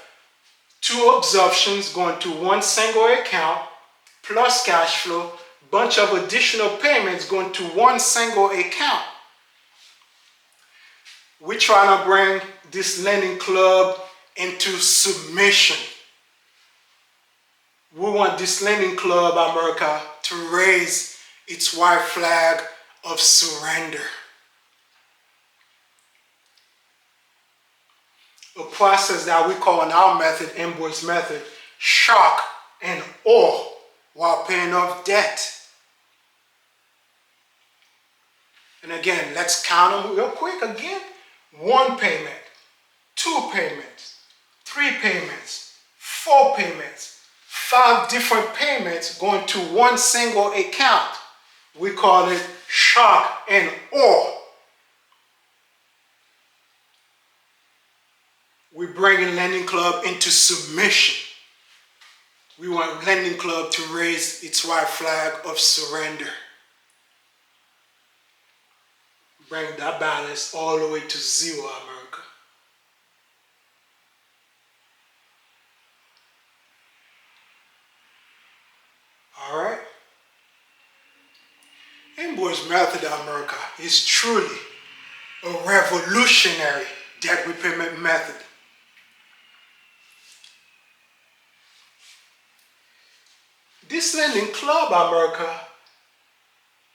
2 absorptions going to one single account plus cash flow, bunch of additional payments going to one single account. We're trying to bring this Lending Club into submission. We want this Lending Club, America, to raise its white flag of surrender. A process that we call in our method, Ambroise Method, shock and awe while paying off debt. And again, let's count them real quick again. 1 payment, 2 payments, 3 payments, 4 payments, 5 different payments going to one single account. We call it shock and awe. We're bringing Lending Club into submission. We want Lending Club to raise its white flag of surrender. Bring that balance all the way to zero, America. All right? Ambroise Method, America, is truly a revolutionary debt repayment method. This Lending Club, America,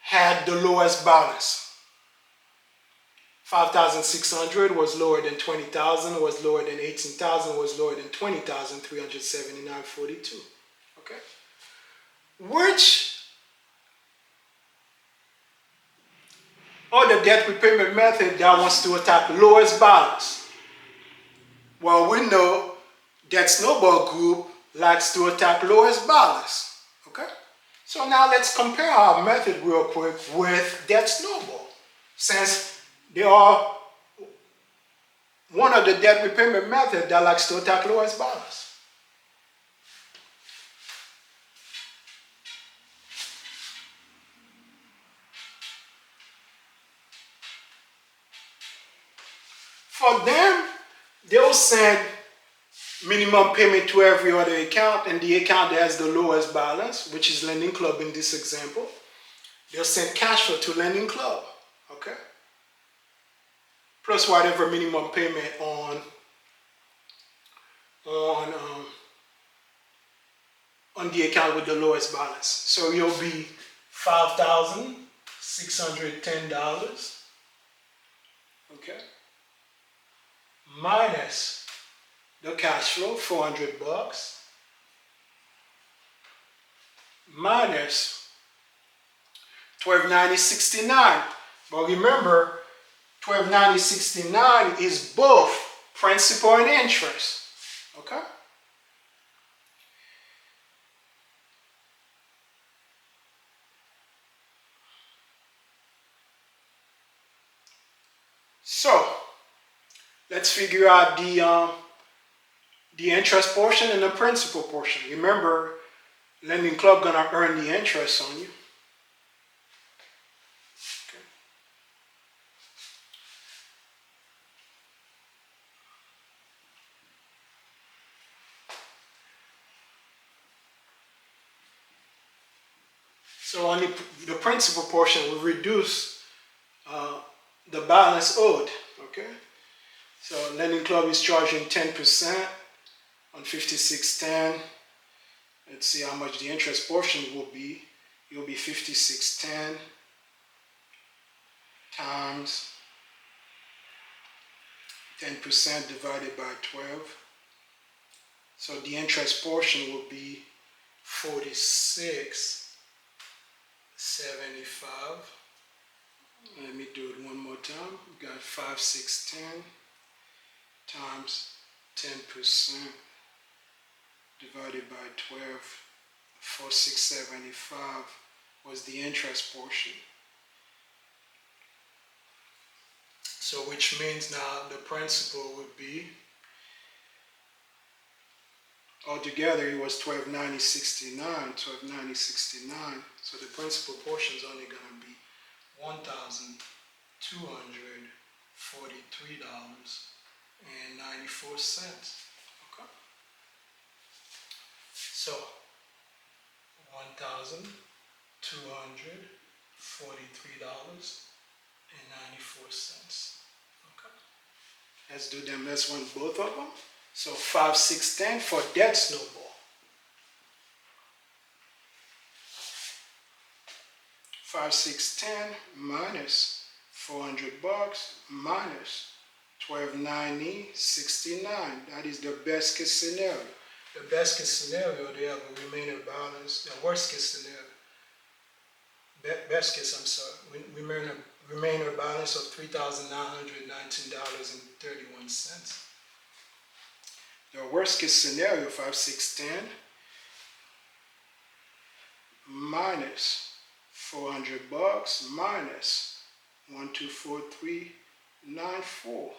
had the lowest balance. 5,600 was lower than 20,000, was lower than 18,000, was lower than 20,379.42. Okay? Which other debt repayment method that wants to attack lowest balance? Well, we know that snowball group likes to attack lowest balance. Okay? So now let's compare our method real quick with that snowball, since they are one of the debt repayment methods that likes to attack lowest balance. For them, they'll send minimum payment to every other account, and the account that has the lowest balance, which is Lending Club in this example, they'll send cash flow to Lending Club. Okay? Plus whatever minimum payment on on the account with the lowest balance. So you'll be $5,610. Okay. Minus the cash flow, $400. Minus 1290.69. But remember, 1290.69 is both principal and interest. Okay? So let's figure out the interest portion and the principal portion. Remember, lending club gonna earn the interest on you. Okay. So on the principal portion, we reduce the balance owed. Okay. So lending club is charging 10% on 5610. Let's see how much the interest portion will be. It will be 5610 times 10% divided by 12. So the interest portion will be 46.75. Let me do it one more time. We got 5610 times 10% divided by 12. 4675 was the interest portion. So which means now the principal would be, altogether it was 1290.69, 1290.69. So the principal portion is only going to be $1,243.94. Okay. So $1,243.94. Okay. Let's do them. Let's run both of them. So 5610 for debt snowball. 5610 minus $400 minus 1290.69. That is the best case scenario. The best case scenario, they have a remaining balance. The worst case scenario, best case, I'm sorry, remaining balance of $3,919.31. The worst case scenario, 5610 minus $400 minus 1243.94.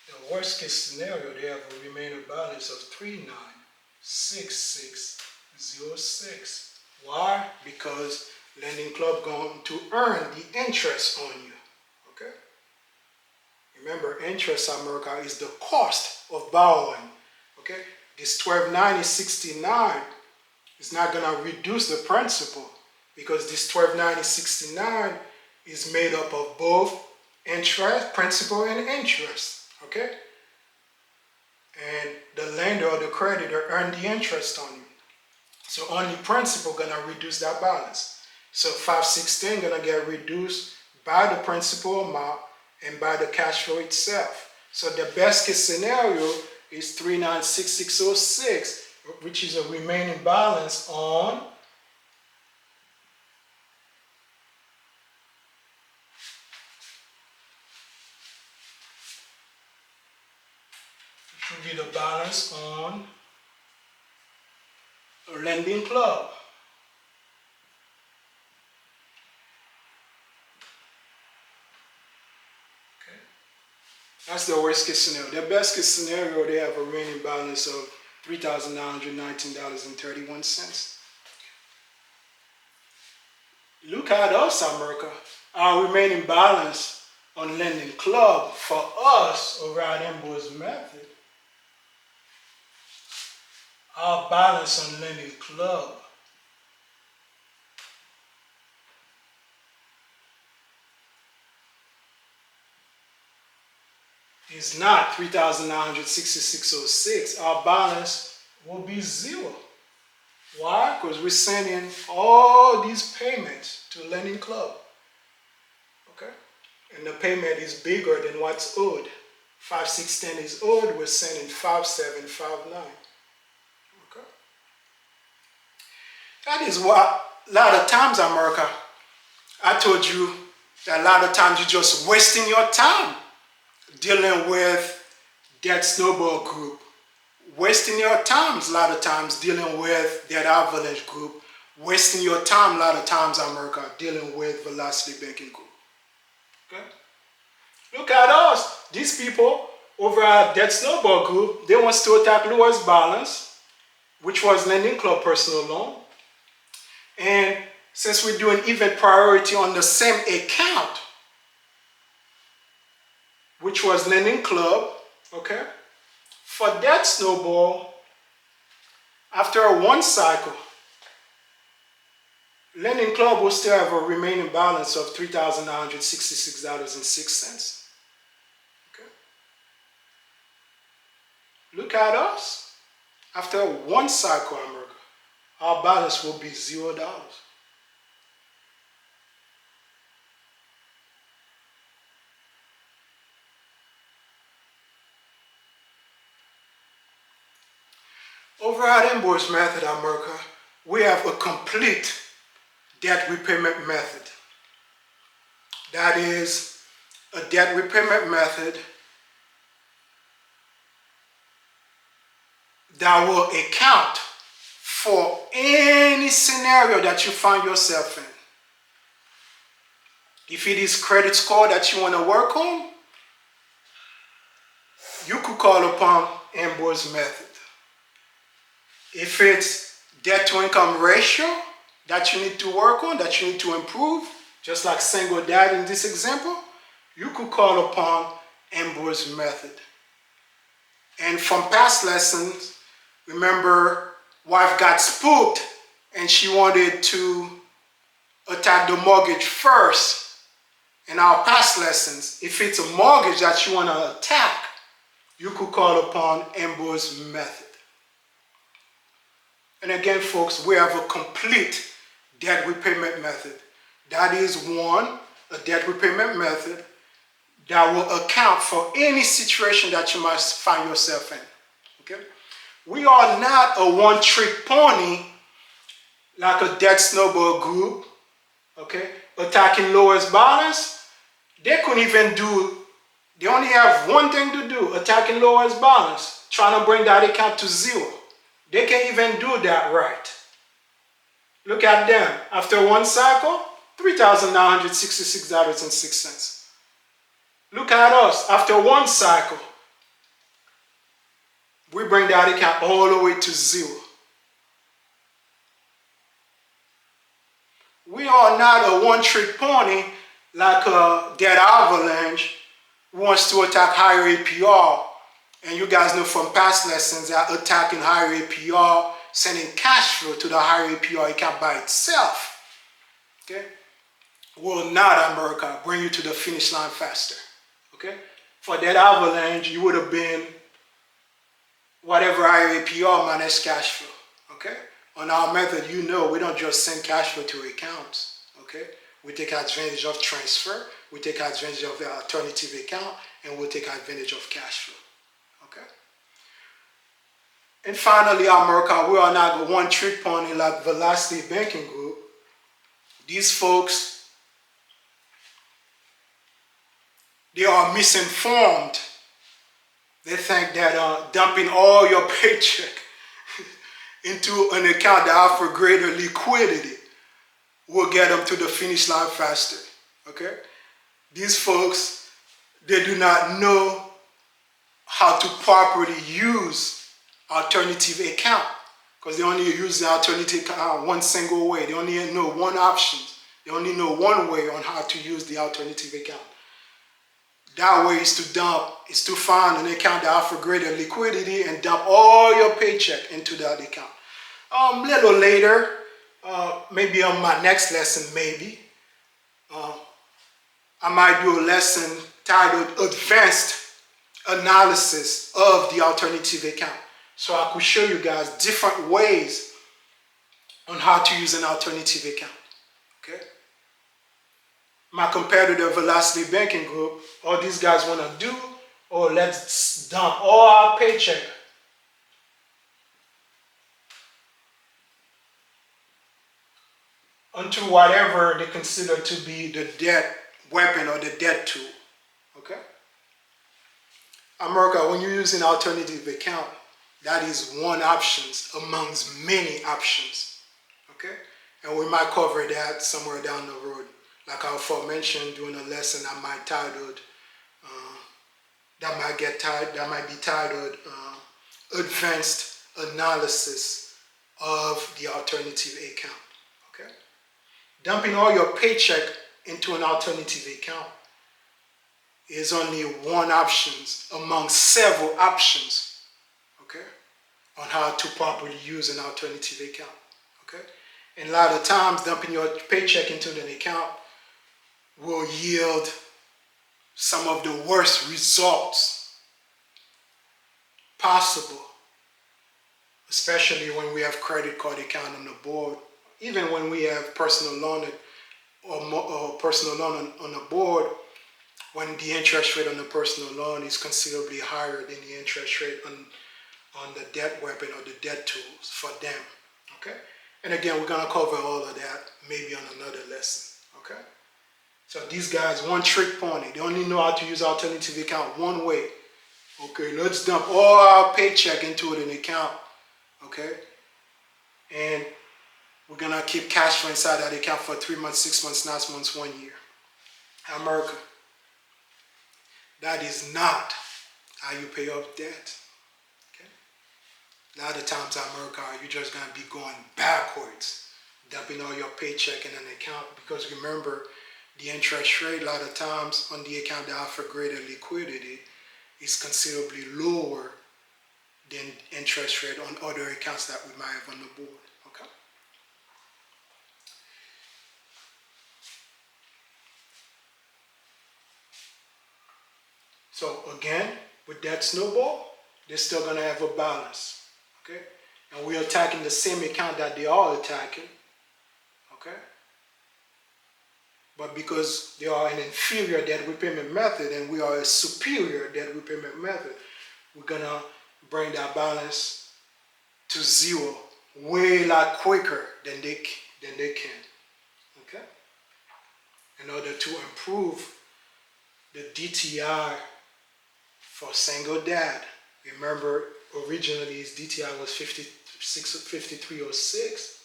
The worst case scenario, they have a remaining balance of 396606. Why? Because lending club going to earn the interest on you. Okay? Remember, interest, America, is the cost of borrowing. Okay? This 1290.69 is not going to reduce the principal, because this 1290.69 is made up of both interest, principal, and interest. Okay? And the lender or the creditor earn the interest on you. So only principal gonna reduce that balance. So 5610 gonna get reduced by the principal amount and by the cash flow itself. So the best case scenario is 396606, which is a remaining balance on should be the balance on a lending club. Okay. That's the worst case scenario. The best case scenario, they have a remaining balance of $3,919.31. Look at us, America. Our remaining balance on lending club for us over at Ambroise Method. Our balance on lending club is not 3,966.06, our balance will be zero. Why? Because we're sending all these payments to Lending Club. Okay? And the payment is bigger than what's owed. 5610 is owed, we're sending 5759. Okay? That is why a lot of times, America, I told you that a lot of times you're just wasting your time dealing with that snowball group. Wasting your time a lot of times dealing with that avalanche group. Wasting your time a lot of times, America, dealing with velocity banking group. Okay? Look at us. These people over at that snowball group, they want to attack lowest balance, which was Lending Club personal loan. And since we're doing even priority on the same account, which was Lending Club, okay? For that snowball, after one cycle, Lending Club will still have a remaining balance of $3,966.06. Okay? Look at us. After one cycle, America, our balance will be $0. Over at Ambroise Method, America, we have a complete debt repayment method. That is a debt repayment method that will account for any scenario that you find yourself in. If it is credit score that you want to work on, you could call upon Ambroise Method. If it's debt to income ratio that you need to work on, that you need to improve, just like single dad in this example, you could call upon Ambroise Method. And from past lessons, remember, wife got spooked and she wanted to attack the mortgage first. In our past lessons, if it's a mortgage that you want to attack, you could call upon Ambroise Method. And again, folks, we have a complete debt repayment method. That is one, a debt repayment method that will account for any situation that you must find yourself in. Okay? We are not a one-trick pony like a debt snowball group, okay, attacking lowest balance. They couldn't even do, they only have one thing to do, attacking lowest balance, trying to bring that account to zero. They can't even do that right. Look at them. After one cycle, $3,966.06. Look at us. After one cycle, we bring that account all the way to zero. We are not a one-trick pony like that avalanche wants to attack higher APR. And you guys know from past lessons that attacking higher APR, sending cash flow to the higher APR account by itself, okay, will not, America, bring you to the finish line faster. Okay? For that avalanche, you would have been whatever higher APR minus cash flow. Okay? On our method, you know, we don't just send cash flow to accounts. Okay? We take advantage of transfer, we take advantage of the alternative account, and we'll take advantage of cash flow. Okay? And finally, America, we are not a one-trick pony like Velocity Banking Group. These folks, they are misinformed. They think that dumping all your paycheck into an account that offers greater liquidity will get them to the finish line faster. Okay? These folks, they do not know how to properly use alternative account, because they only use the alternative account one single way. They only know one option. They only know one way on how to use the alternative account. That way is to dump, is to find an account that offers greater liquidity and dump all your paycheck into that account. A little later, maybe on my next lesson, I might do a lesson titled Advanced analysis of the alternative account. So I could show you guys different ways on how to use an alternative account. Okay. My competitor, Velocity Banking Group, all these guys want to do, or let's dump all our paycheck onto whatever they consider to be the debt weapon or the debt tool. Okay. America, when you use an alternative account, that is one option amongst many options. Okay? And we might cover that somewhere down the road. Like I aforementioned during a lesson I might titled, that might be titled Advanced Analysis of the Alternative Account. Okay? Dumping all your paycheck into an alternative account is only one option among several options, okay, on how to properly use an alternative account, okay? And a lot of times, dumping your paycheck into an account will yield some of the worst results possible, especially when we have credit card account on the board, even when we have personal loan or personal loan on the board, when the interest rate on the personal loan is considerably higher than the interest rate on the debt weapon or the debt tools for them, okay? And again, we're gonna cover all of that maybe on another lesson, okay? So these guys, one trick pony, they only know how to use alternative account one way. Okay, let's dump all our paycheck into an account, okay? And we're gonna keep cash flow inside that account for 3 months, 6 months, 9 months, 1 year. America. That is not how you pay off debt. Okay? A lot of times in America, you're just going to be going backwards, dumping all your paycheck in an account, because remember, the interest rate a lot of times on the account that offer greater liquidity is considerably lower than interest rate on other accounts that we might have on the board. Okay? So again, with that snowball, they're still going to have a balance, okay? And we're attacking the same account that they are attacking, okay? But because they are an inferior debt repayment method and we are a superior debt repayment method, we're going to bring that balance to zero way a lot quicker than they can, okay? In order to improve the DTI for single dad. Remember, originally his DTI was 5306.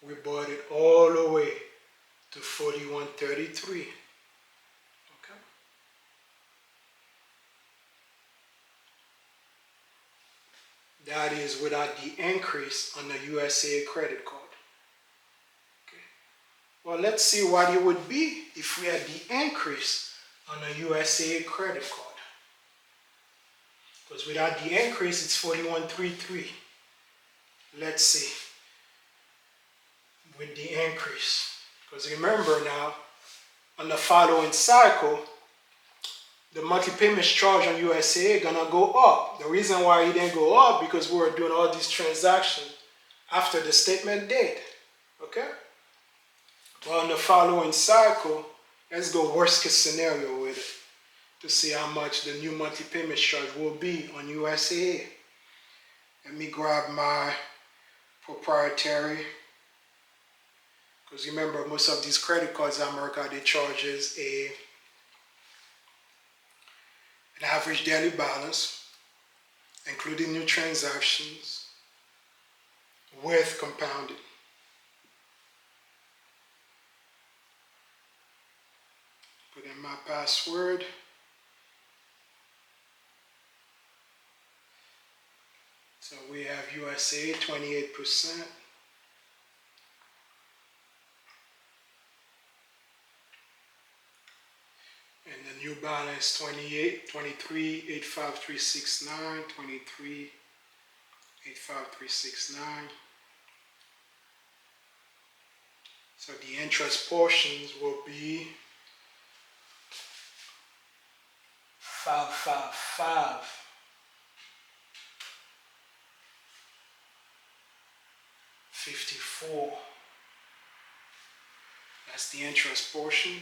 We brought it all the way to 4133. Okay. That is without the increase on the USA credit card. Okay. Well, let's see what it would be if we had the increase on the USA credit card. Because without the increase, it's 4133. Let's see. With the increase. Because remember now, on the following cycle, the monthly payments charge on USA gonna go up. The reason why it didn't go up because we were doing all these transactions after the statement date. Okay? But on the following cycle, let's go worst case scenario with it to see how much the new monthly payment charge will be on USA. Let me grab my proprietary, because remember most of these credit cards in America, they charges an average daily balance, including new transactions, with compounding. Put in my password. So we have USA 28%. And the new balance 23,85369, 23,85369. So the interest portions will be 555. 54. That's the interest portion,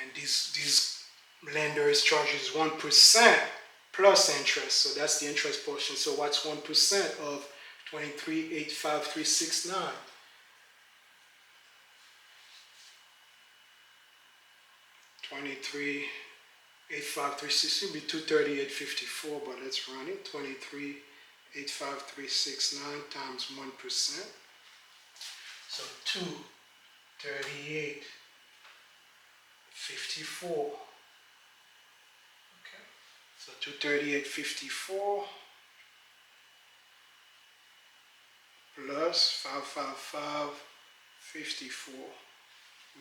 and these lenders charges 1% plus interest, so that's the interest portion. So what's 1% of 23,85369? 23,85369 will be 238.54, but let's run it. 23,85369 times 1%. So 238.54. Okay. So 238.54 plus 555.54.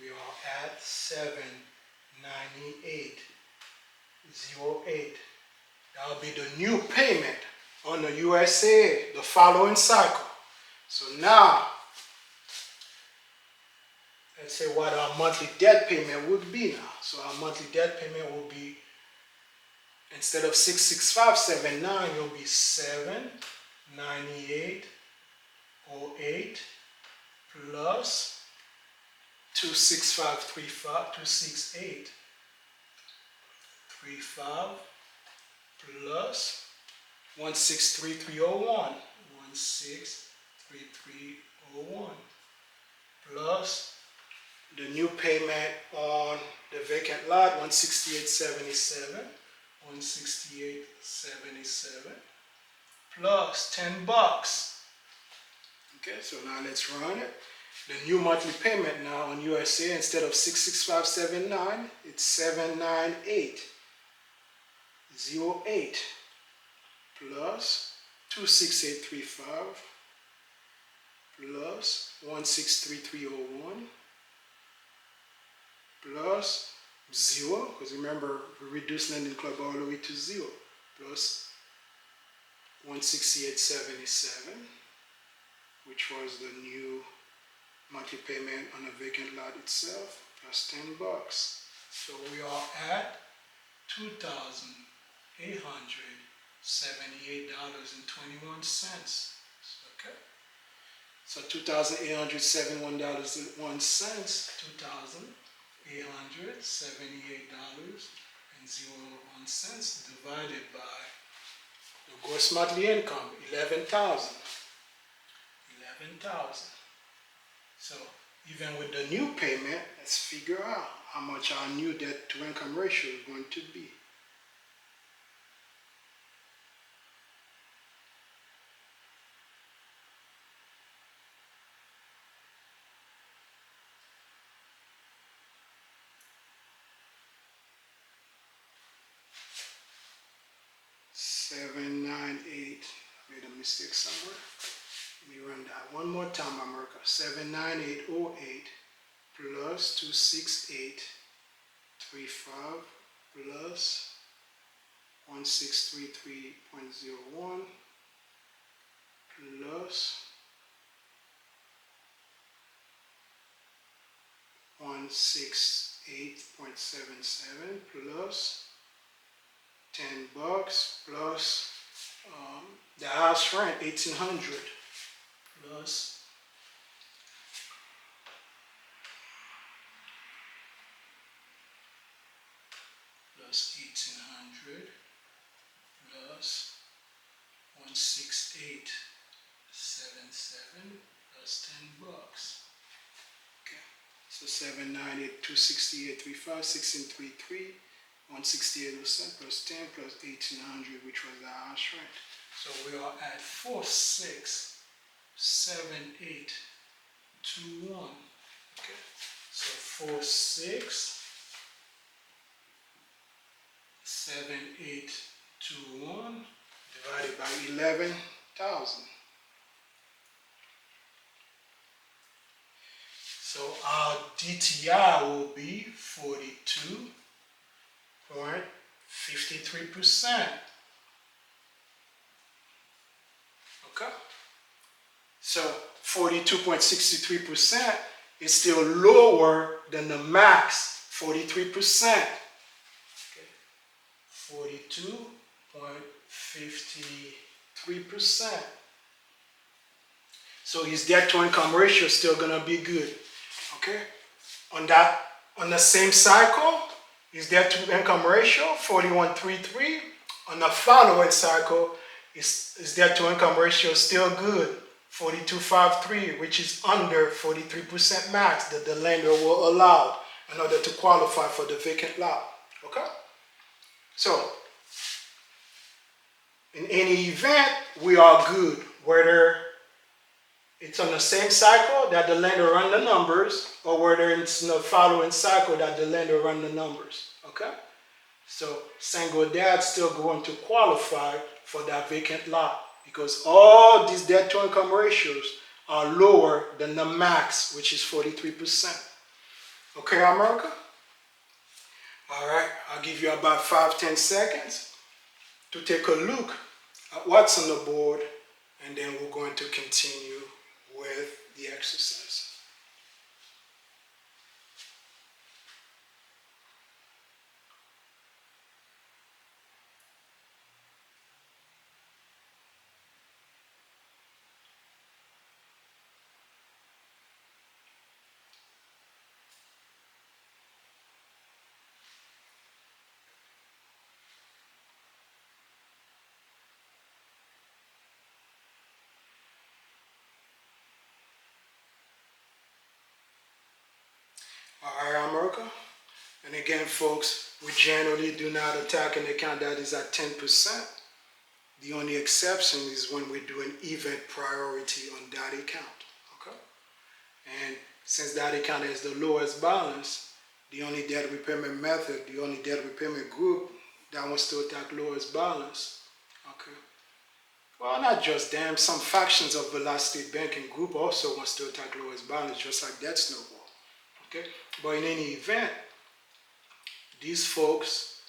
We are at 798.08. That'll be the new payment on the USA the following cycle. So now, let's say what our monthly debt payment would be now. So our monthly debt payment will be, instead of 665.79, it will be 798.08 plus 268.35 plus 163301 plus the new payment on the vacant lot, 168.77 plus $10. Okay, so now let's run it. The new monthly payment now on USA, instead of 665.79, it's 798.08 plus 268.35 plus 163301 plus 0, because remember we reduced lending club all the way to 0, plus 168.77, which was the new monthly payment on the vacant lot itself, plus $10. So we are at $2,878.21. Okay. So $2,871.01, $2,878.01 divided by the gross monthly income, 11,000. So even with the new payment, let's figure out how much our new debt to income ratio is going to be. $798. I made a mistake somewhere. Let me run that one more time, America. 798.08 plus 268.35 plus 1633.01 plus 168.77 plus $10 plus the house rent, 1,800 plus 1,800 plus 168.77 plus $10. Okay, so 798, 268.35, 1633, 168.07 plus 10 plus 1,800, which was the house rent. So we are at 467821. Okay, so 467821 divided by 11,000. So our DTI will be 42.53%. Okay? So 42.63% is still lower than the max 43%. Okay? 42.53%. So his debt to income ratio is still gonna be good. Okay? On the same cycle, his debt to income ratio 41.33. On the following cycle, his debt to income ratio is still good, 42.53, which is under 43% max that the lender will allow in order to qualify for the vacant lot. Okay? So, in any event, we are good, whether it's on the same cycle that the lender run the numbers, or whether it's in the following cycle that the lender run the numbers. Okay? So single dad still going to qualify for that vacant lot because all these debt to income ratios are lower than the max, which is 43%. Okay, America? All right, I'll give you about 5-10 seconds to take a look at what's on the board, and then we're going to continue with the exercise. All right, America? And again, folks, we generally do not attack an account that is at 10%. The only exception is when we do an event priority on that account. Okay? And since that account has the lowest balance, the only debt repayment method, the only debt repayment group that wants to attack lowest balance. Okay? Well, not just them. Some factions of Plastiq banking group also wants to attack lowest balance, just like that snowball. Okay? But in any event, these folks,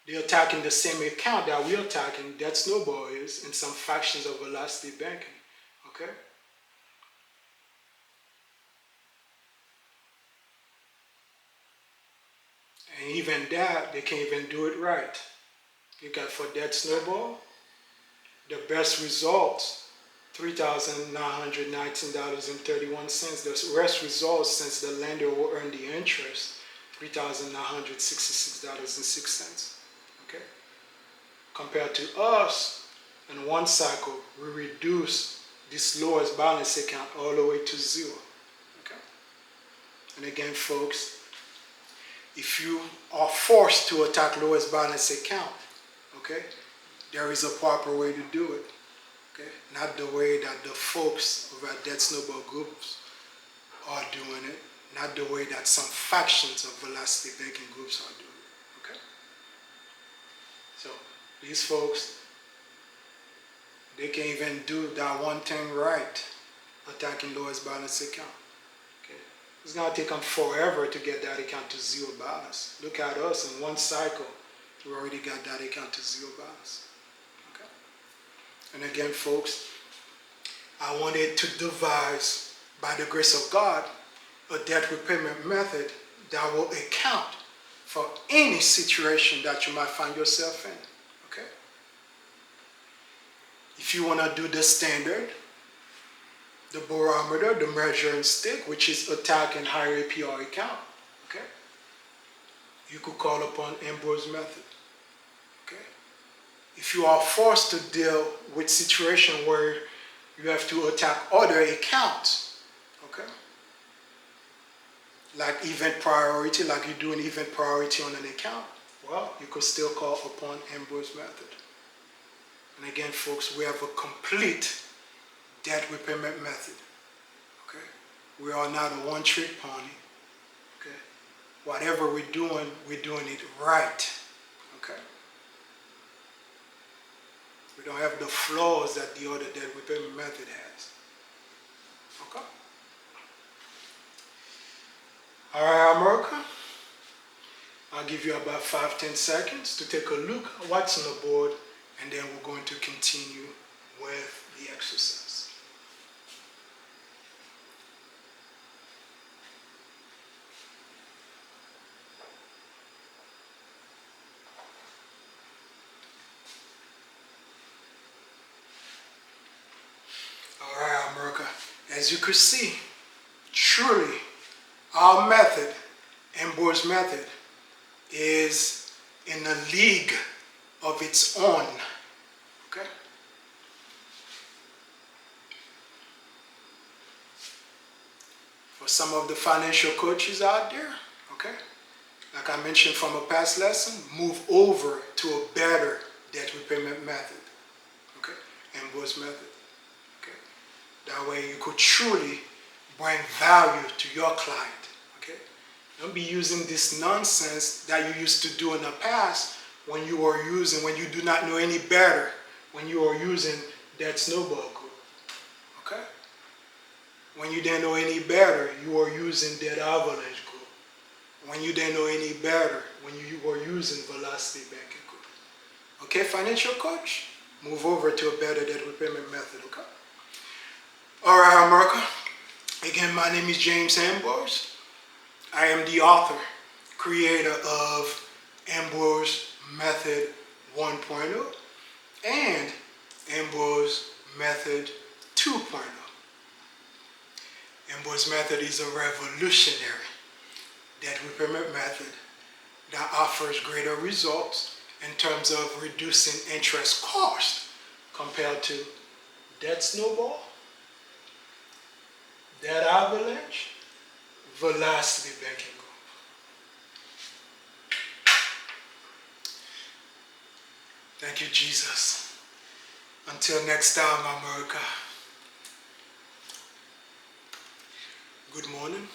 they're attacking the same account that we're attacking, that snowball is, in some factions of Plastiq banking. Okay? And even that, they can't even do it right. You got for that snowball, the best results, $3,919.31. The rest results, since the lender will earn the interest, $3,966.06. Okay? Compared to us, in one cycle, we reduce this lowest balance account all the way to zero. Okay? And again, folks, if you are forced to attack lowest balance account, okay, there is a proper way to do it. Okay? Not the way that the folks over at Debt Snowball groups are doing it, not the way that some factions of Plastiq banking groups are doing it. Okay? So these folks, they can't even do that one thing right, attacking lowest balance account. Okay? It's gonna take them forever to get that account to zero balance. Look at us, in one cycle, we already got that account to zero balance. Okay? And again, folks, I wanted to devise, by the grace of God, a debt repayment method that will account for any situation that you might find yourself in. Okay? If you want to do the standard, the barometer, the measuring stick, which is attack and higher APR account, okay, you could call upon Ambroise Method. Okay? If you are forced to deal with situation where you have to attack other accounts, okay, like event priority, like you do an event priority on an account, well, you could still call upon Ambroise Method. And again, folks, we have a complete debt repayment method. Okay? We are not a one-trick pony. Okay? Whatever we're doing it right. Okay? We don't have the flaws that the other debt repayment method has. Okay? All right, America. I'll give you about 5-10 seconds to take a look at what's on the board, and then we're going to continue with the exercise. as you could see, truly our method, Ambroise Method, is in a league of its own. Okay? For some of the financial coaches out there, okay, like I mentioned from a past lesson, move over to a better debt repayment method. Okay? Ambroise Method. Okay? That way you could truly bring value to your client. Okay? Don't be using this nonsense that you used to do in the past when you do not know any better, when you are using that snowball group. Okay? When you didn't know any better, you are using that avalanche group. When you didn't know any better, when you were using velocity banking group. Okay, financial coach? Move over to a better debt repayment method, okay? All right, America. Again, my name is James Ambroise. I am the author, creator of Ambroise Method 1.0 and Ambroise Method 2.0. Ambroise Method is a revolutionary debt repayment method that offers greater results in terms of reducing interest cost compared to debt snowball, debt avalanche, velocity banking group. Thank you, Jesus. Until next time, America. Good morning.